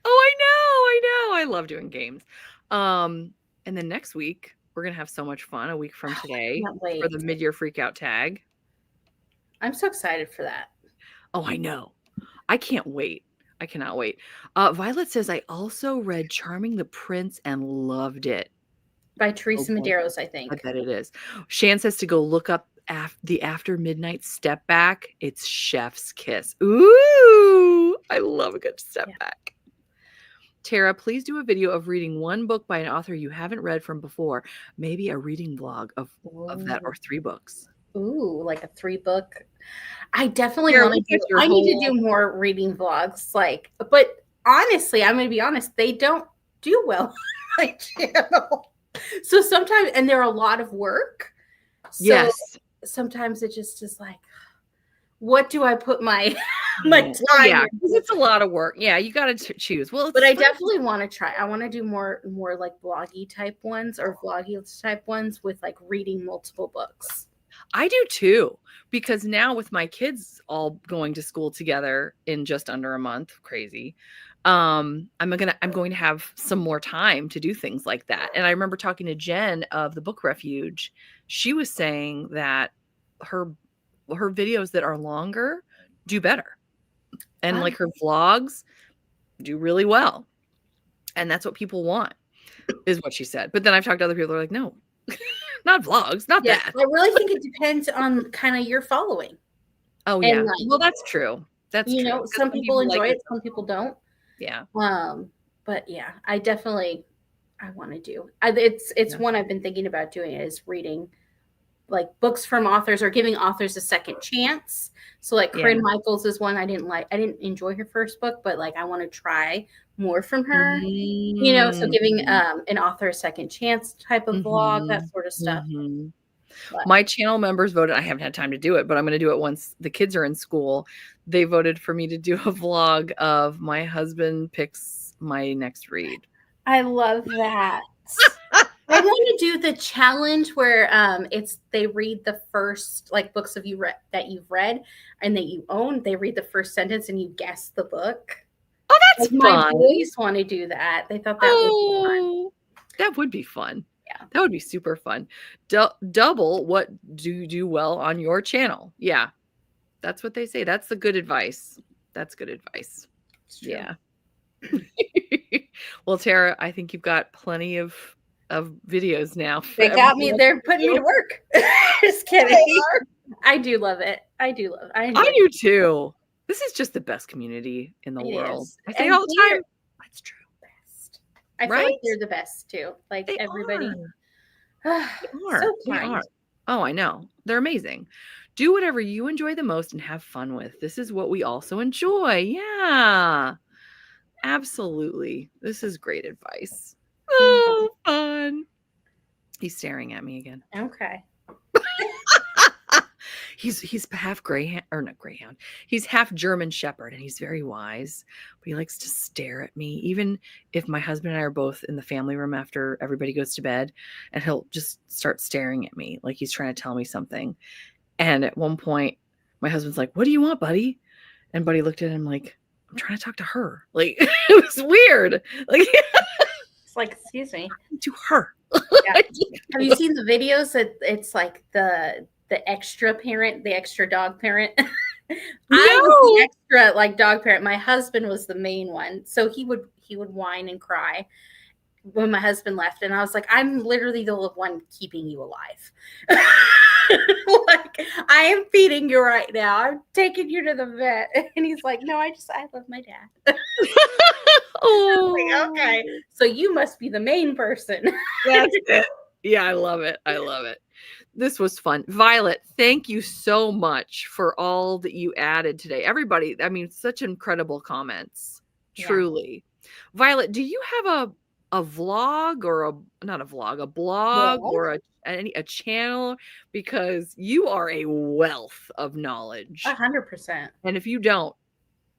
Oh, I know. I love doing games. And then next week we're gonna have so much fun. A week from today for the mid-year freakout tag. I'm so excited for that. Oh, I know. I can't wait. I cannot wait. Violet says I also read Charming the Prince and loved it. By Teresa Medeiros, I think. I bet it is. Shan says to go look up the After Midnight Step Back. It's Chef's Kiss. Ooh, I love a good step back. Tara, please do a video of reading one book by an author you haven't read from before. Maybe a reading vlog of that or 3 books. Ooh, like a 3-book. I definitely want to do. I need to do more reading vlogs. But honestly, I'm going to be honest. They don't do well on my channel. So sometimes, and they're a lot of work. So yes. Sometimes it just is like, what do I put my time? Yeah, because it's a lot of work. Yeah, you got to choose. Well, but I definitely want to try. I want to do more like bloggy type ones or vloggy type ones with like reading multiple books. I do too, because now with my kids all going to school together in just under a month, crazy. I'm going to have some more time to do things like that. And I remember talking to Jen of the Book Refuge. She was saying that her videos that are longer do better. And like her vlogs do really well. And that's what people want, is what she said. But then I've talked to other people who are like, no, not vlogs, not that. I really think it depends on kind of your following. Oh, yeah. Well, that's true. That's you true. know, some people enjoy it, some people don't. Yeah. But yeah, I want to do. It's one I've been thinking about doing, is reading like books from authors or giving authors a second chance. So like Corinne Michaels is one I didn't enjoy her first book, but like I want to try more from her. You know, so giving an author a second chance type of vlog, that sort of stuff. My channel members voted. I haven't had time to do it, but I'm going to do it once the kids are in school. They voted for me to do a vlog of my husband picks my next read. I love that. I want to do the challenge where they read the first like books of that you've read and that you own. They read the first sentence and you guess the book. Oh, that's fun. My boys want to do that. They thought that would be fun. That would be fun. Yeah, that would be super fun. Double what do you do well on your channel? Yeah, that's what they say. That's the good advice. That's good advice. Yeah. Well, Tara, I think you've got plenty of videos now. They got me. They're putting me to work. Just kidding. I do love it. I do too. This is just the best community in the world. I say all the time. That's true. Best. I feel like they're the best too. Like they everybody. They are. Oh, I know. They're amazing. Do whatever you enjoy the most and have fun with. This is what we also enjoy. Yeah. Absolutely. This is great advice. Oh, fun. He's staring at me again. Okay. He's half greyhound, or not greyhound. He's half German shepherd, and he's very wise. But he likes to stare at me, even if my husband and I are both in the family room after everybody goes to bed, and he'll just start staring at me like he's trying to tell me something. And at one point, my husband's like, "What do you want, buddy?" And Buddy looked at him like, "I'm trying to talk to her." Like, it was weird. Like, it's like, excuse me, to her. Yeah. Have you seen the videos that it's like the extra parent, the extra dog parent? I was the extra like dog parent. My husband was the main one, so he would whine and cry when my husband left, and I was like, I'm literally the one keeping you alive. Like, I am feeding you right now. I'm taking you to the vet. And he's like, no, I love my dad. Oh, like, okay. So you must be the main person. That's it. Yeah, I love it. I love it. This was fun. Violet, thank you so much for all that you added today. Everybody, I mean, such incredible comments. Truly. Violet, do you have a vlog or a blog or a channel? Because you are a wealth of knowledge. 100%. And if you don't,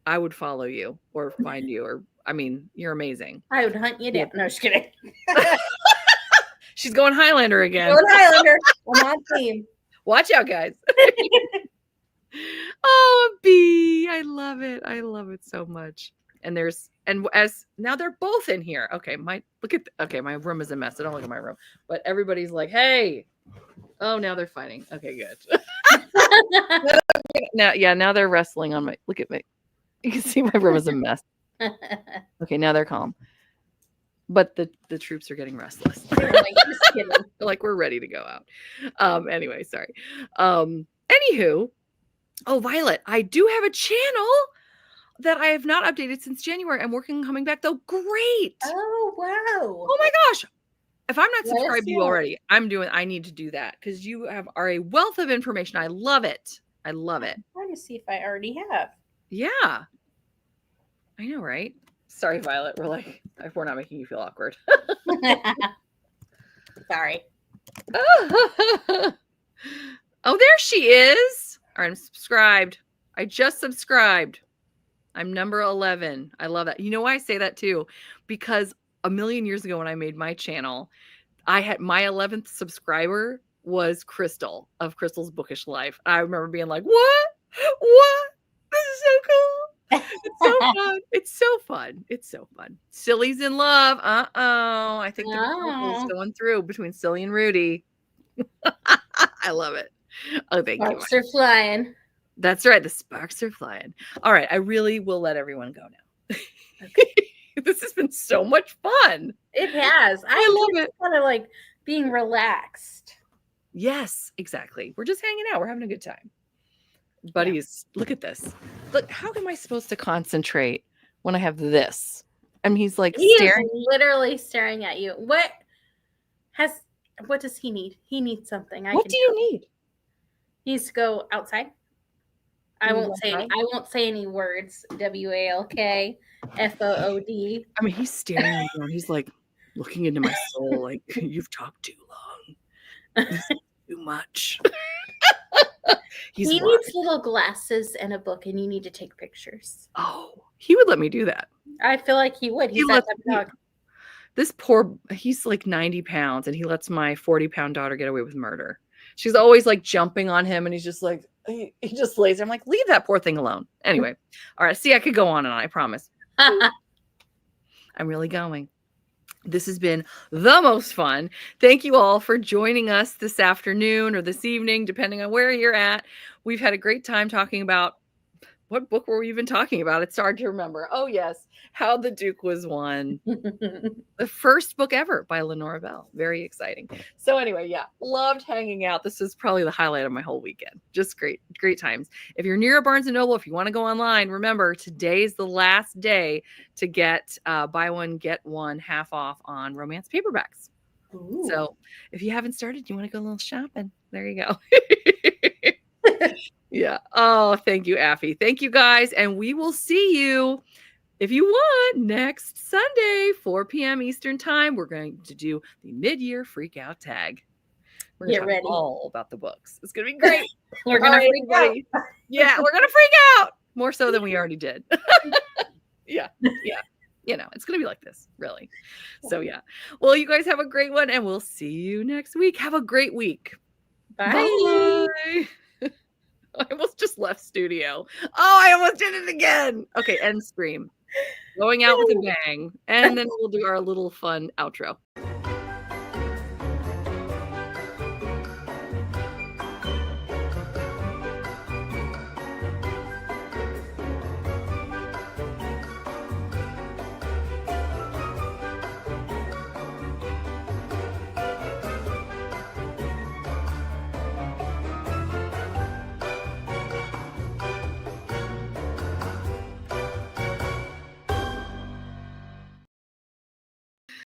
I would follow you or find you, or I mean, you're amazing. I would hunt you down. No, just kidding. She's going Highlander again. Going Highlander. I'm on team. Watch out, guys. Oh, B. I love it. I love it so much. And as now they're both in here. Okay, my room is a mess. I don't look at my room. But everybody's like, hey. Oh, now they're fighting. Okay, good. Now they're wrestling on look at me. You can see my room is a mess. Okay, now they're calm. But the troops are getting restless. They're like, we're ready to go out. Anyway, sorry. Anywho, oh, Violet, I do have a channel that I have not updated since January. I'm working on coming back though. Great. Oh, wow. Oh my gosh. If I'm not subscribed to you already, I need to do that because you are a wealth of information. I love it. I love it. I'm trying to see if I already have. Yeah. I know, right? Sorry, Violet. We're not making you feel awkward. Sorry. Oh, there she is. All right, I'm subscribed. I just subscribed. I'm number 11. I love that. You know why I say that too? Because a million years ago when I made my channel, I had my 11th subscriber was Crystal of Crystal's Bookish Life. I remember being like, what? This is so cool. It's so fun. It's so fun. It's so fun. Silly's in love. I think the chemical's going through between Silly and Rudy. I love it. Oh, thank you. Sparks are flying. That's right. The sparks are flying. All right. I really will let everyone go now. Okay. This has been so much fun. It has. I love it. Kind of like being relaxed. Yes, exactly. We're just hanging out. We're having a good time. Buddies, look at this. Look, how am I supposed to concentrate when I have this? I mean, he's like staring. Is literally staring at you. What does he need? He needs something. What do you need? He needs to go outside. I won't say any words. WALK FOOD. I mean, he's staring at me. He's like looking into my soul, like, you've talked too long. Too much. He needs little glasses and a book, and you need to take pictures. Oh, he would let me do that. I feel like he would. He's that type of dog. This he's like 90 pounds, and he lets my 40-pound daughter get away with murder. She's always like jumping on him, and he's just like, he just lays there. I'm like, leave that poor thing alone. Anyway, all right. See, I could go on and on, I promise. I'm really going. This has been the most fun. Thank you all for joining us this afternoon or this evening, depending on where you're at. We've had a great time talking about, what book were we even talking about? It's hard to remember. Oh, yes. How the Duke Was Won. The first book ever by Lenora Bell. Very exciting. So anyway, yeah, loved hanging out. This was probably the highlight of my whole weekend. Just great times. If you're near a Barnes & Noble, if you want to go online, remember, today is the last day to get buy one, get one half off on romance paperbacks. Ooh. So if you haven't started, you want to go a little shopping, there you go. Yeah. Oh, thank you, Affy. Thank you, guys. And we will see you, if you want, next Sunday, 4 p.m. Eastern time. We're going to do the mid-year freak out tag. We're going to talk all about the books. It's going to be great. We're going to freak out. Yeah, we're going to freak out. More so than we already did. Yeah. You know, it's going to be like this, really. So, yeah. Well, you guys have a great one, and we'll see you next week. Have a great week. Bye. Bye. I almost just left studio. Oh, I almost did it again. Okay, end stream. Going out with a bang. And then we'll do our little fun outro.